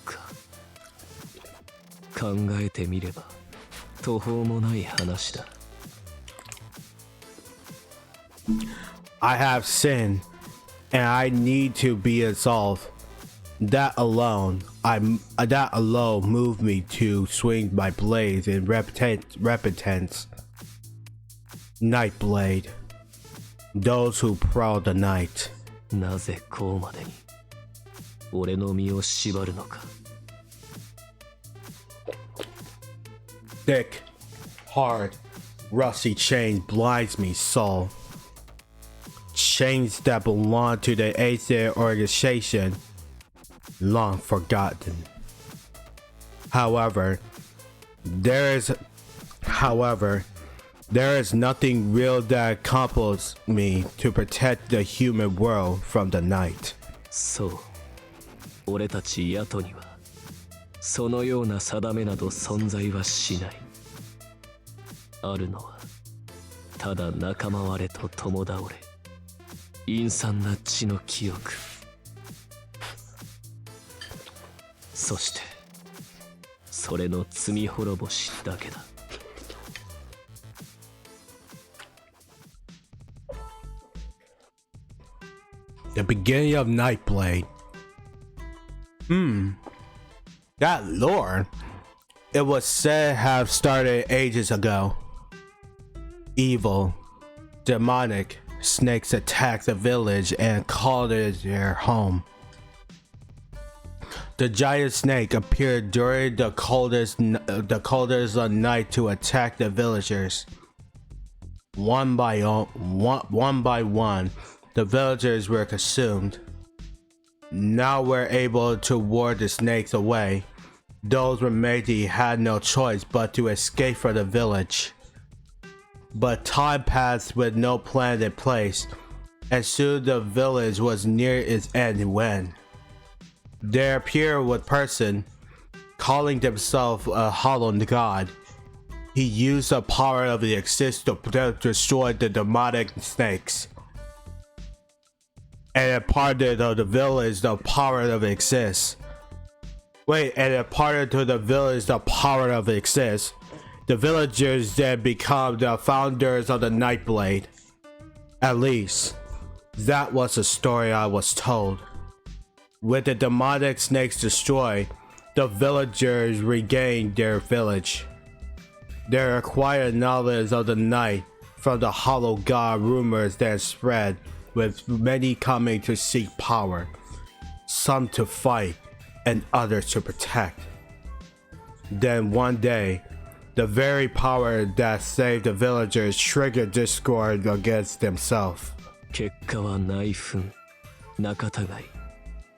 か。考えてみれば途方もない話だ。I have sinned, and I need to be absolved. That alone moved me to swing my blades in repentance. Nightblade. Those who prowl the night. なぜこうまでに俺の身を縛るのか。Thick, hard, rusty chains blinds me soul. Chains that belong to the Aether organization, long forgotten. However, there is nothing real that compels me to protect the human world from the night. そう、俺たちヤトにはそのような定めなど存在はしない。あるのはただ仲間割れと共倒れ、陰惨な血の記憶、そしてそれの罪滅ぼしだけだ。The beginning of Nightblade. That lore. It was said have started ages ago. Evil, demonic snakes attacked the village and called it their home. The giant snake appeared during the coldest of night to attack the villagers. One by one, the villagers were consumed. Now we're able to ward the snakes away. Those remaining had no choice but to escape from the village. But time passed with no plan in place, and soon the village was near its end when there appeared a person calling himself a hollow god. He used the power of the existence to destroy the demonic snakes. and imparted to the village the power of exist. Wait, and imparted to the village the power of exist. The villagers then become the founders of the Nightblade. At least, that was the story I was told. With the demonic snakes destroyed, the villagers regained their village. They acquired knowledge of the night from the hollow god rumors that spread, with many coming to seek power, some to fight and others to protect. Then one day, the very power that saved the villagers triggered discord against themselves. 結果は内紛、仲違い、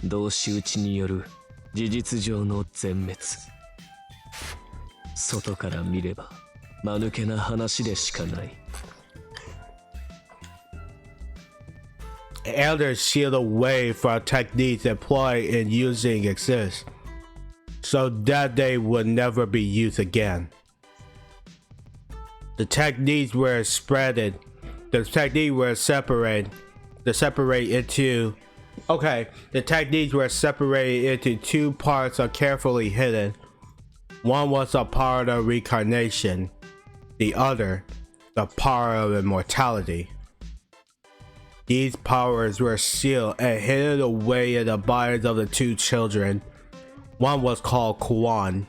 同士討ちによる事実上の全滅。外から見れば間抜けな話でしかない。Elders shield away from techniques employed in using exist, so that they would never be used again. The techniques were spreaded. The techniques were separated. The techniques were separated into two parts are carefully hidden. One was a part of reincarnation, the other, the power of immortality. These powers were sealed and hidden away in the bodies of the two children. One was called Kwan,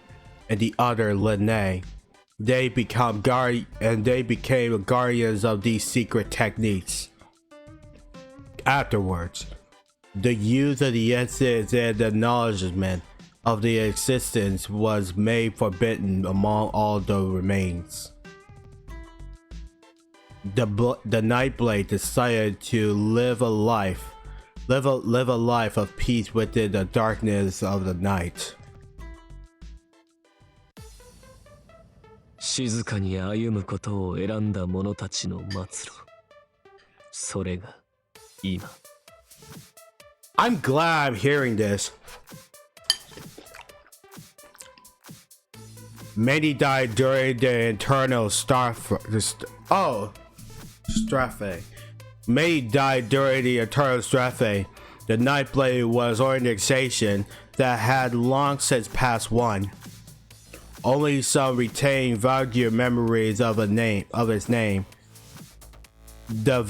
and the other Lene. They became guardians of these secret techniques. Afterwards, the use of the essence and the acknowledgement of the existence was made forbidden among all the remains. The Nightblade decided to live a life of peace within the darkness of the night. 静かに歩むことを選んだ者たちの末路。それが今。I'm glad I'm hearing this. Many died during the internal Strafe. Many died during the eternal Strafe. The Nightblade was an organization that had long since passed one. Only some retained vague memories of his name. The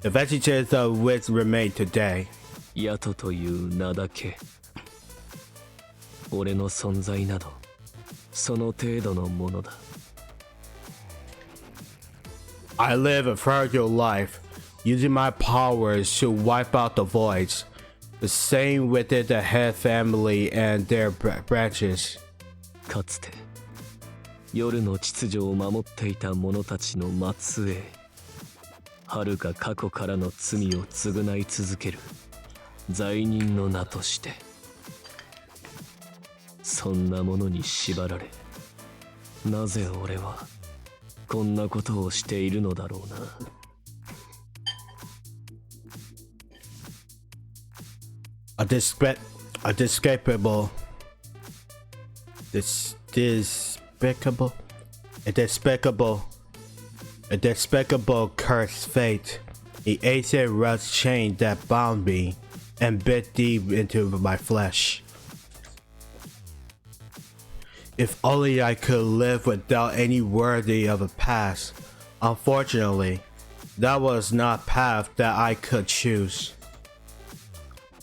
vestiges of which remain today. ヤトという名だけ。俺の存在などその程度のものだ。I live a fragile life, using my powers to wipe out the voids. The same within the head family and their branches. かつて夜の秩序を守っていた者たちの末裔。遥か過去からの罪を償い続ける罪人の名として。そんなものに縛られ、なぜ俺はこんなことをしているのだろうな。A despicable cursed fate, the ancient rust chain that bound me and bit deep into my flesh. If only I could live without any worthy of a past. Unfortunately, that was not a path that I could choose.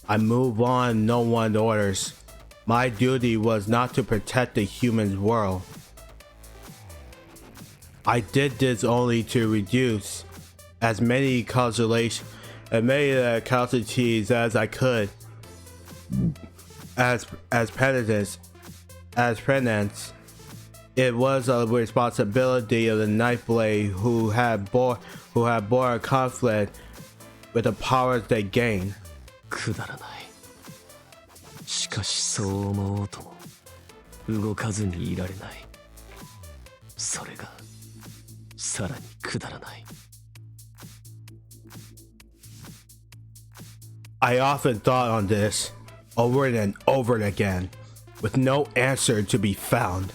I move on no one's orders. My duty was not to protect the human world. I did this only to reduce as many casualties as I could as penance. It was a responsibility of the Nightblade who had borne a conflict with the powers they gained. くだらない。しかしそう思おうとも動かずにいられない。それがさらにくだらない。I often thought on this over and over again, with no answer to be found.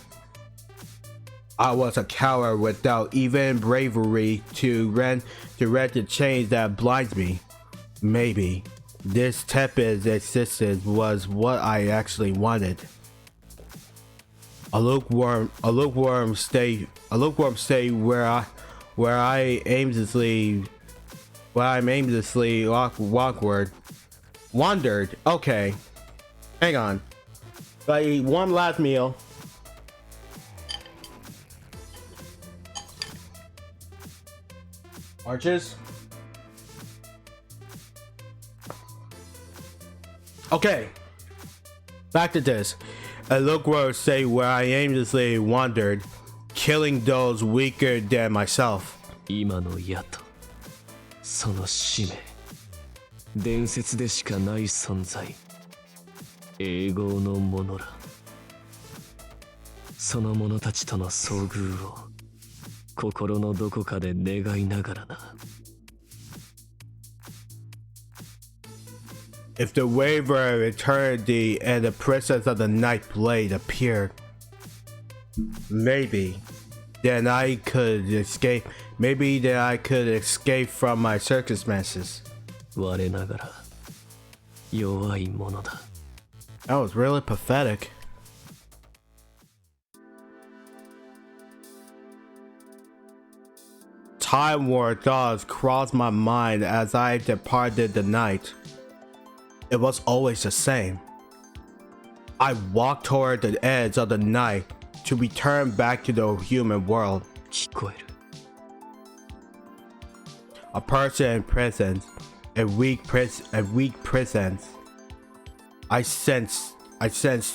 I was a coward without even bravery to rent the chains that blinds me. Maybe this tepid existence was what I actually wanted. A lukewarm stay where I'm aimlessly wandered. Okay, hang on. I eat one last meal. Arches. Okay, back to this. A lukewarm state where I aimlessly wandered, killing those weaker than myself. 今の矢とその使命、伝説でしかない存在、永劫のものら。その者たちとの遭遇を心のどこかで願いながらな。If the waver of eternity and the princess of the night blade appeared, maybe then I could escape. Maybe then I could escape from my circumstances. 我ながら弱いものだ。That was really pathetic. Time-worn thoughts crossed my mind as I departed the night. It was always the same. I walked toward the edge of the night to return back to the human world. 聞こえる。 A person in prison, a weak presence. I sense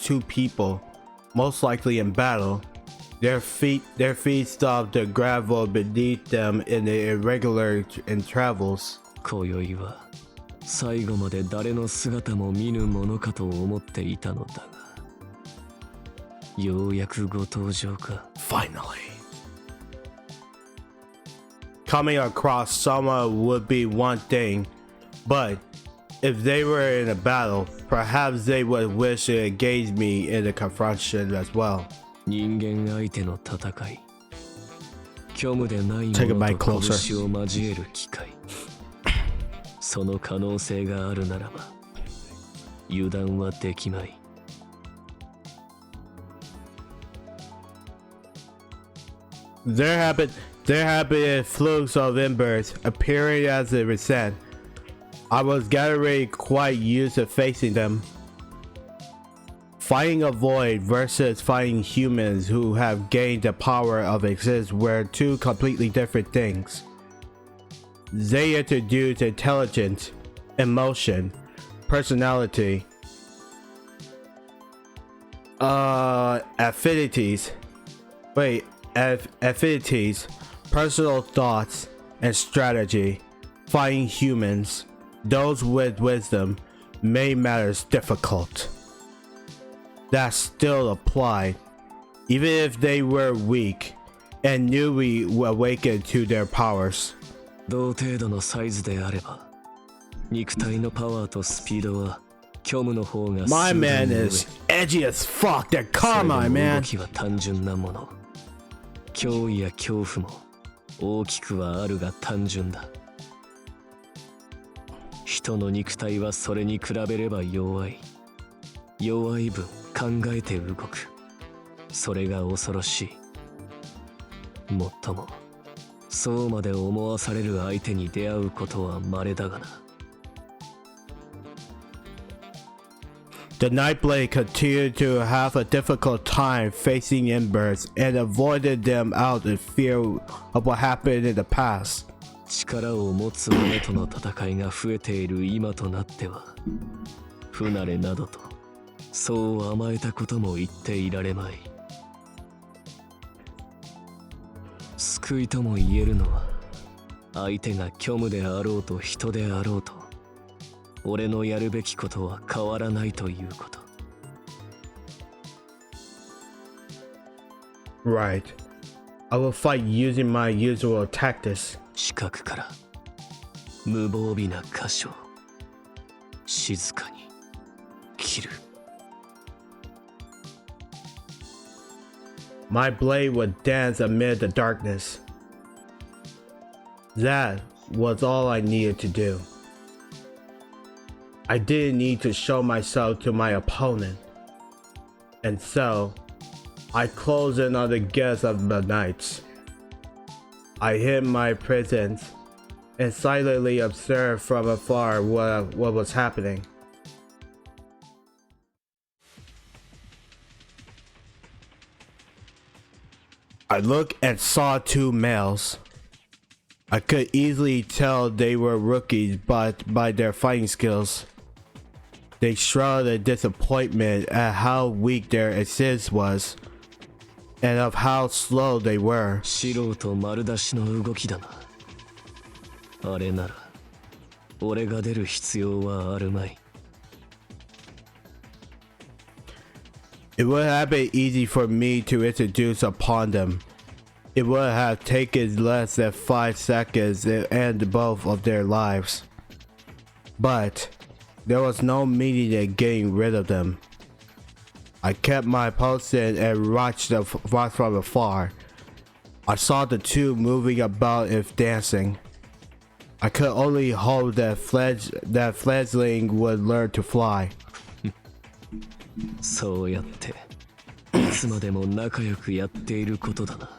two people, most likely in battle. Their feet stopped the gravel beneath them in the irregular travels. 今宵は最後まで誰の姿も見ぬものかと思っていたのだが、ようやくご登場か。 Finally. Coming across someone would be one thing, but if they were in a battle, perhaps they would wish to engage me in the confrontation as well. 人間相手の戦い、虚無でないも Take a の bite と closer. 拳を交える機会。その可能性があるならば、油断はできまい。There have been flukes of embers appearing as it resent. I was getting quite used to facing them. Fighting a void versus fighting humans who have gained the power of exist were two completely different things. They introduced intelligence, emotion, personality, affinities, personal thoughts, and strategy. Fighting humans, those with wisdom, made matters difficult. That still applied, even if they were weak and newly awakened to their powers. 同程度のサイズであれば、肉体のパワーとスピードは虚無の方が My man is edgy as fuck. That car, my 動 man. きは単純なもの。脅威や恐怖も大きくはあるが単純だ。人の肉体はそれに比べれば弱い。弱い分考えて動く。それが恐ろしい。もっともそうまで思わされる相手に出会うことは稀だがな。The Nightblade continued to have a difficult time facing embers and avoided them out in fear of what happened in the past. 力を持つ者との戦いが増えている今となっては、不慣れなどとそう甘えたことも言っていられまい。救いとも言えるのは、相手が虚無であろうと人であろうと、俺のやるべきことは変わらないということ。Right. I will fight using my usual tactics. 視覚から無防備な箇所を静かに切る。My blade would dance amid the darkness. That was all I needed to do. I didn't need to show myself to my opponent. And so, I closed in on the guests of the knights. I hid my presence and silently observed from afar what was happening. I looked and saw two males. I could easily tell they were rookies by their fighting skills. They shrugged in disappointment at how weak their assist was and of how slow they were. 素人丸出しの動きだな。あれなら俺が出る必要はあるまい。It would have been easy for me to introduce upon them. It would have taken less than 5 seconds to end both of their lives. But there was no meaning in getting rid of them. I kept my post in and watched from afar. I saw the two moving about and dancing. I could only hope that fledgling would learn to fly. そうやっていつまでも仲良くやっていることだな。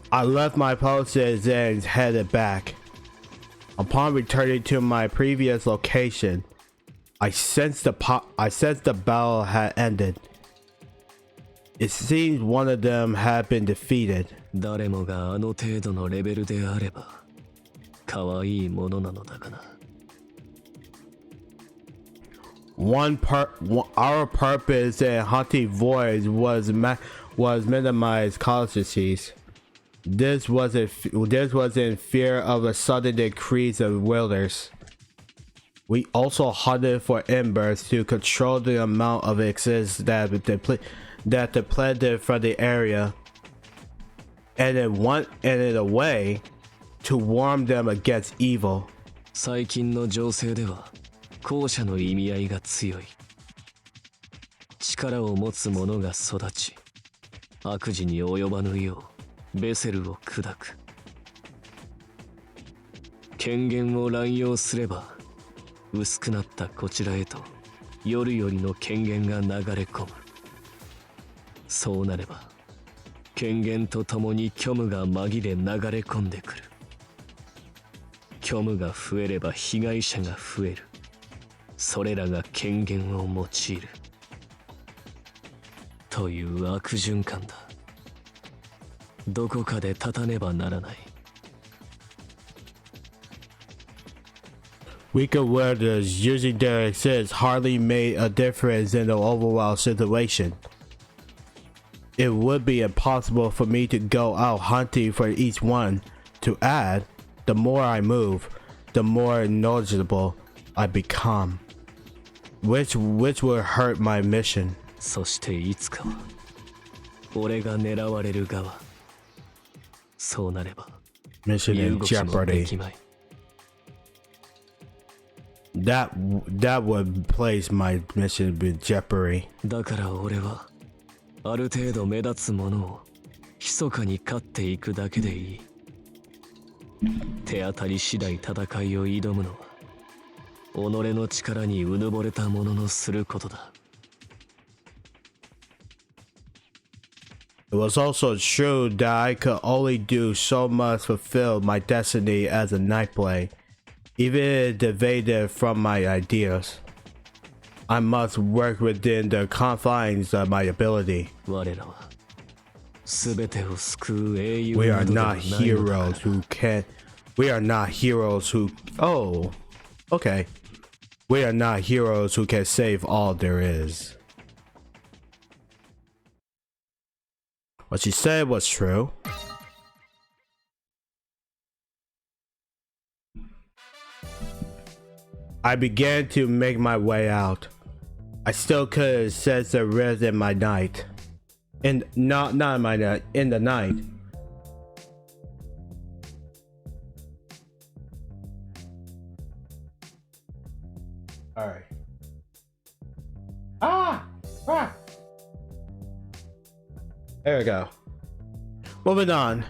I left my posts and headed back. Upon returning to my previous location, I sensed the battle had ended. It seemed one of them had been defeated. 誰もがあの程度のレベルであれば可愛いものなのだがな。Our purpose in hunting voids was minimize casualties. This was in fear of a sudden increase of wilders. We also hunted for embers to control the amount of exist that depleted from the area, and in a way to warm them against evil. 最近の情勢では後者の意味合いが強い。力を持つ者が育ち、悪事に及ばぬようベセルを砕く。権限を乱用すれば薄くなったこちらへと夜よりの権限が流れ込む。そうなれば権限とともに虚無が紛れ流れ込んでくる。虚無が増えれば被害者が増える。それらが権限を用いるという悪循環だ。どこかで立たねばならない。Weaker wielders using their assist hardly made a difference in the overall situation. It would be impossible for me to go out hunting for each one. To add, the more I move, the more knowledgeable I become, which will hurt my mission. そしていつかは俺が狙われる側。そうなれば Mission 身 in 動きもでき jeopardy. まい。That would place my mission in jeopardy. だから俺はある程度目立つものを密かに勝っていくだけでいい。手当たり次第戦いを挑むのは己の力にうぬぼれた者のすることだ。It was also true that I could only do so much to fulfill my destiny as a Nightblade, even if it deviated from my ideas. I must work within the confines of my ability. 我らは全てを救う英雄 We な are どでは not ないのだ heroes から。 who can. We are not heroes who. Oh, okay. We are not heroes who can save all there is. What she said was true. I began to make my way out. I still could sense the rift in my night. Not in my night, in the night. Alright. Ah! There we go. Moving on.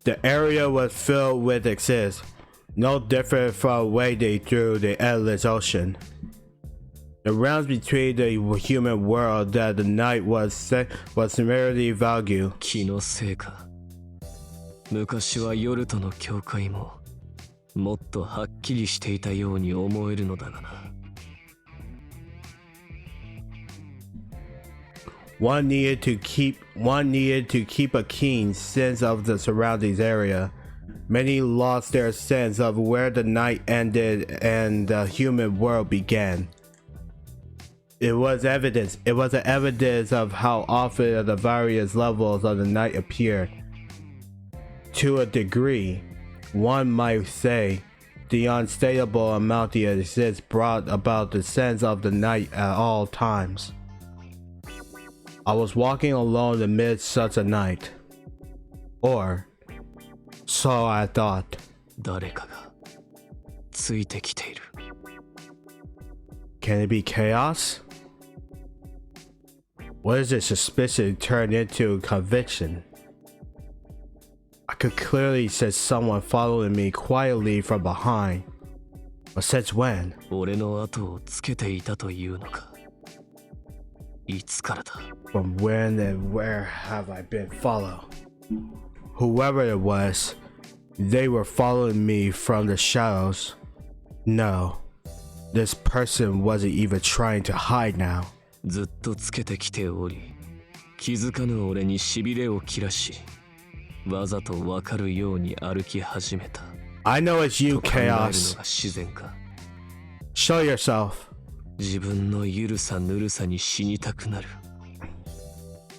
The area was filled with exists, no different from wading through the endless ocean. The realms between the human world that the night was merely value. 気のせいか。昔は夜との境界ももっとはっきりしていたように思えるのだがな。One needed to keep a keen sense of the surroundings area. Many lost their sense of where the night ended and the human world began. It was evidence of how often the various levels of the night appeared. To a degree, one might say, the unstable amount that exists brought about the sense of the night at all times. I was walking alone amidst such a night. Or, so I thought. 誰かがついてきている。Can it be chaos? What is this suspicion turned into conviction? I could clearly sense someone following me quietly from behind. But since when? 俺の後をつけていたというのか。いつからだ。 From when and where have I been followed? Whoever it was, they were following me from the shadows. No, this person wasn't even trying to hide now. ずっとつけてきており、気づかぬ俺にしびれを切らし、わざとわかるように歩き始めた。I know it's you, と考えるの Chaos. が自然か。 Show yourself. 自分のゆるさぬるさに死にたくなる。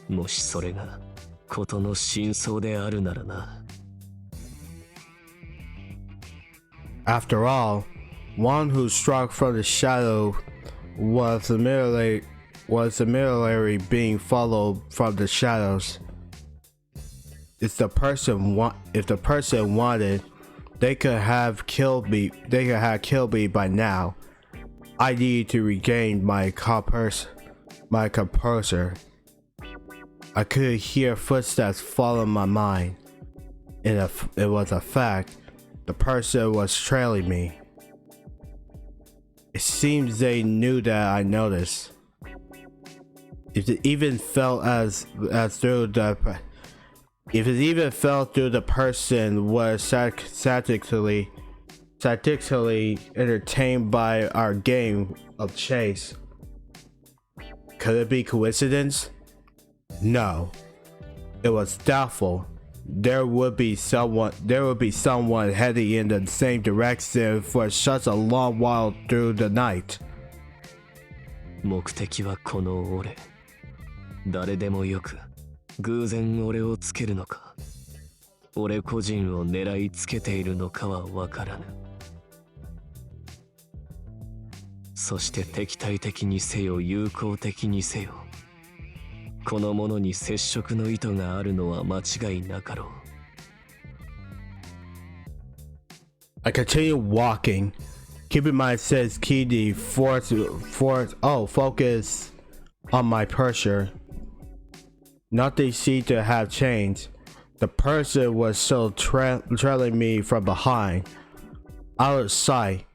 もしそれが事の真相であるならな。After all, one who struck from the shadow was similarly being followed from the shadows. If the person wanted, they could have killed me. They could have killed me by now. I need to regain my composure. I could hear footsteps follow my mind. It was a fact. The person was trailing me. It seems they knew that I noticed. If it even felt through the person was statically entertained by our game of chase. Could it be coincidence? No. It was doubtful. There would be someone heading in the same direction for such a long while through the night. 目的はこの俺。誰でもよく偶然俺をつけるのか、俺個人を狙いつけているのかはわからぬ。そして敵対的にせよ友好的にせよ、この者に接触の意図があるのは間違いなかろう。 I continued walking, keeping my sense keenly focus on my pressure. Nothing seemed to have changed. The person was still trailing me from behind, out of sight,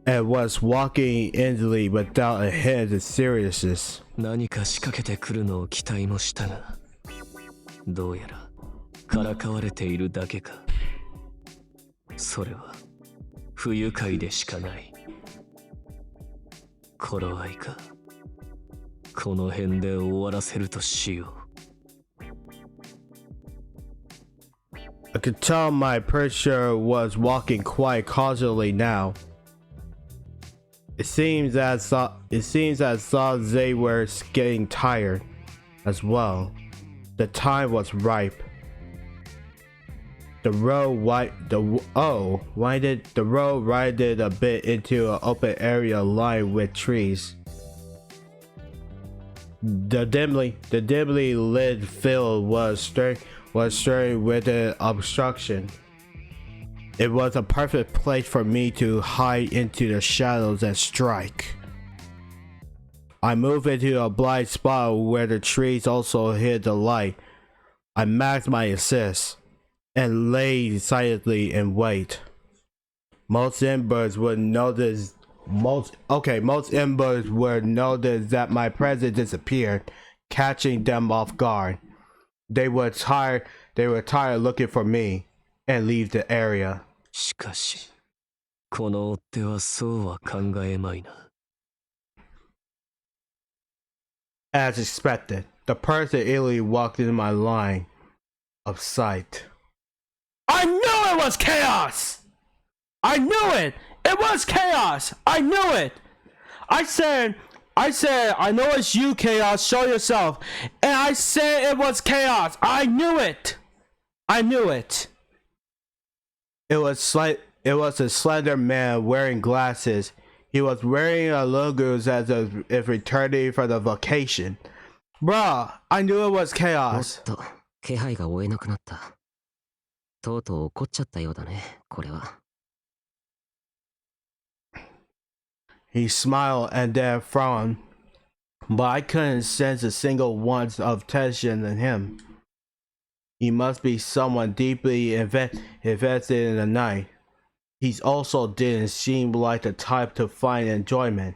and was walking easily without a hint of seriousness. 何か仕掛けてくるのを期待もしたが、どうやらからかわれているだけか。それは不愉快でしかない。頃合いか。この辺で終わらせるとしよう。 I could tell my pursuer was walking quite cautiously now. It seems as though they were getting tired as well. The time was ripe. The road widened a bit into an open area lined with trees. The dimly lit field was strewn with an obstruction. It was a perfect place for me to hide into the shadows and strike. I moved into a blind spot where the trees also hid the light. I maxed my assist and lay silently in wait. Most embers would notice most embers would notice that my presence disappeared, catching them off guard. They were tired looking for me and leave the area. しかし、この追っ手はそうは考えまいな。As expected, the person immediately walked into my line of sight. I knew it was chaos! I knew it! It was chaos! I knew it! I said, I know it's you, Chaos, show yourself. And I said it was chaos. I knew it! I knew it. It was a slender man wearing glasses. He was wearing a logos as if returning from the vacation. Bruh, I knew it was おっ chaos. と、気配が追えなくなった。とうとう怒っちゃったようだね、これは。He smiled and then frowned, but I couldn't sense a single ounce of tension in him. He must be someone deeply invested in the night. He also didn't seem like the type to find enjoyment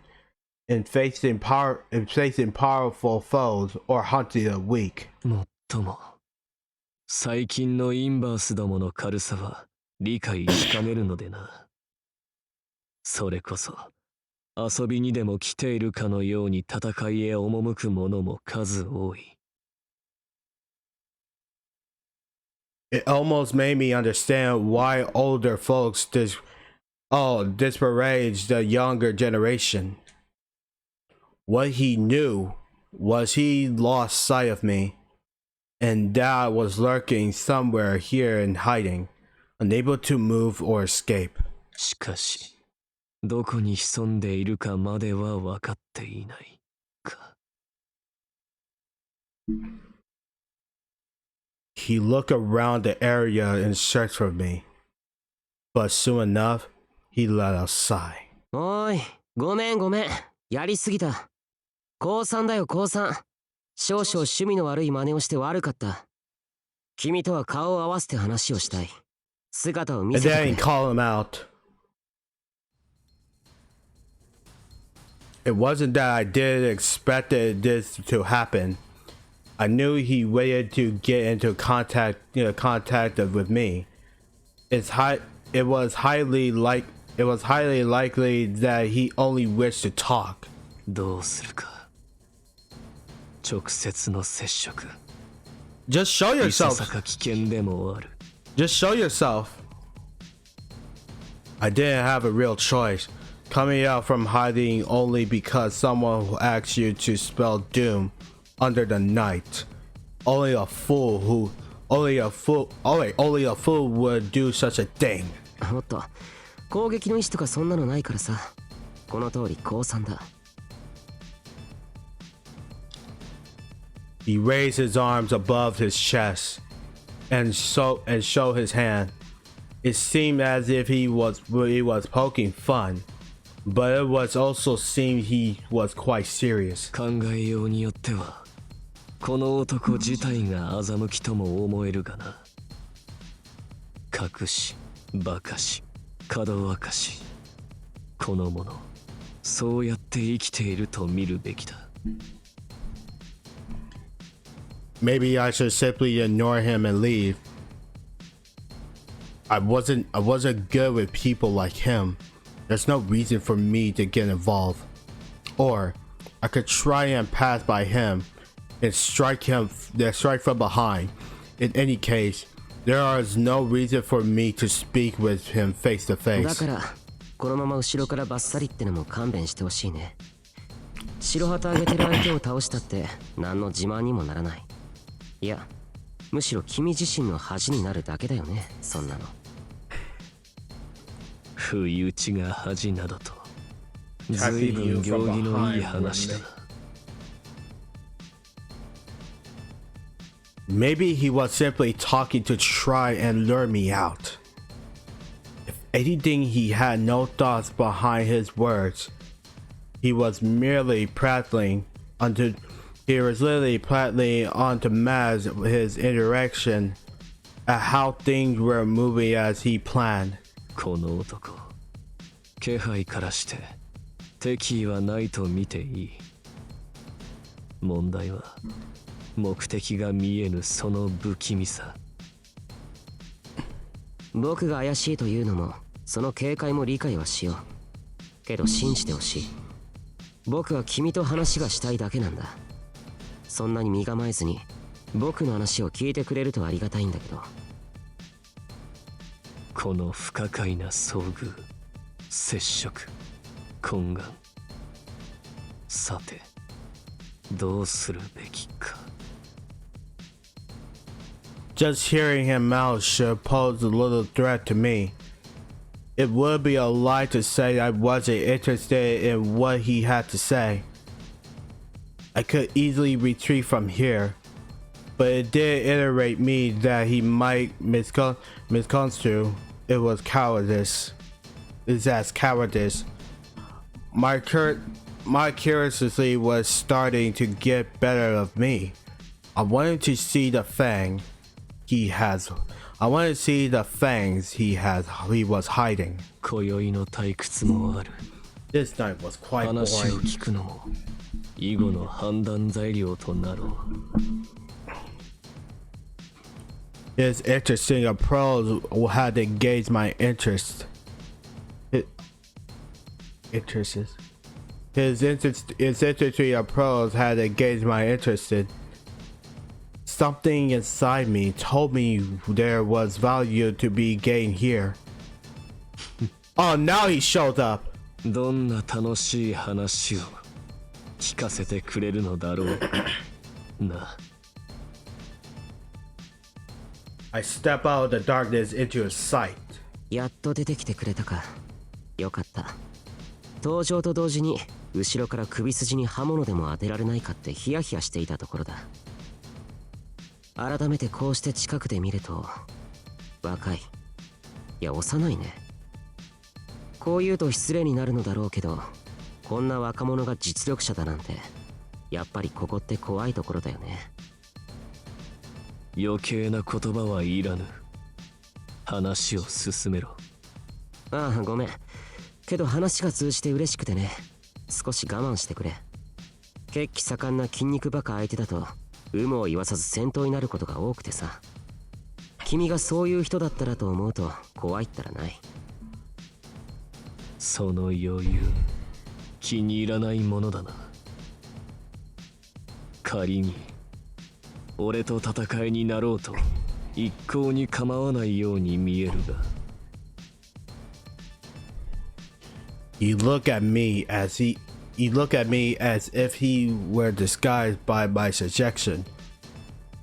in facing powerful foes or hunting the weak. もっとも、最近のインバースどもの軽さは理解しかねるのでな。それこそ、遊びにでも来ているかのように戦いへ赴く者も数多い。It almost made me understand why older folks disparage the younger generation. What he knew was he lost sight of me, and that I was lurking somewhere here in hiding, unable to move or escape. しかし、どこに潜んでいるかまでは分かっていないか。He looked around the area in search for me, but soon enough, he let out a sigh. おーい、ごめんごめん。やりすぎた。高3だよ、高3。少々趣味の悪い真似をして悪かった。君とは顔を合わせて話をしたい。姿を見 And せて then he くれ。 called him out. It wasn't that I didn't expect this to happen. I knew he waited to get into contact with me. It was highly likely that he only wished to talk. どうするか。直接の接触。 Just show いさ yourself. さか危険でもある。 Just show yourself. I didn't have a real choice. Coming out from hiding only because someone who asked you to spell doom under the night. Only a fool would do such a thing. もっと攻撃の意思とかそんなのないからさ。この通り高3だ。He raised his arms above his chest and showed his hand. It seemed as if he was poking fun, but it was also seemed he was quite serious. 考えようによっては、この男自体が欺きとも思えるがな。隠し、馬鹿し、かどわかし。この者、そうやって生きていると見るべきだ。Maybe I should simply ignore him and leave. I wasn't good with people like him. There's no reason for me to get involved. Or I could try and pass by him and strike from behind. In any case, there is no reason for me to speak with him face to だ face. から、このまま後ろからバッサリってのも勘弁してほしいね。白旗あげてる相手を倒したって何の自慢にもならない。いや、むしろ君自身の恥になるだけだよね、そんなの。不意打ちが恥などと、ずいぶん行儀のいい話だ。Maybe he was simply talking to try and lure me out. If anything, he had no thoughts behind his words. He was merely prattling until He was literally plainly on to Maz his interaction at how things were moving as he planned. この男、気配からして敵意はないと見ていい。問題は目的が見えぬその不気味さ。僕が怪しいというのもその警戒も理解はしよう。けど信じてほしい。僕は君と話がしたいだけなんだ。そんなに身構えずに僕の話を聞いてくれるとありがたいんだけど。この不可解な遭遇、接触、懇願。さて、どうするべきか。Just hearing him out should pose a little threat to me. It would be a lie to say I wasn't interested in what he had to say. I could easily retreat from here, but it did iterate me that he might misconstrue it was cowardice. It's as cowardice. My curiosity was starting to get better of me. I wanted to see the fang he has. I wanted to see the fangs he was hiding. 今宵の退屈もある。 This night was quite 話を boring. 聞くのも以後の判断材料となろう。 His interesting approach had engaged my interest. His interesting approach had engaged my interest. Something inside me told me there was value to be gained here. Oh, now he showed up. どんな楽しい話を聞かせてくれるのだろうな。 I step out of the darkness into his sight. やっと出てきてくれたか。よかった。登場と同時に後ろから首筋に刃物でも当てられないかってヒヤヒヤしていたところだ。改めてこうして近くで見ると若い、いや幼いね。こう言うと失礼になるのだろうけど、こんな若者が実力者だなんてやっぱりここって怖いところだよね。余計な言葉はいらぬ。話を進めろ。ああ、ごめん。けど話が通じて嬉しくてね。少し我慢してくれ。血気盛んな筋肉バカ相手だと有無を言わさず戦闘になることが多くてさ。君がそういう人だったらと思うと怖いったらない。その余裕、気に入らないものだな。仮に俺と戦いになろうと一向に構わないように見えるが。 He looked at me as if he were disguised by my suggestion.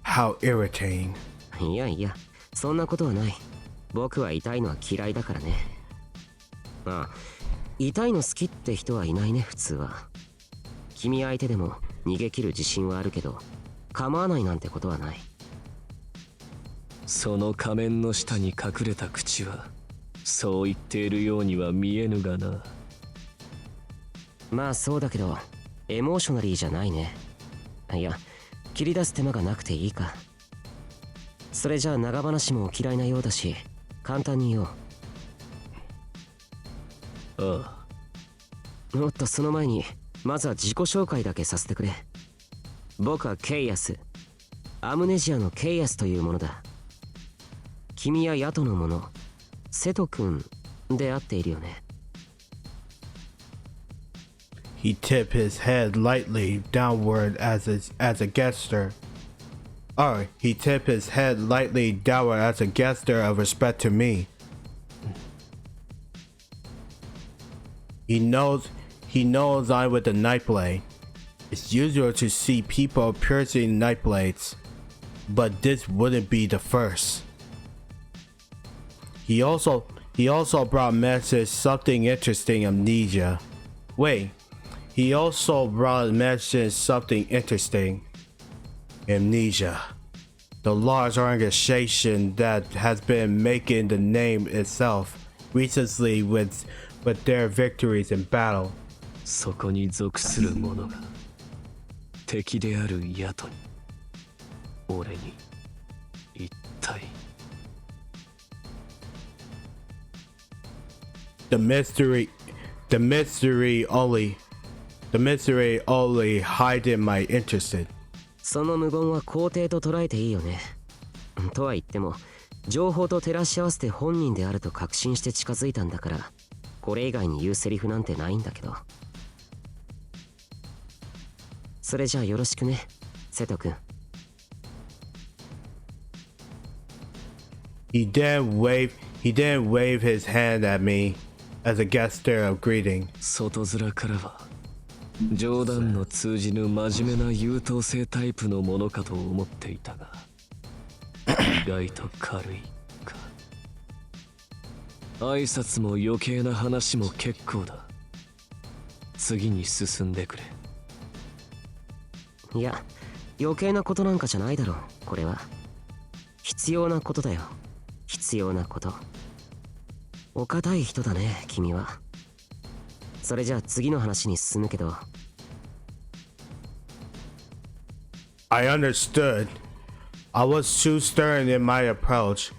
How irritating. いやいや、そんなことはない。僕は痛いのは嫌いだからね。ああ、痛いの好きって人はいないね、普通は。君相手でも逃げ切る自信はあるけど、構わないなんてことはない。その仮面の下に隠れた口はそう言っているようには見えぬがな。まあそうだけど、エモーショナリーじゃないね。いや、切り出す手間がなくていいか。それじゃあ長話もお嫌いなようだし、簡単に言おう。ああ。おっと、その前にまずは自己紹介だけさせてくれ。僕はケイアス、アムネジアのケイアスというものだ。君やヤトの者、セト君で会っているよね。He tipped his head lightly downward as a gesture. He tipped his head lightly downward as a gesture of respect to me. He knows I'm with the knife blade. It's usual to see people piercing knife blades, but this wouldn't be the first. He also brought message something interesting amnesia. Wait. He also brought message something interesting. Amnesia. The large organization that has been making the name itself recently with their victories in battle. そこに属する者が敵であるヤトに俺に一体 The mystery only hiding my interest. その無言は肯定と捉えていいよね。とは言っても情報と照らし合わせて本人であると確信して近づいたんだから、これ以外に言うセリフなんてないんだけど。それじゃあよろしくね、瀬戸くん。He didn't wave his hand at me as a gesture of greeting. 外面からは冗談の通じぬ真面目な優等生タイプのものかと思っていたが意外と軽いか。挨拶も余計な話も結構だ。次に進んでくれ。いや、余計なことなんかじゃないだろう。これは必要なことだよ。必要なこと。お堅い人だね、君は。それじゃあ次の話に進むけど。I understood. I was too stern in my approach,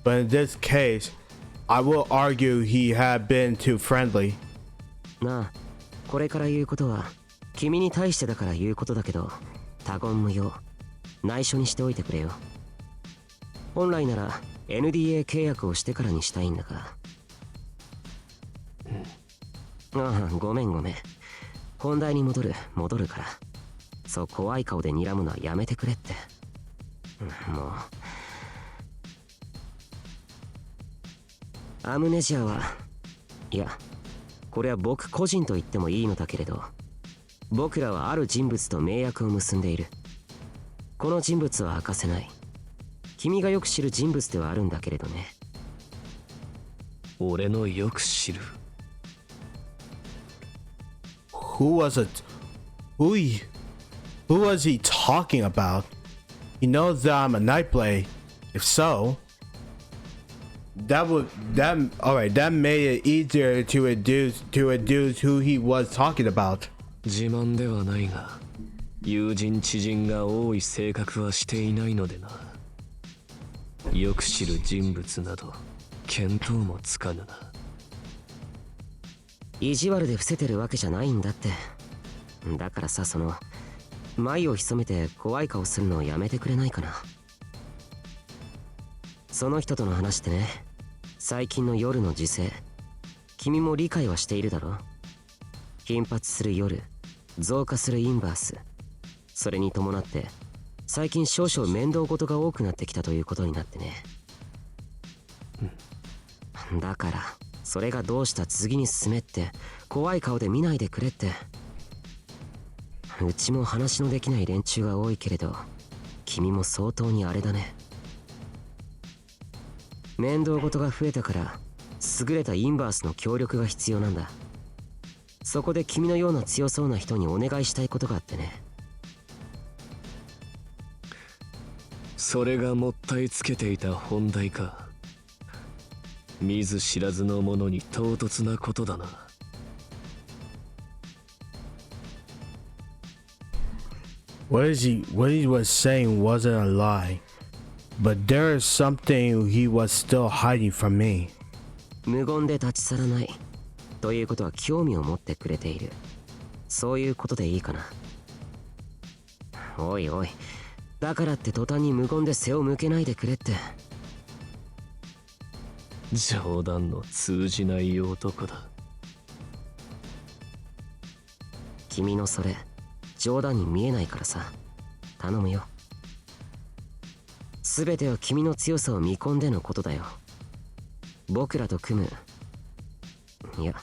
but in this case, I will argue he had been too friendly. なあ、これから言うことは君に対してだから言うことだけど、他言無用。内緒にしておいてくれよ。本来なら NDA 契約をしてからにしたいんだが。ああ、ごめん。本題に戻るから。そう怖い顔で睨むのはやめてくれって。もう。アムネジアは、いや、これは僕個人と言ってもいいのだけれど、僕らはある人物と盟約を結んでいる。この人物は明かせない。君がよく知る人物ではあるんだけれどね。俺のよく知る。Who was he talking about? He knows that I'm a Nightblade. If so, that made it easier to deduce who he was talking about. 自慢ではないが、友人知人が多い性格はしていないのでな。よく知る人物など見当もつかぬな。意地悪で伏せてるわけじゃないんだって。だからさ、その眉を潜めて怖い顔するのをやめてくれないかな。その人との話ってね、最近の夜の時勢、君も理解はしているだろ。頻発する夜、増加するインバース、それに伴って最近少々面倒事が多くなってきたということになってね。だからそれがどうした、次に進めって怖い顔で見ないでくれって。うちも話のできない連中が多いけれど、君も相当にあれだね。面倒事が増えたから優れたインバースの協力が必要なんだ。そこで君のような強そうな人にお願いしたいことがあってね。それがもったいつけていた本題か。見ず知らずの者に唐突なことだな。What he was saying wasn't a lie, but there is something he was still hiding from me. 無言で立ち去らないということは興味を持ってくれている。そういうことでいいかな。おいおい、だからって途端に無言で背を向けないでくれって。冗談の通じない男だ。君のそれ冗談に見えないからさ、頼むよ。全ては君の強さを見込んでのことだよ。僕らと組む、いや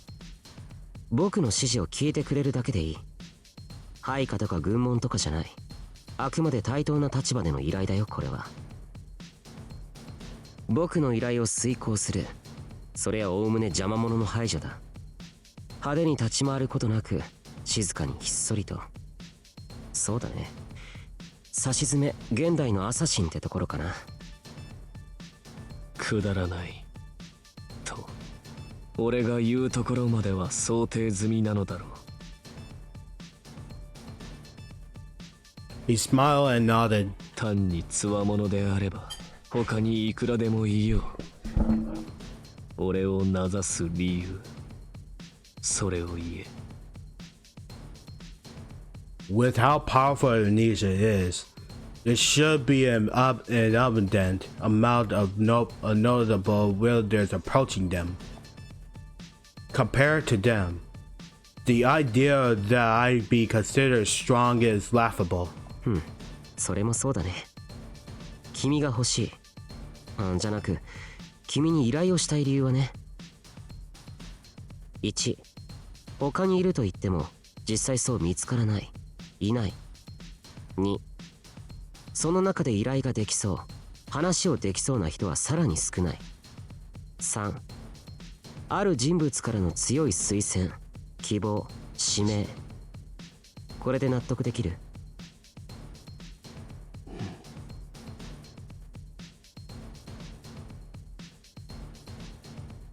僕の指示を聞いてくれるだけでいい。配下とか軍門とかじゃない。あくまで対等な立場での依頼だよ、これは。僕の依頼を遂行する。それはおおむね邪魔者の排除だ。派手に立ち回ることなく静かにひっそりと。そうだね、さしずめ現代のアサシンってところかな。くだらないと俺が言うところまでは想定済みなのだろう。He smiled and nodded. 単につわものであれば他にいくらでもいいよ。俺を名指す理由、それを言え。With how powerful Amnesia is, there should be an abundant amount of notable wielders approaching them. Compared to them, the idea that I be considered strong is laughable. それもそうだね。君が欲しい。じゃなく、君に依頼をしたい理由はね。1、他にいると言っても実際そう見つからない。いない。2、その中で依頼ができそう、話をできそうな人はさらに少ない。3、ある人物からの強い推薦、希望、指名。これで納得できる？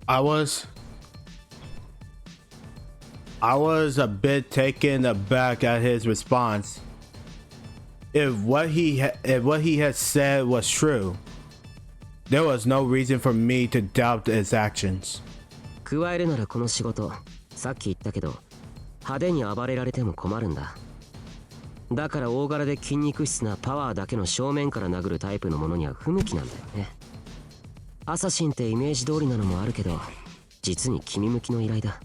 I was a bit taken aback at his response. If what he had said was true, there was no reason for me to doubt his actions. 加えるならこの仕事、さっき言ったけど派手に暴れられても困るんだ。だから大柄で筋肉質なパワーだけの正面から殴るタイプのものには不向きなんだよね。アサシンってイメージ通りなのもあるけど、実に君向きの依頼だ。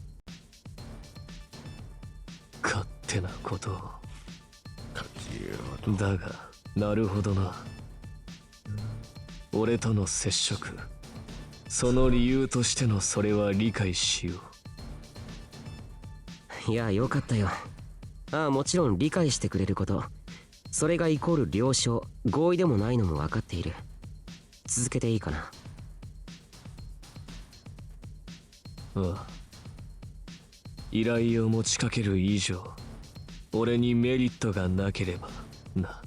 勝手なことを。だがなるほどな。俺との接触、その理由としてのそれは理解しよいや、よかったよ。もちろん理解してくれること、それがイコール了承、合意でもないのも分かっている。続けていいかな。依頼を持ちかける以上、俺にメリットがなければな。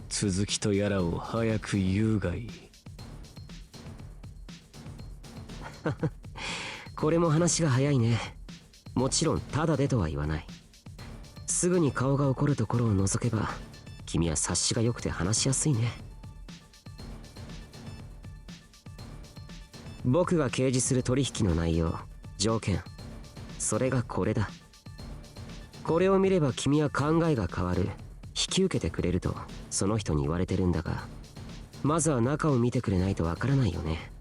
続きとやらを早く言うがいい。これも話が早いね。もちろんタダでとは言わない。すぐに顔が起こるところを除けば、君は察しが良くて話しやすいね。僕が掲示する取引の内容、条件、それがこれだ。これを見れば君は考えが変わる、引き受けてくれるとその人に言われてるんだが、まずは中を見てくれないとわからないよね。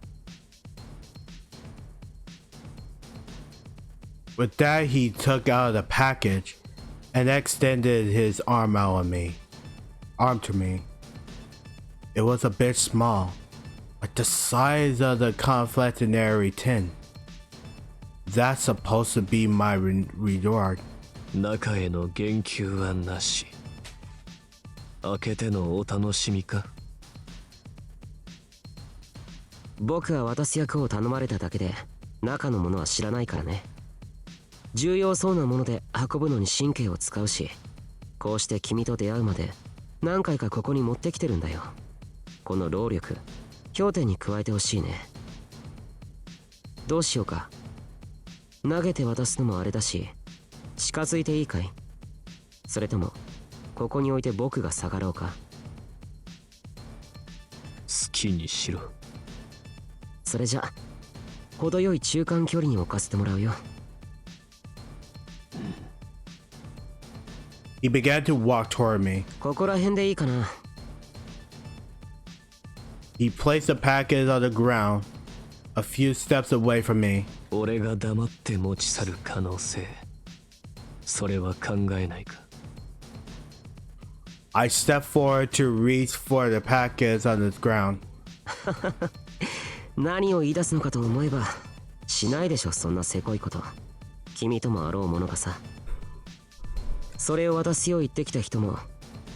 With that, he took out a package and extended his arm to me. It was a bit small, like the size of the confectionery tin. That's supposed to be my reward. 中への言及はなし。開けてのお楽しみか。僕は渡す役を頼まれただけで、中のものは知らないからね。重要そうなもので運ぶのに神経を使うし、こうして君と出会うまで何回かここに持ってきてるんだよ。この労力、評点に加えてほしいね。どうしようか。投げて渡すのもあれだし、近づいていいかい？それともここに置いて僕が下がろうか？好きにしろ。それじゃ程よい中間距離に置かせてもらうよ。He began to walk toward me. ここら辺でいいかな。He placed the package on the ground, a few steps away from me. 俺が黙って持ち去る可能性、それは考えないか。I stepped forward to reach for the package on the ground. 何を言い出すのかと思えば、しないでしょ、そんなせこいこと。君ともあろうものがさ。それを渡すよう言ってきた人も、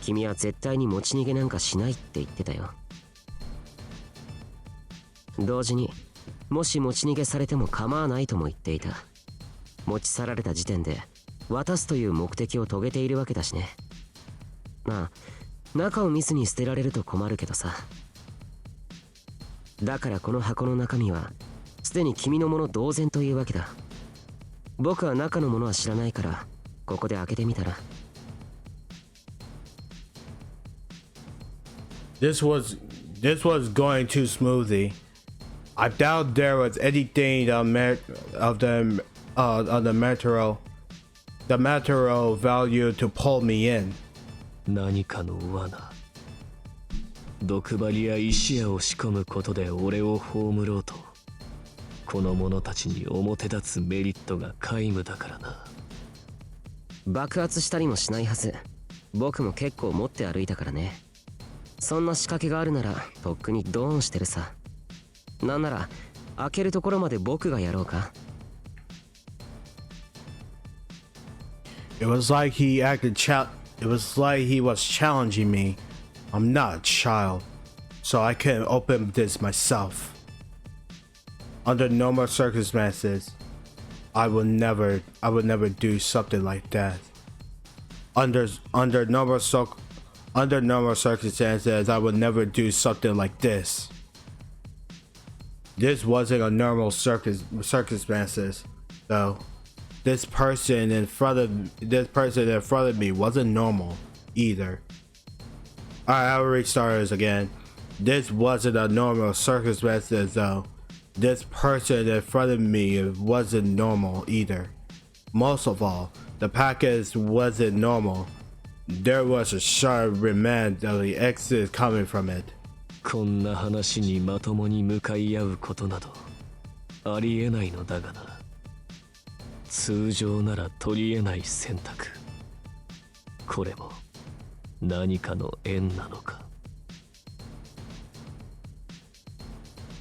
君は絶対に持ち逃げなんかしないって言ってたよ。同時に、もし持ち逃げされても構わないとも言っていた。持ち去られた時点で渡すという目的を遂げているわけだしね。まあ中を見ずに捨てられると困るけどさ。だからこの箱の中身はすでに君のもの同然というわけだ。僕は中のものは知らないから、ここで開けてみたら。This was going too smoothly. I doubt there was anything of the material value to pull me in. 何かの罠。毒針や石矢を仕込むことで俺を葬ろうと。この者たちに表立つメリットが皆無だからな。爆発したりもしないはず。僕も結構持って歩いたからね。そんな仕掛けがあるならとっくにドーンしてるさ。なんなら開けるところまで僕がやろうか。It was like he was challenging me. I'm not a child, so I couldn't open this myself. Under normal circumstances, I would never do something like that. Under normal circumstances, I would never do something like this. This wasn't a normal circumstances, though. This person in front of me wasn't normal either. Alright, I'll restart this again. This wasn't a normal circumstances, though. This person in front of me wasn't normal either. Most of all, the package wasn't normal. There was a sharp remand of the exit coming from it. こんな話にまともに向かい合うことなどありえないのだがな。通常なら取り得ない選択。これも何かの縁なのか。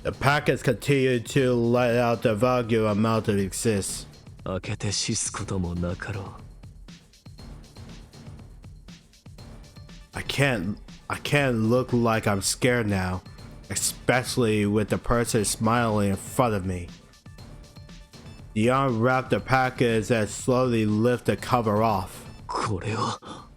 The packets continued to let out the vague amount of exists. 開けて死すこともなかろう。I can't look like I'm scared now, especially with the person smiling in front of me. The unwrap the package and slowly lift the cover off. これは。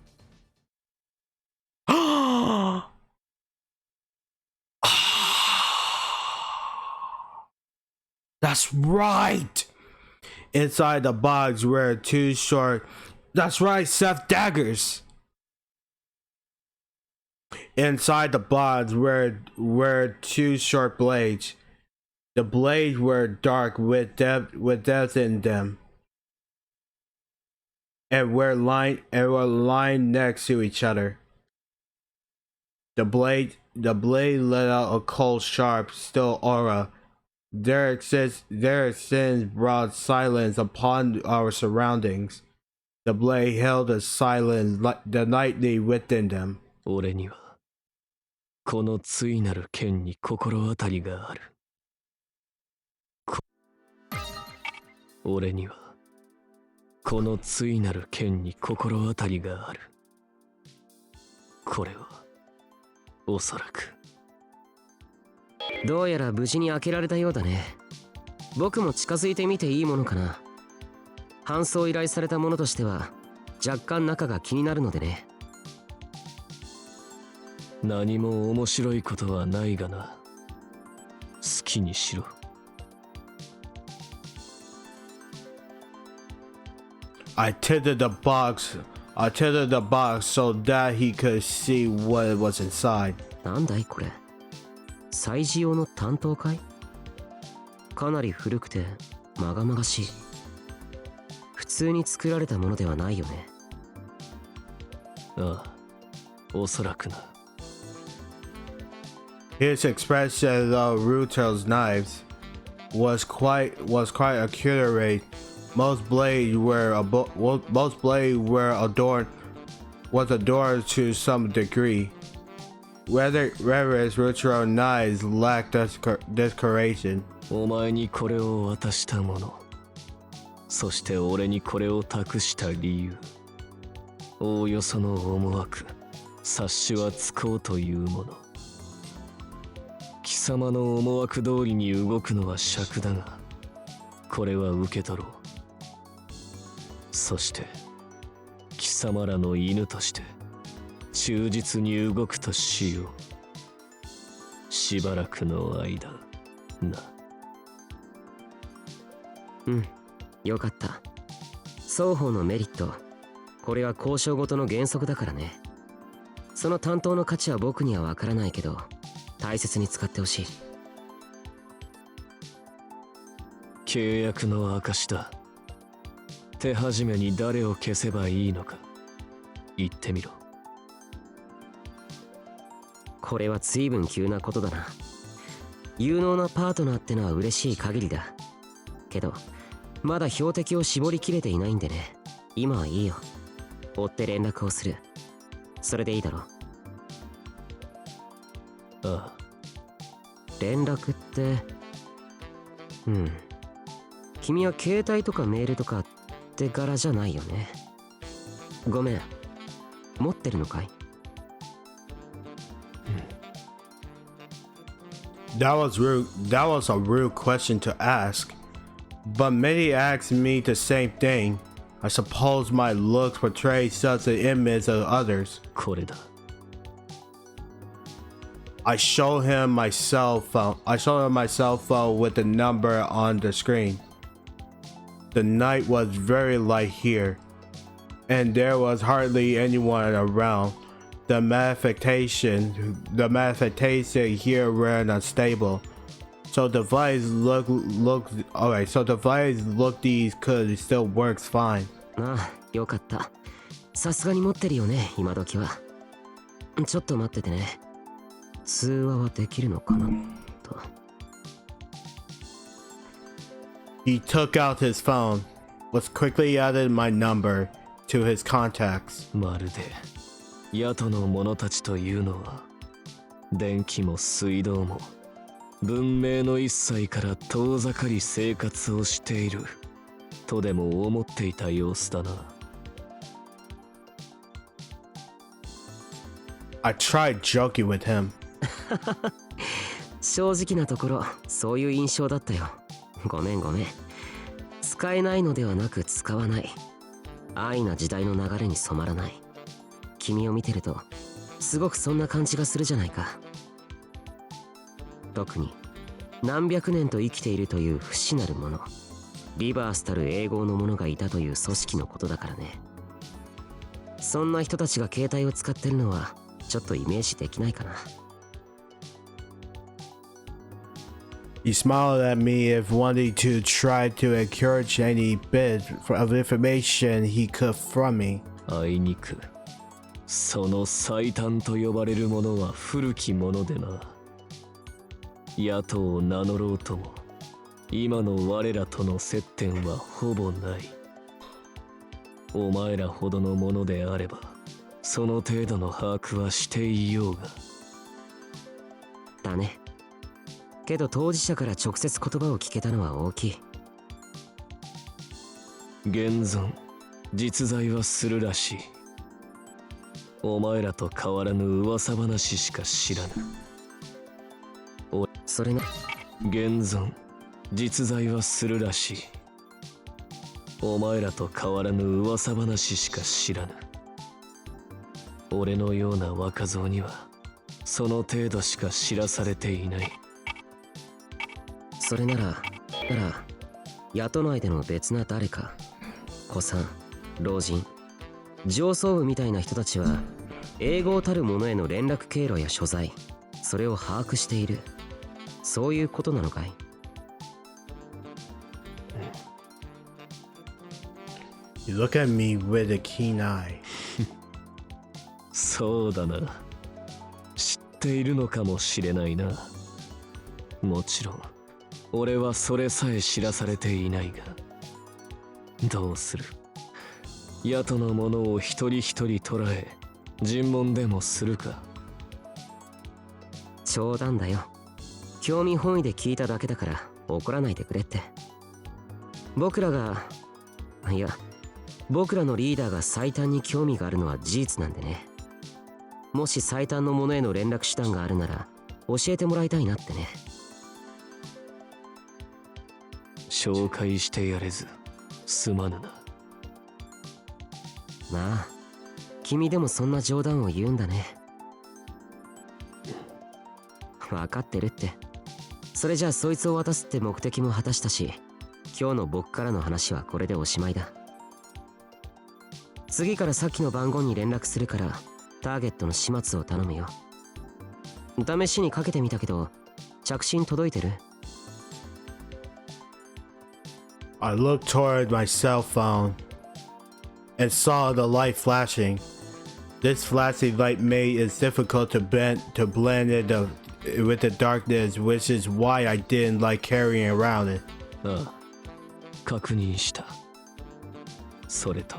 That's right! Inside the box were two short... That's right, Seth daggers! Inside the box were two short blades. The blades were dark with depth in them. And were lined next to each other. The blade let out a cold, sharp, still aura. Their existence brought silence upon our surroundings. The blade held the silence, the nightly within them. 俺にはこの対なる剣に心当たりがある。俺にはこの対なる剣に心当たりがある。これはおそらく。どうやら無事に開けられたようだね。僕も近づいてみていいものかな。搬送依頼されたものとしては若干中が気になるのでね。何も面白いことはないがな。好きにしろ。I tilted the box so that he could see what was inside. なんだいこれ。催事用の担当会？かなり古くてまがまがしい。普通に作られたものではないよね。ああ、おそらくな。His expression of Rutel's knives was quite accurate. Most blades were adorned to some degree. Whether his Rutel knives lacked decoration. お前にこれを渡したもの、そして俺にこれを託した理由、おおよその思惑、察しはつこうというもの。貴様の思惑通りに動くのは尺だが、これは受け取ろう。そして貴様らの犬として忠実に動くとしよう。しばらくの間な。うん、よかった。双方のメリット、これは交渉ごとの原則だからね。その担当の価値は僕にはわからないけど、大切に使ってほしい。契約の証だ。手始めに誰を消せばいいのか言ってみろ。これは随分急なことだな。有能なパートナーってのは嬉しい限りだけど、まだ標的を絞りきれていないんでね。今はいいよ。追って連絡をする。それでいいだろう。ああ。連絡って、君は携帯とかメールとかって柄じゃないよね。ごめん、持ってるのかい？ That was rude. That was a rude question to ask. But many asked me the same thing. I suppose my looks portray such an image of others. これだ。I showed him my cell phone. I showed him my cell phone with the number on the screen. The night was very light here, and there was hardly anyone around. The manifestation here were unstable. So the device alright. So the device these could still works fine. ああ、よかった。さすがに持ってるよね、今時は。ちょっと待っててね。通話はできるのかなと。He took out his phone, was quickly added my number to his contacts. まるで野党の者たちというのは、電気も水道も文明の一切から遠ざかり生活をしているとでも思っていた様子だな。I tried joking with him. 正直なところ、そういう印象だったよ。ごめん。使えないのではなく使わない。安易な時代の流れに染まらない。君を見てるとすごくそんな感じがするじゃないか。特に何百年と生きているという不死なるもの、リバースたる英語の者がいたという組織のことだからね。そんな人たちが携帯を使ってるのはちょっとイメージできないかな。He smiled at me if wanting to try to encourage any bit of information he could from me. あいにくその最短と呼ばれるものは古きものでな。野党を名乗ろうとも今の我らとの接点はほぼない。お前らほどのものであればその程度の把握はしていようが。だね。けど当事者から直接言葉を聞けたのは大きい。現存実在はするらしい。お前らと変わらぬ噂話しか知らぬ。それな。現存実在はするらしい。お前らと変わらぬ噂話しか知らぬ。俺のような若造にはその程度しか知らされていない。それなら野党内での別な誰か、子さん、老人、上層部みたいな人たちは英語たる者への連絡経路や所在、それを把握している。そういうことなのかい？ You look at me with a keen eye. そうだな。知っているのかもしれないな。もちろん俺はそれさえ知らされていないが、どうする？野党の者を一人一人捕らえ尋問でもするか？冗談だよ。興味本位で聞いただけだから怒らないでくれって。僕らのリーダーが最短に興味があるのは事実なんでね。もし最短の者への連絡手段があるなら教えてもらいたいなってね。紹介してやれずすまぬな。まあ、君でもそんな冗談を言うんだね。分かってるって。それじゃあそいつを渡すって目的も果たしたし、今日の僕からの話はこれでおしまいだ。次からさっきの番号に連絡するから、ターゲットの始末を頼むよ。試しにかけてみたけど着信届いてる？ I looked toward my cell phone and saw the light flashing. This flashing light made it difficult to blend with the darkness, which is why I didn't like carrying around it. ああ、確認した。それと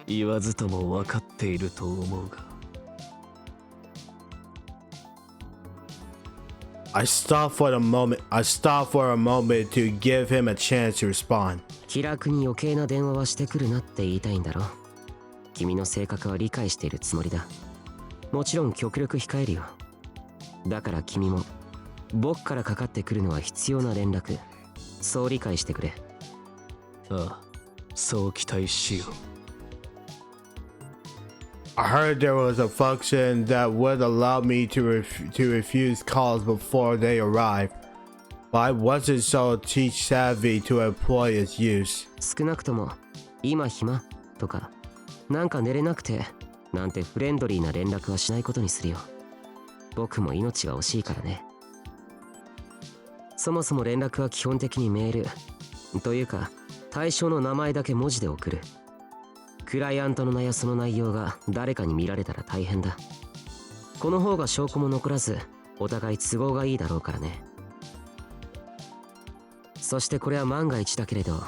言わずとも分かっていると思うが。I stopped for a moment to give him a chance to respond. 気楽に余計な電話はしてくるなって言いたいんだろ。君の性格は理解しているつもりだ。もちろん極力控えるよ。だから君も僕からかかってくるのは必要な連絡、そう理解してくれ。ああ、そう期待しよう。I heard there was a function that would allow me to refuse calls before they arrived, but I wasn't so tech savvy to employ its use. 少なくとも今暇とかなんか寝れなくてなんてフレンドリーな連絡はしないことにするよ。僕も命が惜しいからね。そもそも連絡は基本的にメールというか対象の名前だけ文字で送る。クライアントの名やその内容が誰かに見られたら大変だ。この方が証拠も残らずお互い都合がいいだろうからね。そしてこれは万が一だけれど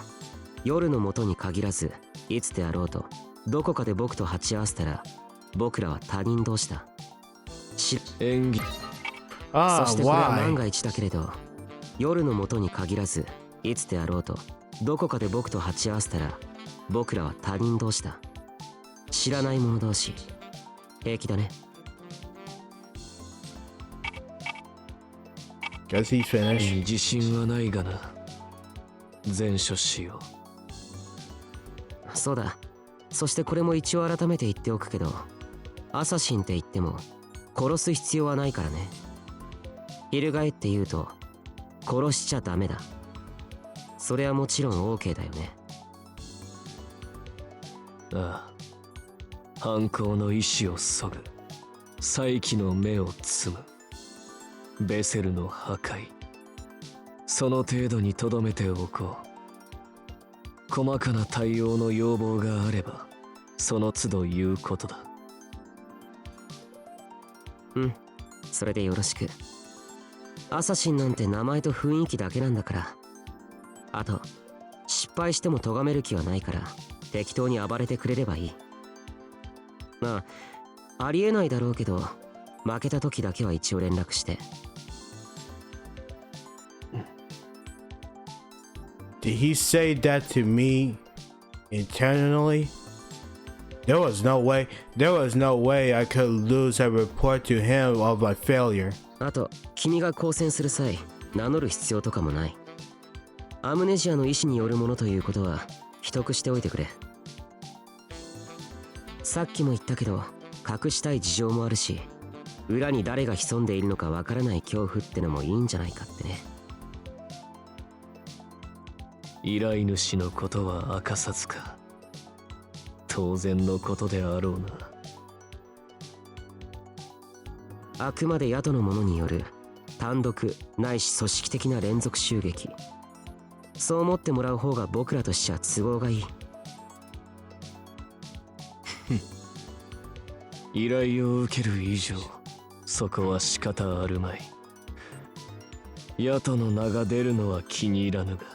夜のことに限らずいつであろうとどこかで僕と鉢合わせたら僕らは他人同士だ。演技。そしてこれは万が一だけれど夜のもとに限らずいつであろうとどこかで僕と鉢合わせたら僕らは他人同士だ。知らない者同士。平気だね。Guess he finished. 自信はないがな。前処しよう。そうだ。そしてこれも一応改めて言っておくけど、アサシンって言っても殺す必要はないからね。翻って言うと殺しちゃダメだ。それはもちろん OK だよね。ああ、犯行の意志を削ぐ、再起の目を摘む、ベセルの破壊、その程度にとどめておこう。細かな対応の要望があればその都度言うことだ。うん、それでよろしく。アサシンなんて名前と雰囲気だけなんだから。あと失敗しても咎める気はないから適当に暴れてくれればいい。まあありえないだろうけど負けた時だけは一応連絡して。Did he say that to me internally? There was no way I could lose a report to him of my failure. あと君が交戦する際名乗る必要とかもない。アムネジアの意志によるものということは秘匿しておいてくれ。さっきも言ったけど隠したい事情もあるし、裏に誰が潜んでいるのかわからない恐怖ってのもいいんじゃないかってね。依頼主のことは明かさずか。当然のことであろうな。あくまで宿の者による単独ないし組織的な連続襲撃。そう思ってもらう方が僕らとしちゃ都合がいい。依頼を受ける以上そこは仕方あるまい。宿の名が出るのは気に入らぬが。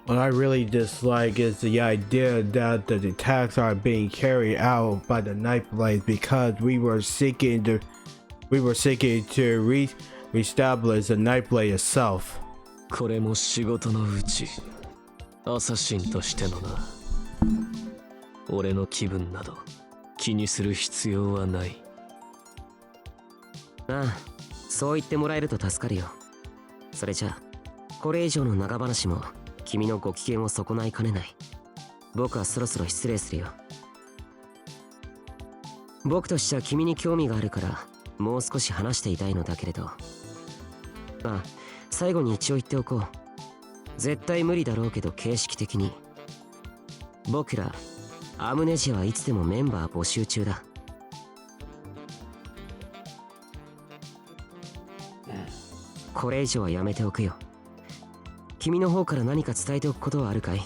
What I really dislike is the idea that the attacks are being carried out by the Nightblade because we were seeking to reestablish the Nightblade itself. これも仕事のうち、アサシンとしてのな。俺の気分など気にする必要はない。ああ、そう言ってもらえると助かるよ。それじゃあこれ以上の長話も君のご機嫌を損ないかねない。僕はそろそろ失礼するよ。僕としては君に興味があるからもう少し話していたいのだけれど。あ、最後に一応言っておこう。絶対無理だろうけど形式的に僕らアムネジアはいつでもメンバー募集中だ。これ以上はやめておくよ。君の方から何か伝えておくことはあるかい？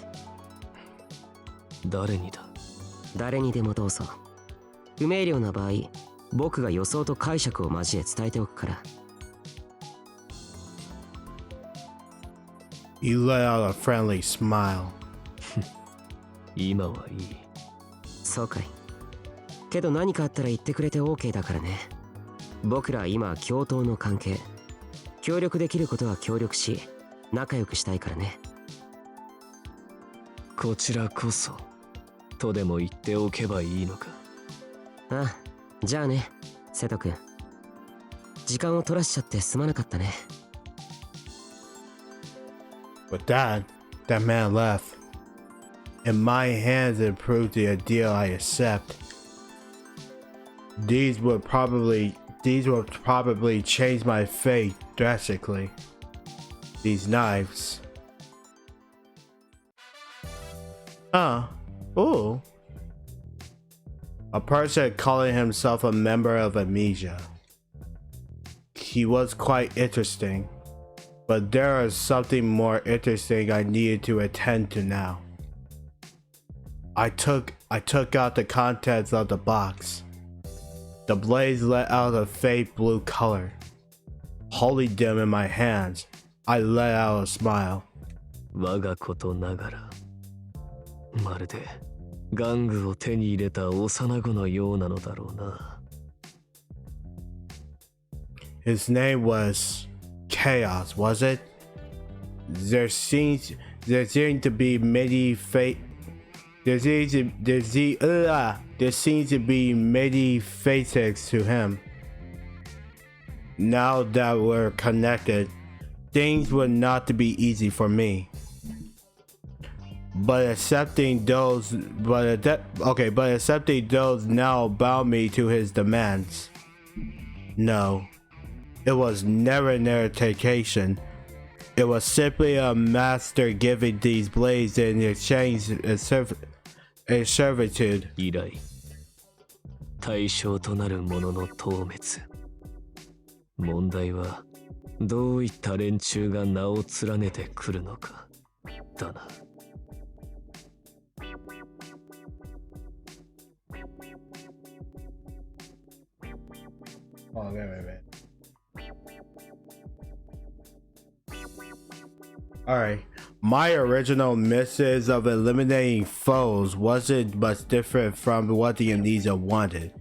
誰にだ？誰にでもどうぞ。不明瞭な場合、僕が予想と解釈を交え伝えておくから。You let out a friendly smile. 今はいい。そうかい。けど何かあったら言ってくれて OK だからね。僕らは今は共闘の関係。協力できることは協力し、仲良くしたいからね。こちらこそとでも言っておけばいいのか。ああ、じゃあね、瀬戸くん。時間を取らしちゃってすまなかったね。With that, that man left. In my hands it proved the deal I accept. These would probably change my fate drastically. These knives. Ooh. A person calling himself a member of Amnesia. He was quite interesting, but there is something more interesting I needed to attend to now. I took out the contents of the box. The blaze let out a faint blue color. Holding them in my hands, I let out a smile. 我がことながら、まるで玩具を手に入れた幼子のようなのだろうな。His name was Chaos, was it? There seems to be many there seems to be many faces to him. Now that we're connected, things would not be easy for me. But accepting those now bound me to his demands. No, it was never an irritation. It was simply a master giving these blades in exchange a servitude. 以来、対象となる者の討滅。問題はどういった連中が名を連ねてくるのかだな。Oh, wait. Alright. My original missions of eliminating foes wasn't much different from what the Amnesia wanted.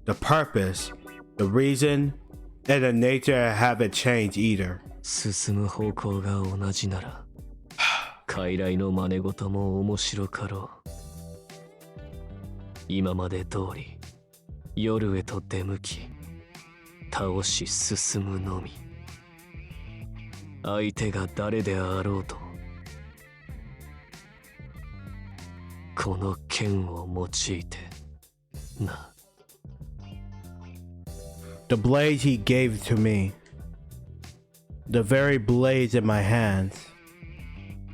The purpose, the reason, and the nature haven't changed either. 進む方向が同じなら、傀儡の真似事も面白かろう。今まで通り、夜へと出向き、倒し進むのみ。相手が誰であろうと、この剣を用いてな。The blades he gave to me. The very blades in my hands.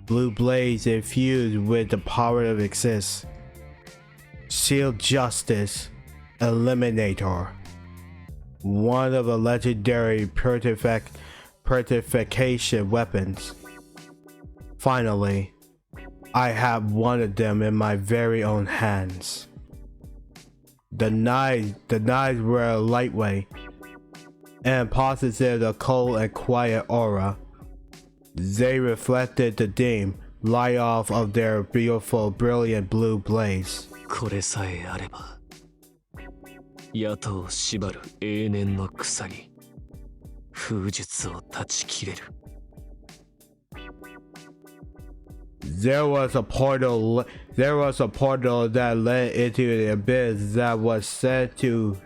Blue blades infused with the power of Exist. Sealed Justice. Eliminator. One of the legendary purification weapons. Finally, I have one of them in my very own hands. The knives were lightweight and possessed a cold and quiet aura. They reflected the dim light off of their beautiful, brilliant blue blaze. これさえあれば、野党を縛る永年の鎖、風術を断ち切れる。There was a portal that led into the abyss that was said to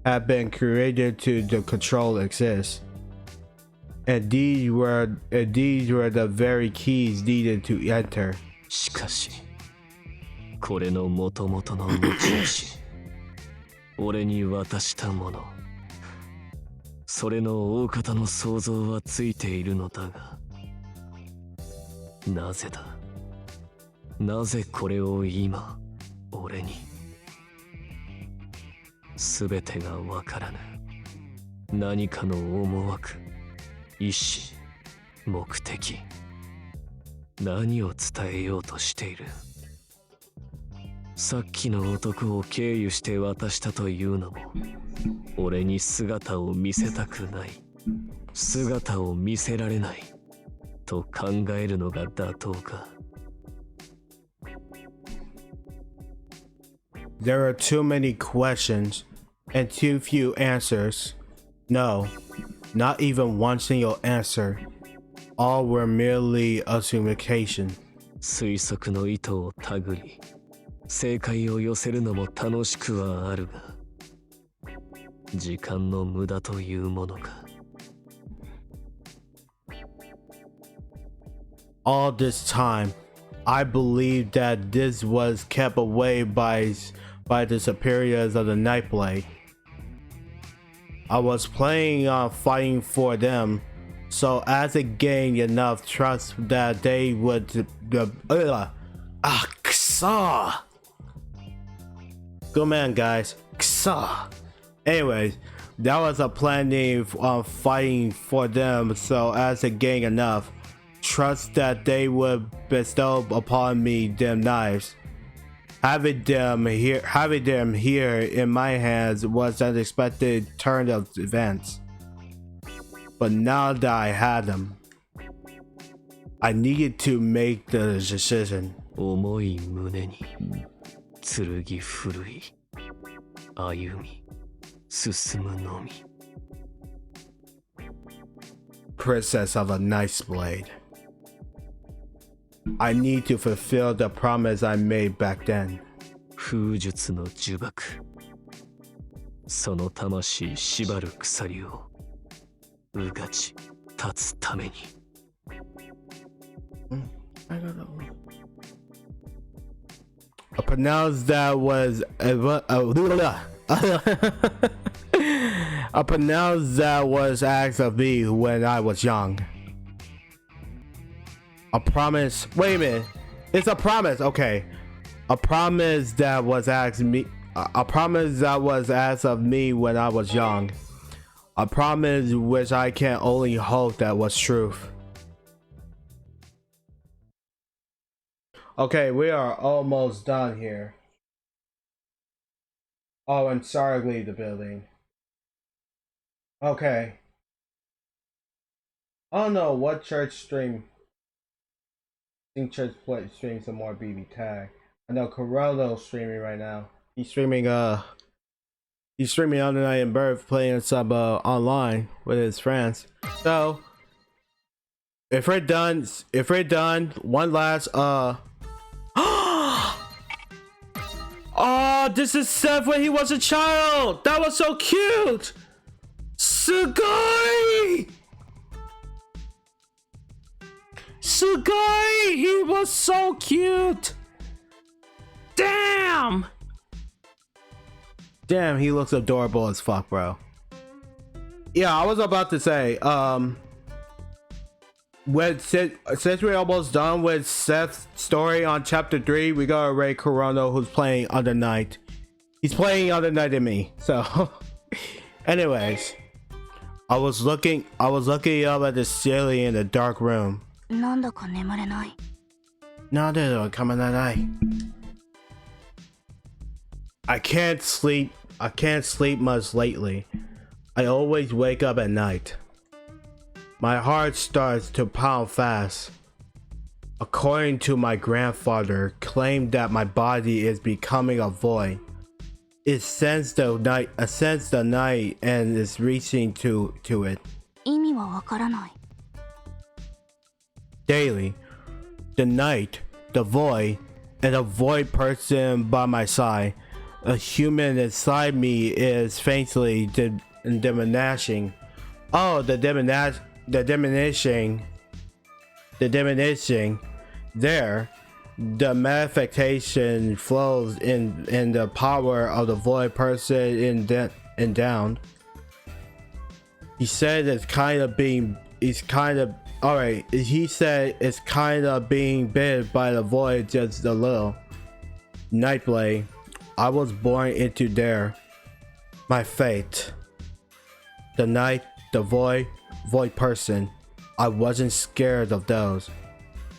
have been created to control Exist. And these were the very keys needed to enter. しかし、これの元々の持ち主、俺に渡したもの、それの大方の想像はついているのだが、なぜだ？なぜこれを今俺に。全てがわからぬ。何かの思惑、意志、目的。何を伝えようとしている。さっきの男を経由して渡したというのも、俺に姿を見せたくない、姿を見せられないと考えるのが妥当か。There are too many questions and too few answers. No, not even one single answer. All were merely assumption. 推測の意図を手繰り、正解を寄せるのも楽しくはあるが、時間の無駄というものか。All this time, I believed that this was kept away by the superiors of the Nightblade. I was planning on fighting for them, so as to gain enough trust that they would. Good man, guys. Anyways, that was a planning on fighting for them, so as to gain enough trust that they would bestow upon me them knives. Having them here in my hands was an unexpected turn of events. But now that I had them, I needed to make the decision. 重い胸に剣振るい、歩み進むのみ。 Princess of a Nightblade. I need to fulfill the promise I made back then. 風術の呪縛、その魂縛る鎖をうがち立つために。I pronounced that was I pronounced that was asked of me when I was young. A promise. Wait a minute. It's a promise. Okay. A promise that was asked me. A promise that was asked of me when I was young. A promise which I can only hope that was truth. Okay, we are almost done here. Oh, and sorry, leave the building. Okay. I don't know what church stream. I think church stream some more BB tag. I know Chronicle streaming right now. He's streaming Other Night in Birth, playing some online with his friends. So if we're done, one last oh, this is Seth when he was a child. That was so cute. Sugoi! Sugoi! He was so cute. Damn! Damn, he looks adorable as fuck, bro. Yeah, I was about to say, since we're almost done with Seth's story on chapter 3, we got Ray Corono who's playing Under Night. He's playing Under Night in me. So, anyways, I was looking up at the ceiling in the dark room. なんだか眠れない。なんでだ、かまらない。I can't sleep much lately. I always wake up at night. My heart starts to pound fast. According to my grandfather, claimed that my body is becoming a void. It sensed the night and is reaching to it. 意味はわからない。Daily, the night, the void, and a void person by my side. A human inside me is faintly diminishing. Oh, the diminishing. There, the manifestation flows in the power of the void person in down. He said it's kind of all right. He said it's kind of being bit by the void just a little. Nightblade, I was born into there. My fate. The night, the void person. I wasn't scared of those,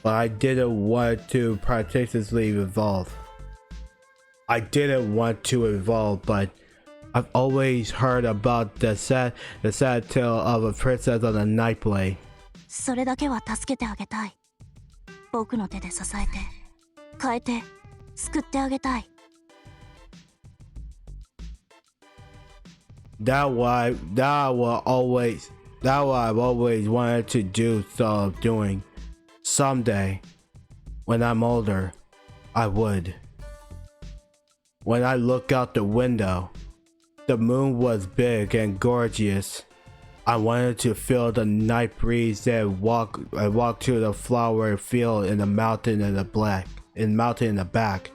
but I didn't want to particularly evolve. I didn't want to evolve, but I've always heard about the sad tale of a princess on a Nightblade. それだけは助けてあげたい。僕の手で支えて、変えて、救ってあげたい。That what I've always wanted to do, so doing. Someday, when I'm older, I would. When I look out the window, the moon was big and gorgeous. I wanted to feel the night breeze and walk to the flower field in the mountain in the back.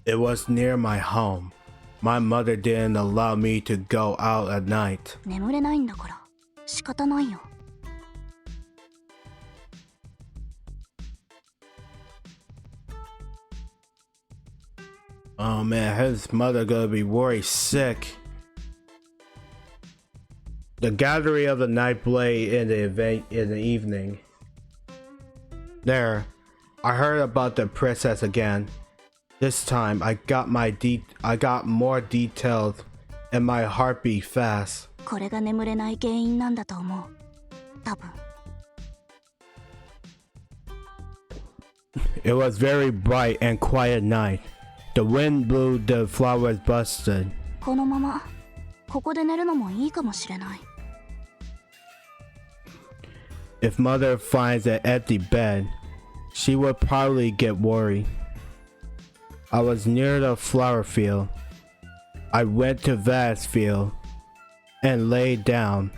It was near my home. My mother didn't allow me to go out at night. 眠れないんだから、仕方ないよ。Oh man, his mother gonna be worried sick. The gathering of the Nightblade in the event in the evening. There, I heard about the princess again. This time, I got more details, and my heart beat fast. これが眠れない原因なんだと思う。多分。It was very bright and quiet night. The wind blew the flowers busted. このまま、ここで寝るのもいいかもしれない。If mother finds an empty bed, she would probably get worried. I was near the flower field. I went to Vad's field and lay down.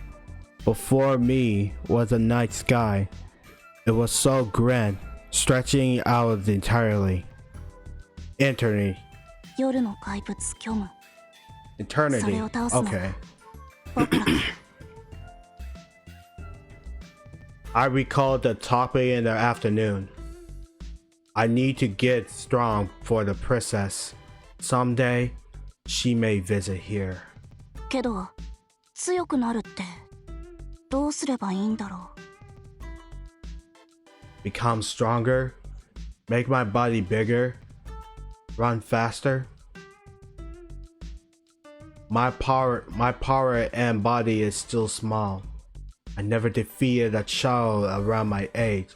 Before me was a night sky. It was so grand, stretching out entirely. Eternity. 夜の怪物虚無。 Eternity. それを倒すのは Okay. 僕ら。I recalled the topic in the afternoon. I need to get strong for the princess. Someday, she may visit here. けど、強くなるってどうすればいいんだろう。 Become stronger, make my body bigger, run faster. My power and body is still small. I never defeated a child around my age,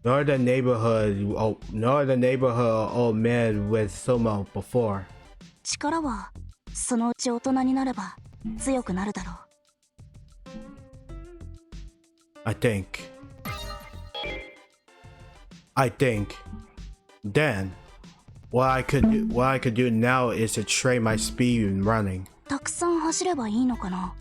nor the neighborhood old man with sumo before. 力はそのうち大人になれば強くなるだろう。 I think. Then, what I could do now is to train my speed in running. たくさん走ればいいのかな。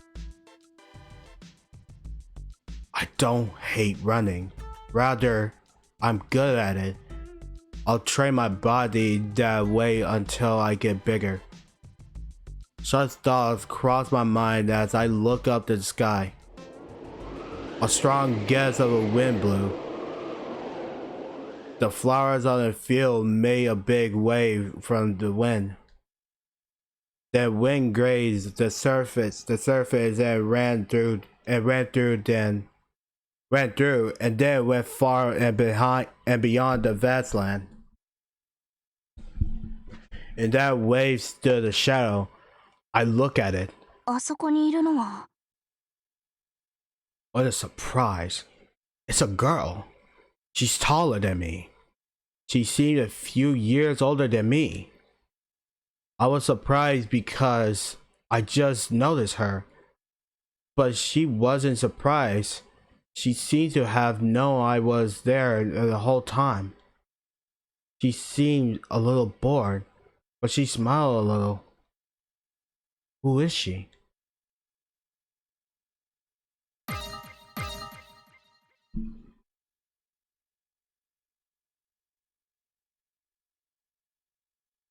I don't hate running. Rather, I'm good at it. I'll train my body that way until I get bigger. Such thoughts cross my mind as I look up to the sky. A strong gust of a wind blew. The flowers on the field made a big wave from the wind. The wind grazed the surface and ran through and then went far and beyond the vast land. In that wave stood a shadow. I look at it. あそこにいるのは What a surprise. It's a girl. She's taller than me. She seemed a few years older than me. I was surprised because I just noticed her. But she wasn't surprised. She seemed to have known I was there the whole time. She seemed a little bored, but she smiled a little. Who is she?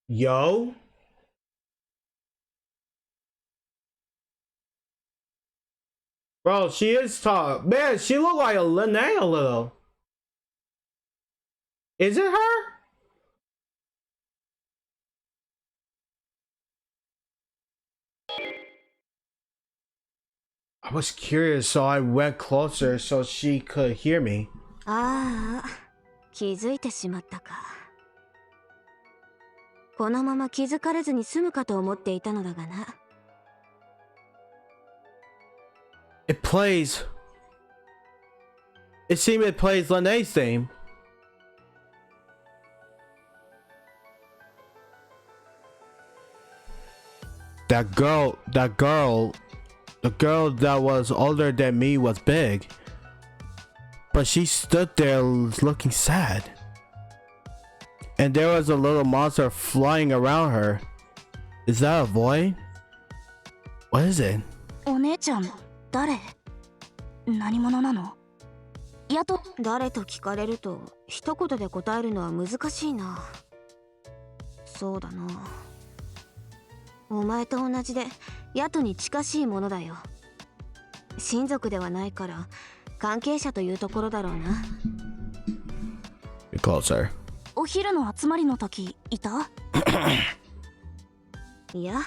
Yo? Bro, she is tall. Man, she look like a Lene a little. Is it her? I was curious, so I went closer so she could hear me. ああ、気づいてしまったか。このまま気づかれずに済むかと思っていたのだがな。It plays. It seems it plays Lene's theme. That girl, the girl that was older than me was big. But she stood there looking sad. And there was a little monster flying around her. Is that a void? What is it? お姉ちゃん、誰？何者なの？誰と聞かれると一言で答えるのは難しいな。そうだな。お前と同じでヤトに近しいものだよ。親族ではないから関係者というところだろうな。You're closer. お昼の集まりの時いた？いや、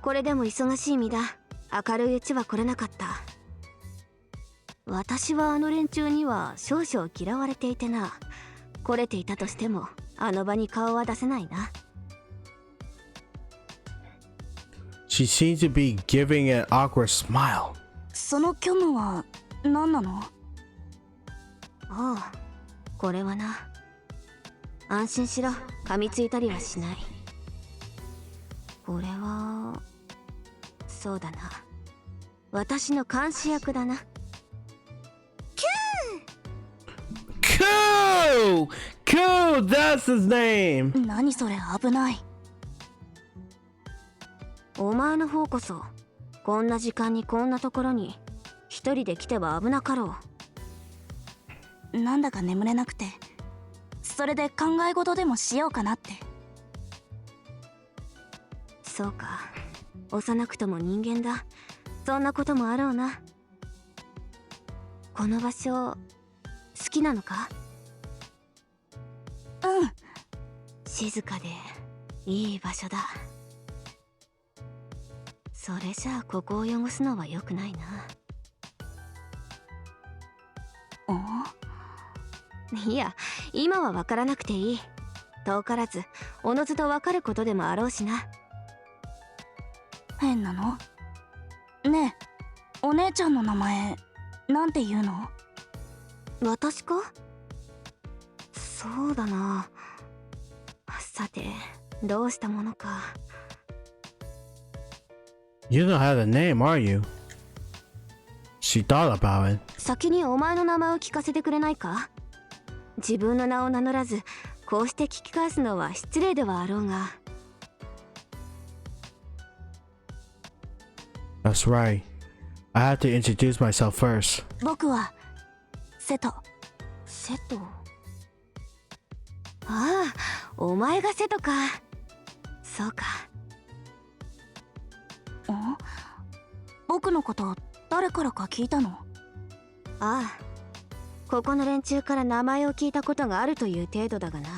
これでも忙しい身だ。明るいうちは来れなかった。私はあの連中には少々嫌われていてな。来れていたとしてもあの場に顔は出せないな。She seems to be giving an awkward smile. その虚無は何なの？ああ、これはな。安心しろ、噛みついたりはしない。これはそうだな、私の監視役だな。Cool! Cool! That's his name! 何それ、危ない。お前の方こそこんな時間にこんなところに一人で来ては危なかろう。なんだか眠れなくて、それで考え事でもしようかなって。そうか、幼くとも人間だ。そんなこともあろうな。この場所好きなのか？うん。静かでいい場所だ。それじゃあここを汚すのは良くないな。いや、今は分からなくていい。遠からずおのずと分かることでもあろうしな。変なの？ねえ、お姉ちゃんの名前なんて言うの？私か？そうだな。さて、どうしたものか。You don't have a name, are you? She thought about it. 先にお前の名前を聞かせてくれないか？自分の名を名乗らずこうして聞き返すのは失礼ではあろうが。That's right. I have to introduce myself first. 僕は瀬戸。瀬戸。ああ、お前が瀬戸か。そうか。僕のこと誰からか聞いたの？ああ、ここの連中から名前を聞いたことがあるという程度だがな。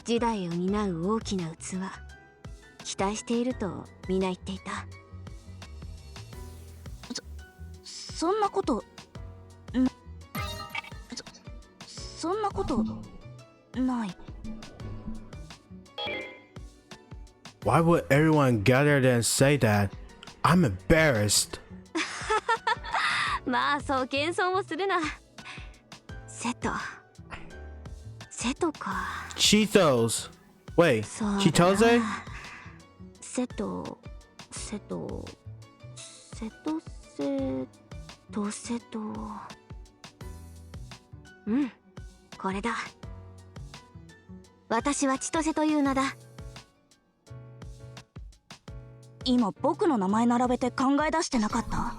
時代を担う大きな器、期待していると皆言っていた。そんなことそんなことない。Why would everyone gather and say that? I'm embarrassed. まあそう謙遜をするな。瀬戸。瀬戸か。Cheetos. Wait, そうだな。 Chitose? 瀬戸、瀬戸、瀬戸、瀬戸、瀬戸。うん、これだ。私は千歳という名だ。今僕の名前並べて考え出してなかった？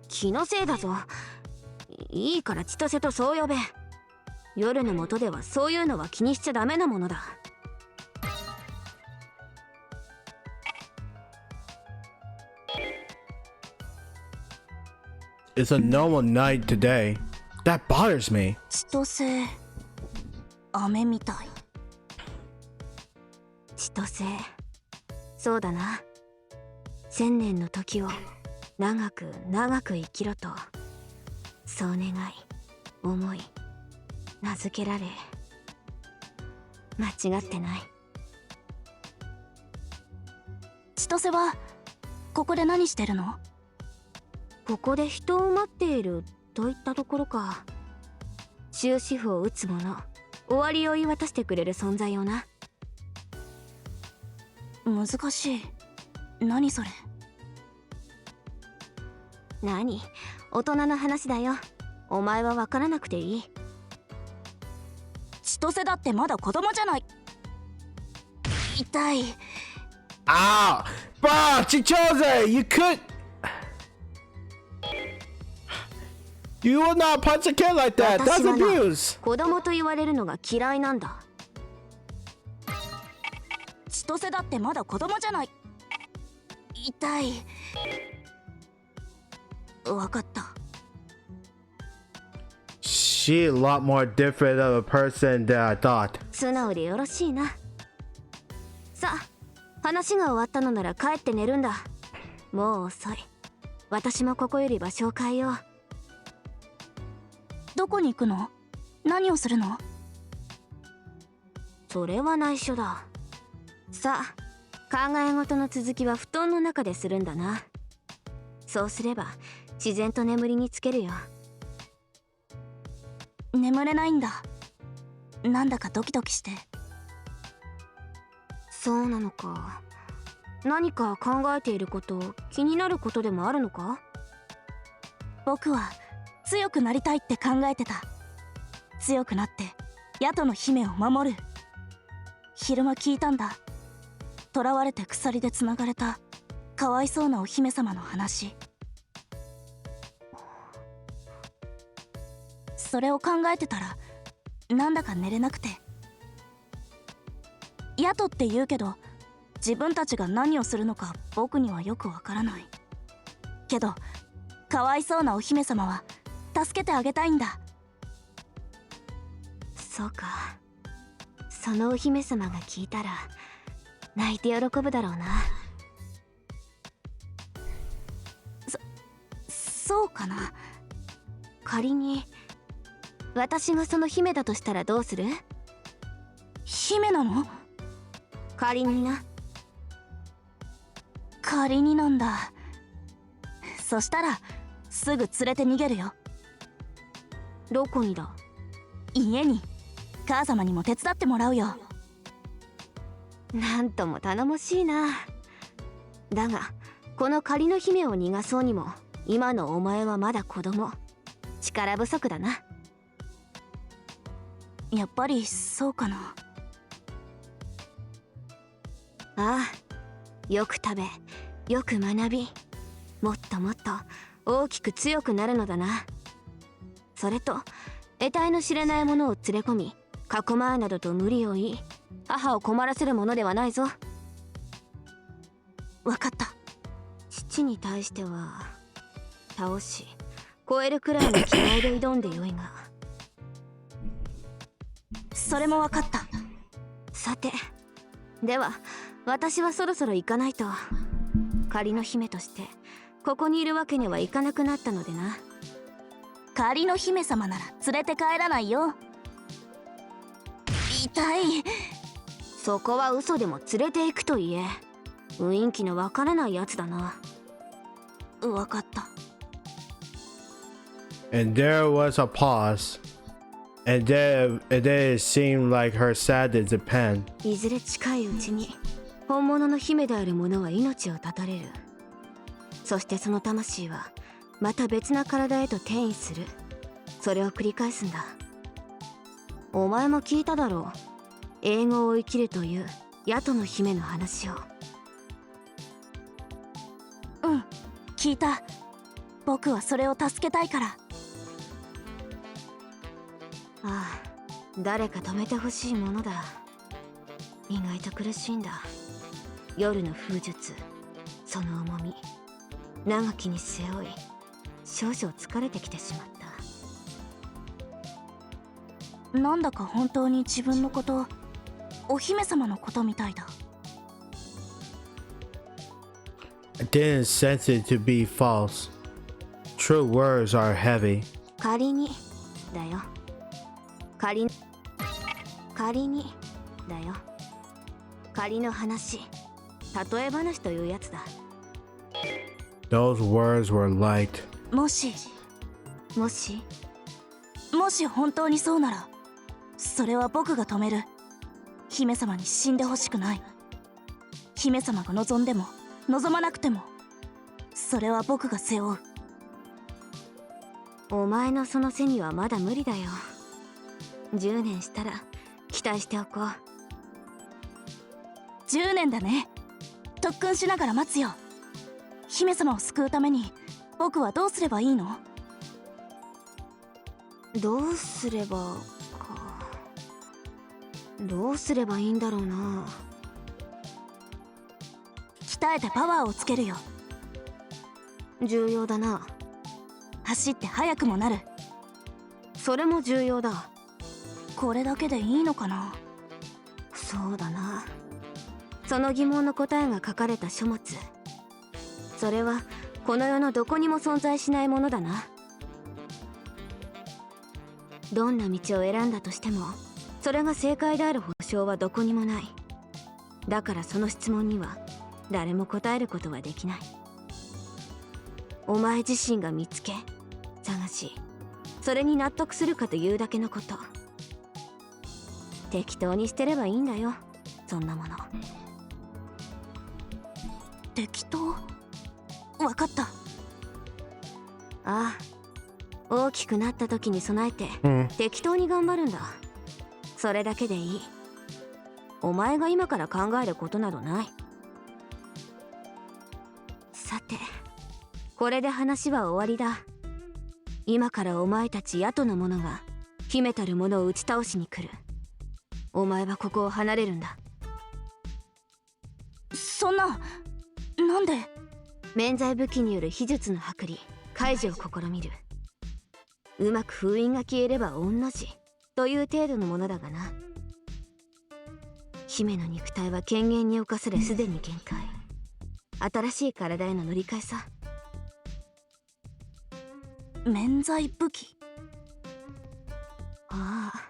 気のせいだぞ。いいから千歳とそう呼べ。夜の下ではそういうのは気にしちゃダメなものだ。it's a normal night today. That bothers me. 千歳飴みたい。千歳、そうだな。千年の時を長く長く生きろと、そう願い思い名付けられ、間違ってない。千歳はここで何してるの？ここで人を待っているといったところか。終止符を打つ者、終わりを言い渡してくれる存在よな。難しい。何それ？何？大人の話だよ。お前は分からなくていい。千歳だってまだ子供じゃない。痛い。Ow! Bro, Chichoze, you could. You will not punch a kid like that. That's 私はな、 abuse. 子供と言われるのが嫌いなんだ。千歳だってまだ子供じゃない。痛い。わかった。She a lot more different of a person than I thought. 素直でよろしいな。さあ、話が終わったのなら帰って寝るんだ。もう遅い。私もここより場所を変えよう。どこに行くの？何をするの？それは内緒だ。さあ、考え事の続きは布団の中でするんだな。そうすれば自然と眠りにつけるよ。眠れないんだ。なんだかドキドキして。そうなのか。何か考えていること、気になることでもあるのか？僕は強くなりたいって考えてた。強くなってヤトの姫を守る。昼間聞いたんだ。囚われて鎖でつながれたかわいそうなお姫様の話。それを考えてたらなんだか寝れなくて。ヤトって言うけど自分たちが何をするのか僕にはよくわからないけど、かわいそうなお姫様は助けてあげたいんだ。そうか。そのお姫様が聞いたら泣いて喜ぶだろうな。そうかな。仮に私がその姫だとしたらどうする？姫なの？仮にな。仮になんだ。そしたらすぐ連れて逃げるよ。どこにだ？家に。母様にも手伝ってもらうよ。なんとも頼もしいな。だがこの仮の姫を逃がそうにも今のお前はまだ子供。力不足だな。やっぱりそうかな。ああ、よく食べ、よく学び、もっともっと大きく強くなるのだな。それと得体の知れないものを連れ込み、囲まえなどと無理を言い、母を困らせるものではないぞ。わかった。父に対しては倒し超えるくらいの気合で挑んでよいが。それもわかった。さて、では私はそろそろ行かないと。仮の姫としてここにいるわけにはいかなくなったのでな。仮の姫様なら連れて帰らないよ。痛い。そこは嘘でも連れて行くと言え。雰囲気のわからないやつだな。わかった。 And there was a pause. And then it seemed like her sadness depend. いずれ近いうちに本物の姫である者は命を絶たれる。そしてその魂はまた別な体へと転移する。それを繰り返すんだ。お前も聞いただろう。英語を生きるというヤトの姫の話を。うん、聞いた。僕はそれを助けたいから。ああ、誰か止めてほしいものだ。意外と苦しいんだ。夜の風術、その重み長きに背負い、少々疲れてきてしまった。なんだか本当に自分のこと、お姫様のことみたいだ。I didn't sense it to be false. True words are heavy. 仮にだよ。仮にだよ。仮の話、例え話というやつだ。Those words were light. もし本当にそうなら、それは僕が止める。姫様に死んでほしくない。姫様が望んでも望まなくても、それは僕が背負う。お前のその背にはまだ無理だよ。10年したら期待しておこう。10年だね。特訓しながら待つよ。姫様を救うために僕はどうすればいいの？どうすればか。どうすればいいんだろうな。鍛えてパワーをつけるよ。重要だな。走って速くもなる。それも重要だ。これだけでいいのかな？そうだな。その疑問の答えが書かれた書物、それはこの世のどこにも存在しないものだな。どんな道を選んだとしても、それが正解である保証はどこにもない。だからその質問には誰も答えることはできない。お前自身が見つけ、探し、それに納得するかというだけのこと。適当に捨てればいいんだよ、そんなもの。適当？わかった。ああ、大きくなった時に備えて、適当に頑張るんだ。それだけでいい。お前が今から考えることなどない。さて、これで話は終わりだ。今からお前たち野党の者が秘めたる者を打ち倒しに来る。お前はここを離れるんだ。そんな、なんで？免罪武器による秘術の剥離解除を試みる。うまく封印が消えれば御の字という程度のものだがな。姫の肉体は権限に侵されすでに限界。新しい体への乗り換えさ。免罪武器？ああ、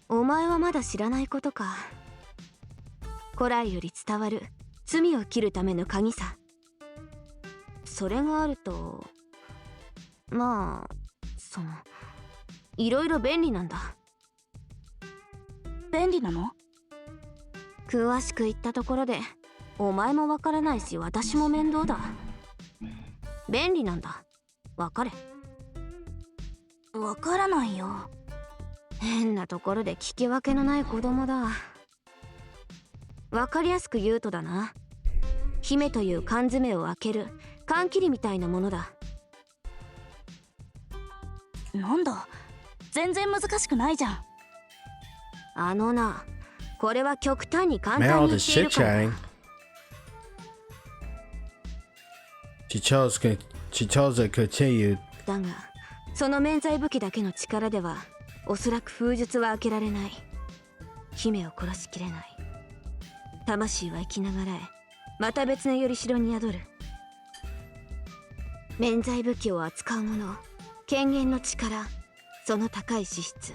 お前はまだ知らないことか。古来より伝わる罪を切るための鍵さ。それがあると、まあいろいろ便利なんだ。便利なの？詳しく言ったところでお前もわからないし、私も面倒だ。便利なんだ。わかれ。わからないよ。変なところで聞き分けのない子供だ。わかりやすく言うとだな、姫という缶詰を開ける缶切りみたいなものだ。なんだ、全然難しくないじゃん。あのな、これは極端に簡単に言っているから。She chose to continue. だが、その免罪武器だけの力ではおそらく封術は開けられない。姫を殺しきれない。魂は生きながらえ、また別のよりしろに宿る。免罪武器を扱う者、権限の力、その高い資質、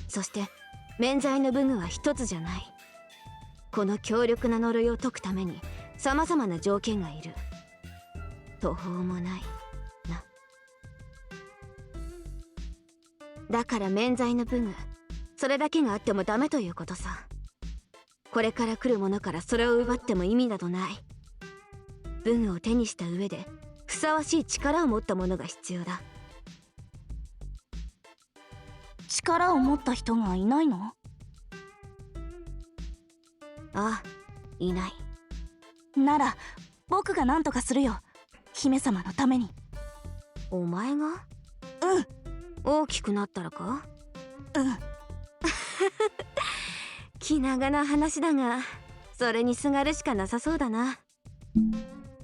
そして免罪の武具は一つじゃない。この強力な呪いを解くために様々な条件がいる。途方もないな。だから免罪の武具、それだけがあってもダメということさ。これから来る者からそれを奪っても意味などない。武具を手にした上でふさわしい力を持った者が必要だ。力を持った人がいないの？ああ、いない。なら僕が何とかするよ、姫様のために。お前が？うん。大きくなったらか？うん。気長な話だが、それにすがるしかなさそうだな。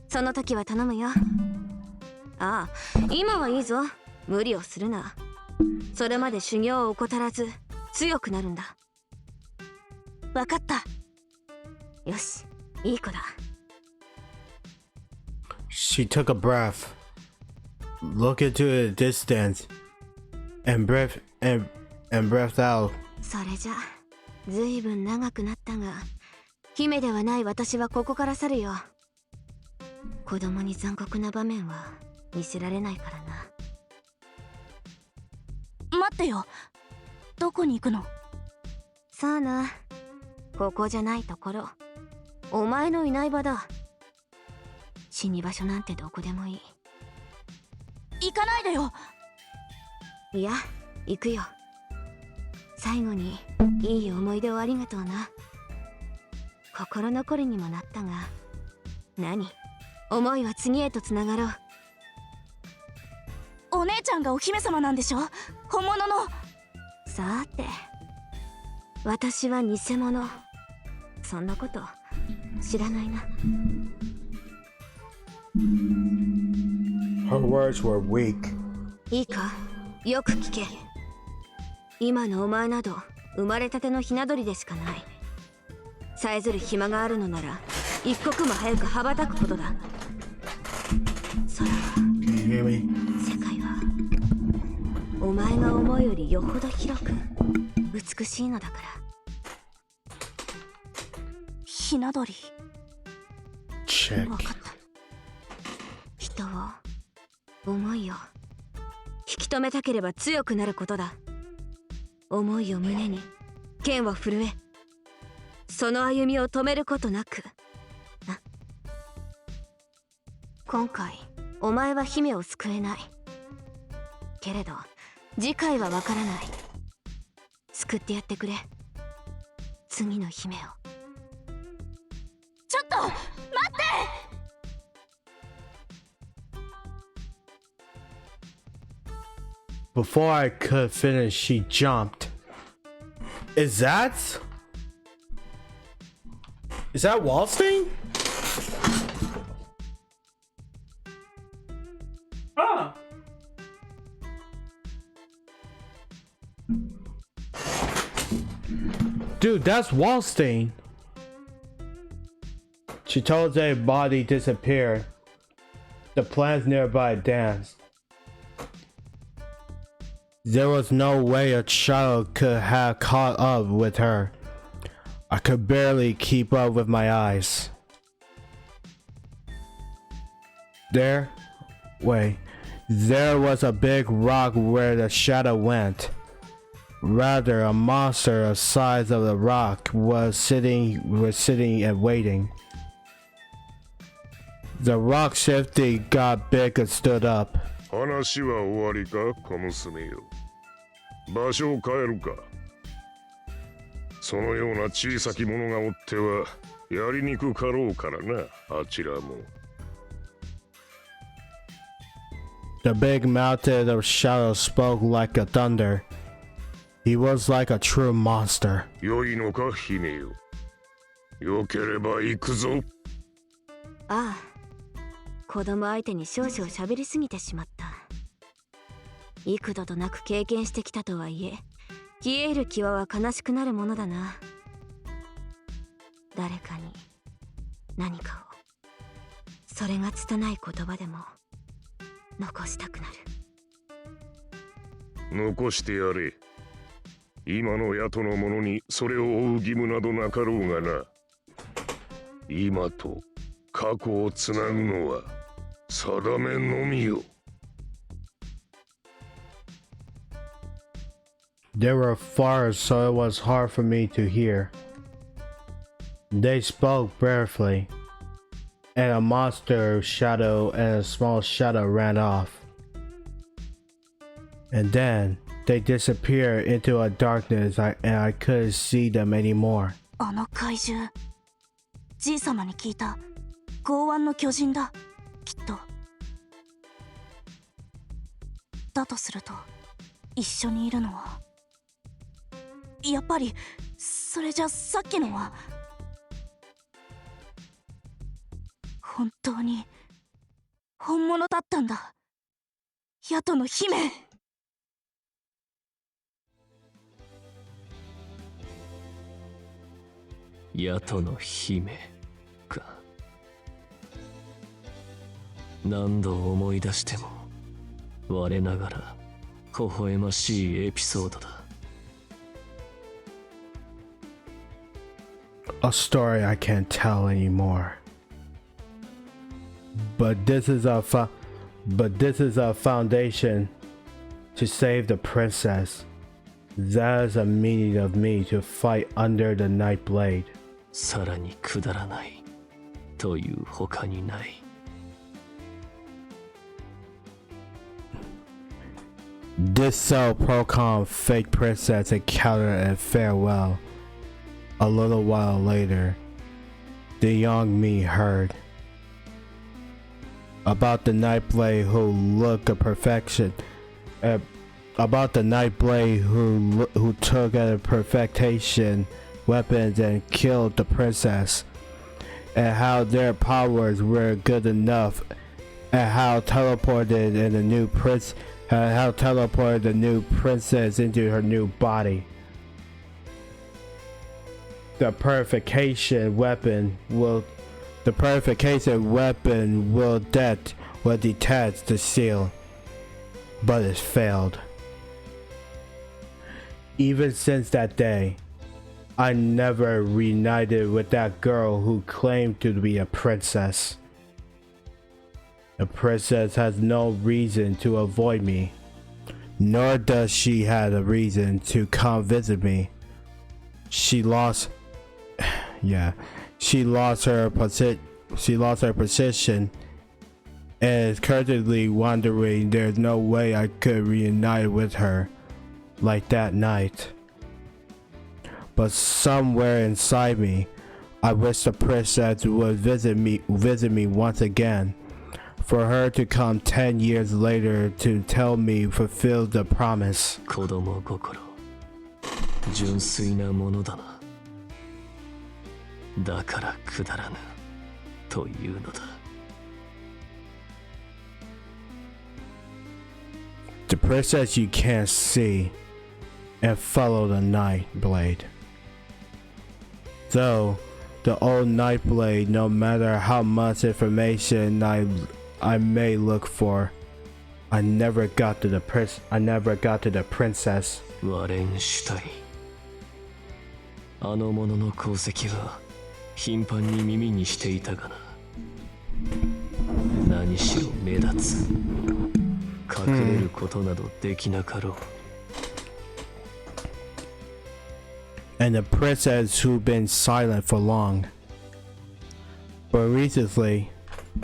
その時は頼むよ。ああ、今はいいぞ。無理をするな。それまで修行を怠らず強くなるんだ。分かった。よし、いい子だ。 She took a breath, looked into the distance, and breathed out. それじゃずいぶん長くなったが、姫ではない私はここから去るよ。子供に残酷な場面は見せられないからな。待ってよ。どこに行くの？さあな、ここじゃないところ。お前のいない場だ。死に場所なんてどこでもいい。行かないでよ。いや、行くよ。最後にいい思い出をありがとうな。心残りにもなったが、何、思いは次へとつながろう。お姉ちゃんがお姫様なんでしょ？本物の。さて、私は偽物。そんなこと知らないな。 Her words were weak. いいか、よく聞け。今のお前など生まれたてのひな鳥でしかない。さえずる暇があるのなら一刻も早く羽ばたくことだ。空は、 Can you hear me? 世界はお前が思うよりよほど広く美しいのだから。ひな鳥。 Check. 分かった。人を、思いを引き止めたければ強くなることだ。思いを胸に剣は震え、その歩みを止めることなくな。今回お前は姫を救えないけれど、次回はわからない。救ってやってくれ、次の姫を。ちょっと待って。 Before I could finish, she jumped. Is that Wallstein? Ah. Dude, that's Wallstein. She told their body disappeared. The plants nearby danced. There was no way a child could have caught up with her. I could barely keep up with my eyes. There was a big rock where the shadow went. Rather, a monster the size of the rock was sitting and waiting. The rock shifted, got big, and stood up. 話は終わりか、小娘よ。場所を変えるか。そのような小さき者がおってはやりにくかろうからな、あちらも。The big mountain of shadow spoke like a thunder. He was like a true monster. 良いのか、姫よ。よければ行くぞ。ああ、子供相手に少々喋りすぎてしまった。幾度となく経験してきたとはいえ、消え入る際は悲しくなるものだな。誰かに何かを、それが拙い言葉でも残したくなる。残してやれ。今の野党の者にそれを追う義務などなかろうがな。今と過去をつなぐのは定めのみよ。They were far, so it was hard for me to hear. They spoke briefly, and a monster shadow and a small shadow ran off. And then they disappeared into a darkness, and I couldn't see them anymore. あの怪獣、じいさまに聞いた剛腕の巨人だ、きっと。だとすると一緒にいるのは、やっぱりそれじゃさっきのは本当に本物だったんだ。ヤトの姫。ヤトの姫か。何度思い出しても我ながら微笑ましいエピソードだ。A story I can't tell anymore. But this is a foundation to save the princess. That is a meaning of me to fight under the night blade. さらにくだらないという他にない。This so procom fake princess encountered and farewell. A little while later, the young me heard about the Nightblade who looked a perfection, about the Nightblade who took at a perfection weapons and killed the princess, and how their powers were good enough, and how teleported the new princess into her new body. The purification weapon will detach the seal, but it failed. Even since that day, I never reunited with that girl who claimed to be a princess. The princess has no reason to avoid me, nor does she have a reason to come visit me. She lost her position and is currently wondering there's no way I could reunite with her like that night. But somewhere inside me, I wish the princess would visit me once again, for her to come 10 years later to tell me fulfill the promise. 子供心、純粋なものだな。だからくだらぬというのだ。The princess you can't see and follow the night blade. Though the old night blade, no matter how much information I may look for, I never got to the princess. ワレンシュタイン。あの者の功績は頻繁に耳にしていたがな。何しろ目立つ。隠れることなどできなかろう。And the princess who'd been silent for long. But recently,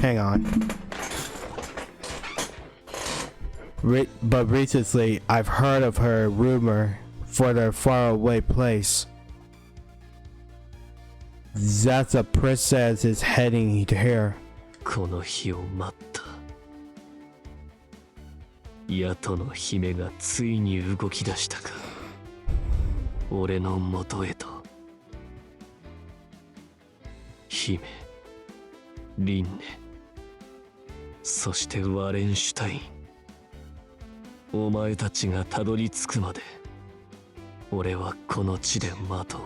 hang on. But recently, I've heard of her rumor for their faraway place. That the princess is heading here. この日を待った。ヤトの姫がついに動き出したか。俺の元へと。姫、リンネ、そしてワレンシュタイン。お前たちがたどり着くまで、俺はこの地で待とう。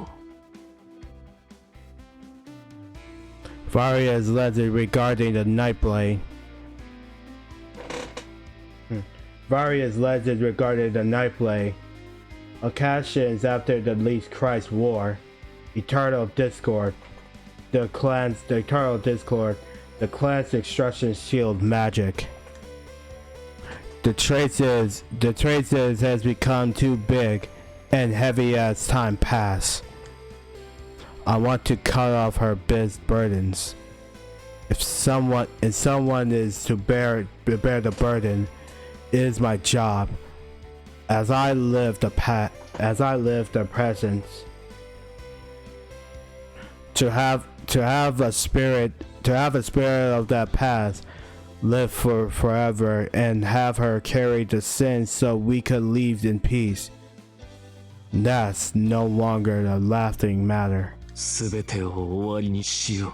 Various legend regarding the Nightblade. Various legends regarding the Nightblade. Occasions after the Least Christ War, Eternal Discord, the clan's extraction shield magic. The traces has become too big and heavy as time pass. I want to cut off her burdens. If someone is to bear the burden, it is my job. As I live the present, to have a spirit of that past live forever, and have her carry the sin so we could leave in peace. That's no longer a laughing matter. すべてを終わりにしよ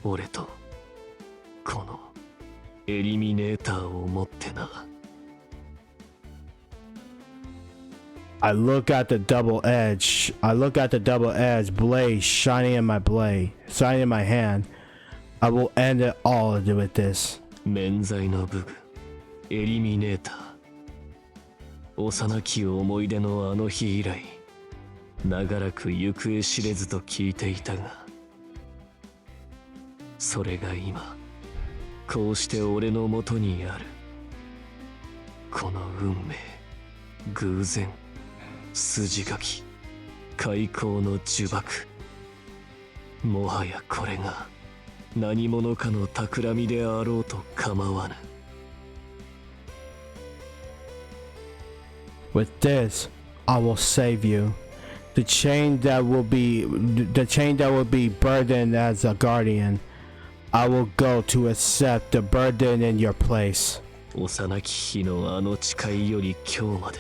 う。俺とこのエリミネーターを持ってな。I look at the double edge. I look at the double edge blade shining in my hand. I will end it all with this. 免罪の武具、エリミネーター。幼き思い出のあの日以来、長らく行方知れずと聞いていたが、それが今、こうして俺のもとにある。この運命、偶然、筋書き、開口の呪縛。もはやこれが何者かの企みであろうと構わぬ。With this, I will save you. The chain that will be burdened as a guardian. I will go to accept the burden in your place. 幼き日のあの誓いより今日まで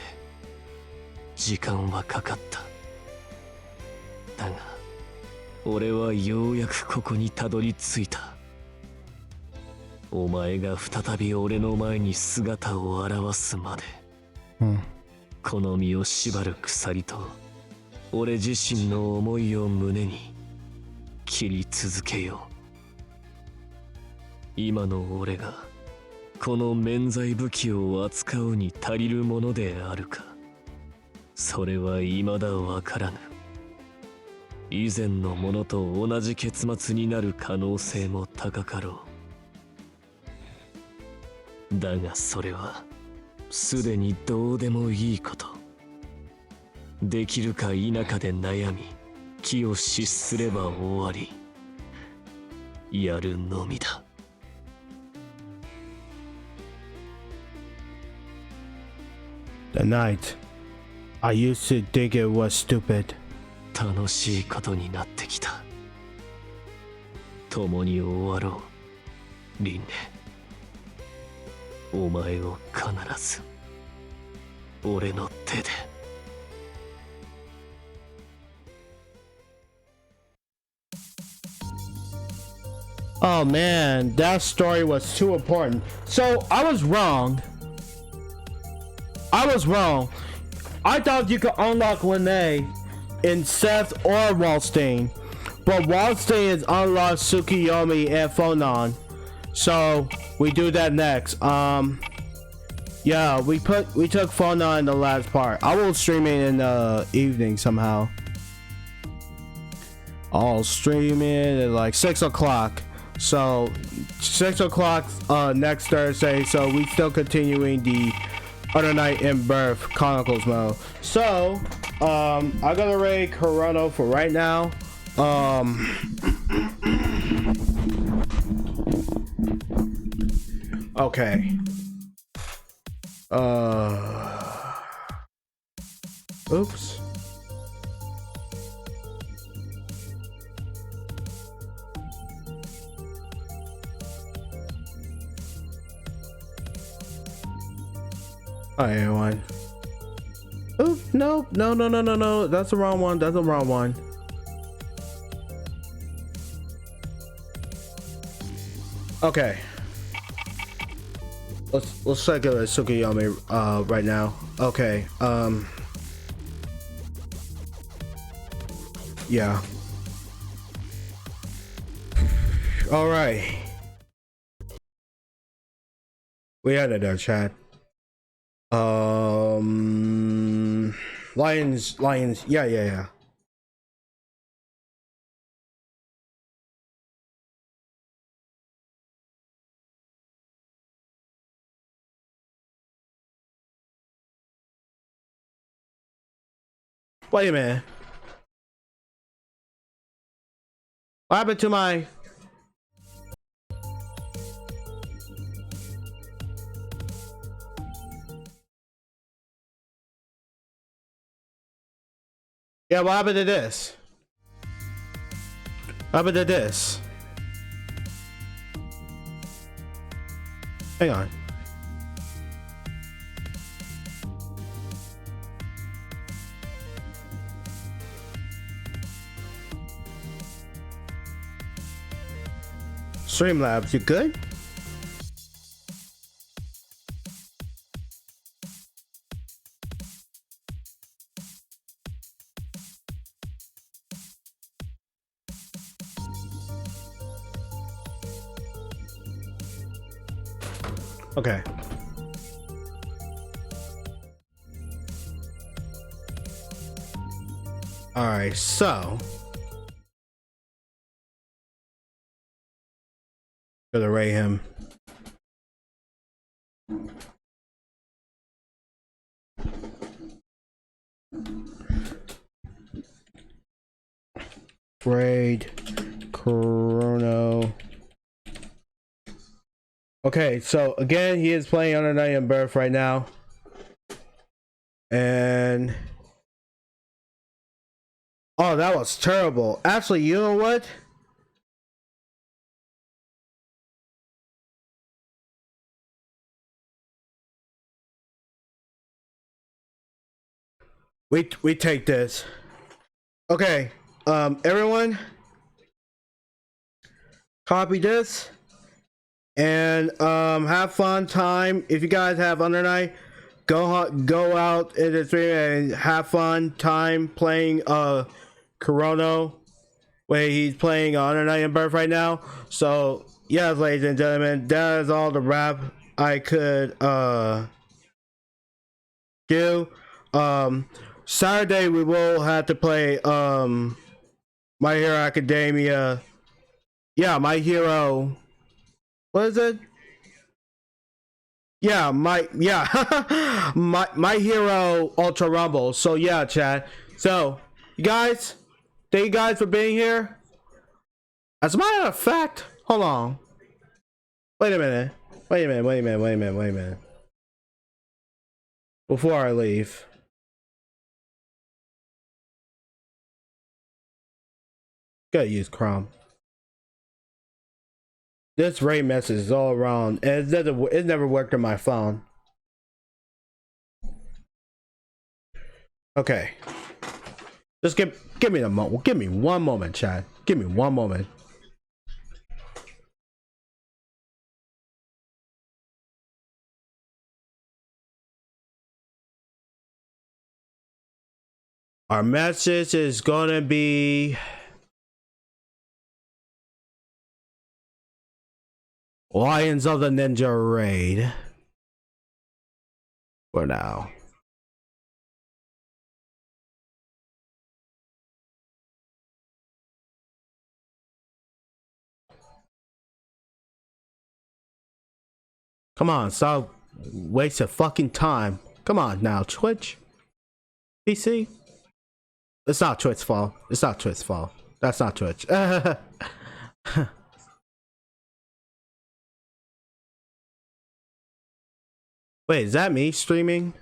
時間はかかった。だが俺はようやくここにたどり着いた。お前が再び俺の前に姿を現すまで、この身を縛る鎖と俺自身の思いを胸に切り続けよう。今の俺がこの免罪武器を扱うに足りるものであるか、それは未だわからぬ。以前のものと同じ結末になる可能性も高かろう。だがそれはすでにどうでもいいこと。できるか否かで悩み、気を失すれば終わり。やるのみだ。The night. I used to think it was stupid. 楽しいことになってきた。共に終わろう、リンネ。お前を必ず俺の手で。Oh man, that story was too important. So I was wrong. I thought you could unlock Lene in Seth or Wallstein, but Wallstein is unlocked Tsukiyomi and Phonon. So we do that next. Yeah, we took Phonon in the last part. I will stream it in the evening somehow. I'll stream it at like 6 o'clock. So 6 o'clock next Thursday. So we still continuing the Other Night in Birth Chronicles mode. So I'm gonna raid Chronicle for right now. Okay. Oops. Hi everyone. Oh no. That's the wrong one. Okay. Let's check out Tsukiyomi right now. Okay. Yeah. All right. We added our chat. Lions. Yeah. Wait a minute. What happened to my... Yeah, what happened to this? What happened to this? Hang on. Streamlabs, you good? Okay. All right, so gonna rate him. Raid Chrono. Okay, so again, he is playing Under Night and Birth right now, and oh, that was terrible. Actually, you know what? We take this. Okay, everyone, copy this and have fun time. If you guys have Under Night, go out in the stream and have fun time playing Corono, where he's playing Under Night and Birth right now. So yes, ladies and gentlemen, that is all the rap I could do. Saturday we will have to play My Hero Academia. Yeah, My Hero. What is it? Yeah, my Hero Ultra Rumble. So yeah, chat. So you guys, thank you guys for being here. As a matter of fact, hold on. Wait a minute. Wait a minute. Before I leave. Gotta use Chrome. This rate message is all around, and it never worked on my phone. Okay, just give me a moment. Give me one moment, chat. Give me one moment. Our message is gonna be Lions of the Ninja Raid for now. Come on, stop wasting fucking time. Come on now, Twitch. PC? It's not Twitch's fault. It's not Twitch's fault. That's not Twitch. Wait, is that me streaming?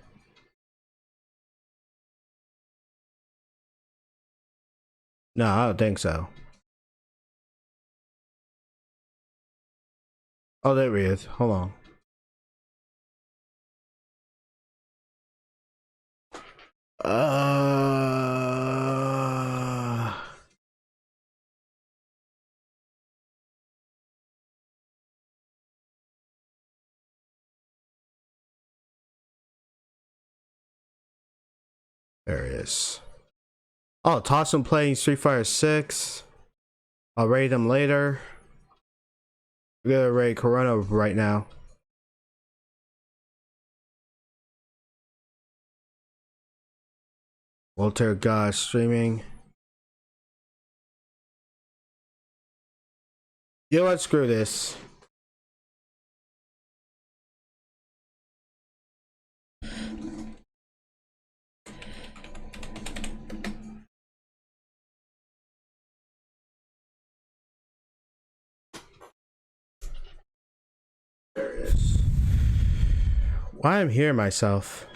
No, I don't think so. Oh, there he is. Hold on. There he is. Oh, toss him playing Street Fighter 6. I'll raid him later. We're gonna raid Corona right now. Walter God streaming. You know what? Screw this. There it is. Why I'm hearing myself?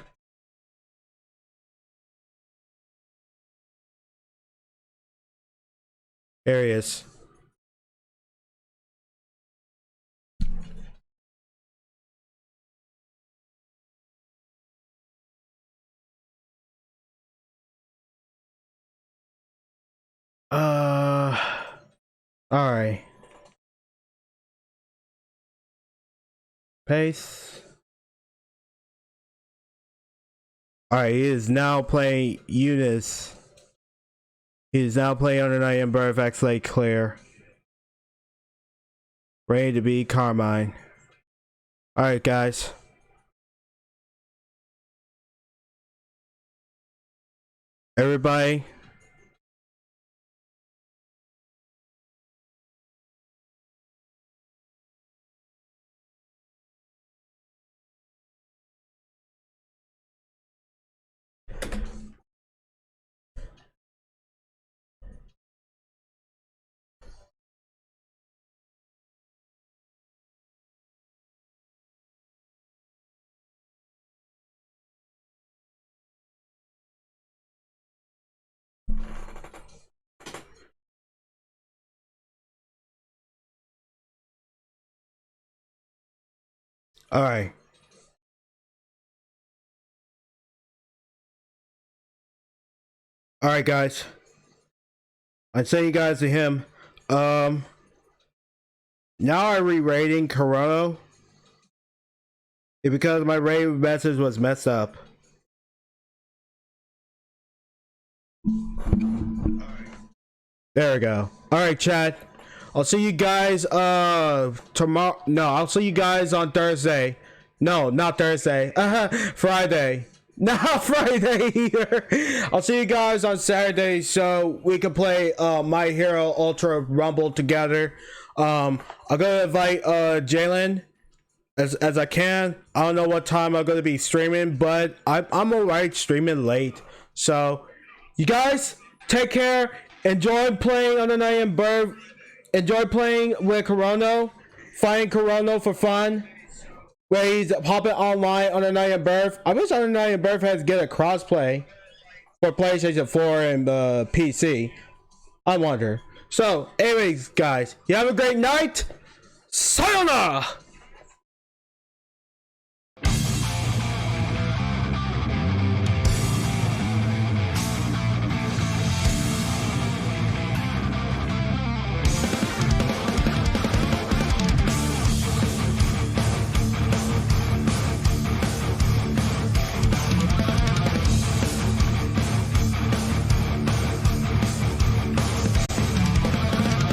There he is. All right. Paste. All right, he is now playing Eunice. He is now playing Under Night and Birth X Lake Claire. Ready to be Carmine. All right, guys. Everybody. All right. All right, guys. I'm sending you guys to him. Now I'm re-rating Chronicle. It's because my rating message was messed up. There we go. All right, chat. I'll see you guys tomorrow. No, I'll see you guys on Thursday. No, not Thursday. Friday. Not Friday either. I'll see you guys on Saturday so we can play My Hero Ultra Rumble together. I'm gonna invite Jalen as I can. I don't know what time I'm gonna be streaming, but I'm alright streaming late. So you guys take care. Enjoy playing on the night and birth. Enjoy playing with Chronicle. Fighting Chronicle for fun. Where he's popping online on the night and birth. I wish on the night and birth has to get a crossplay for PlayStation 4 and PC. I wonder. So, anyways, guys, you have a great night. Sayonara!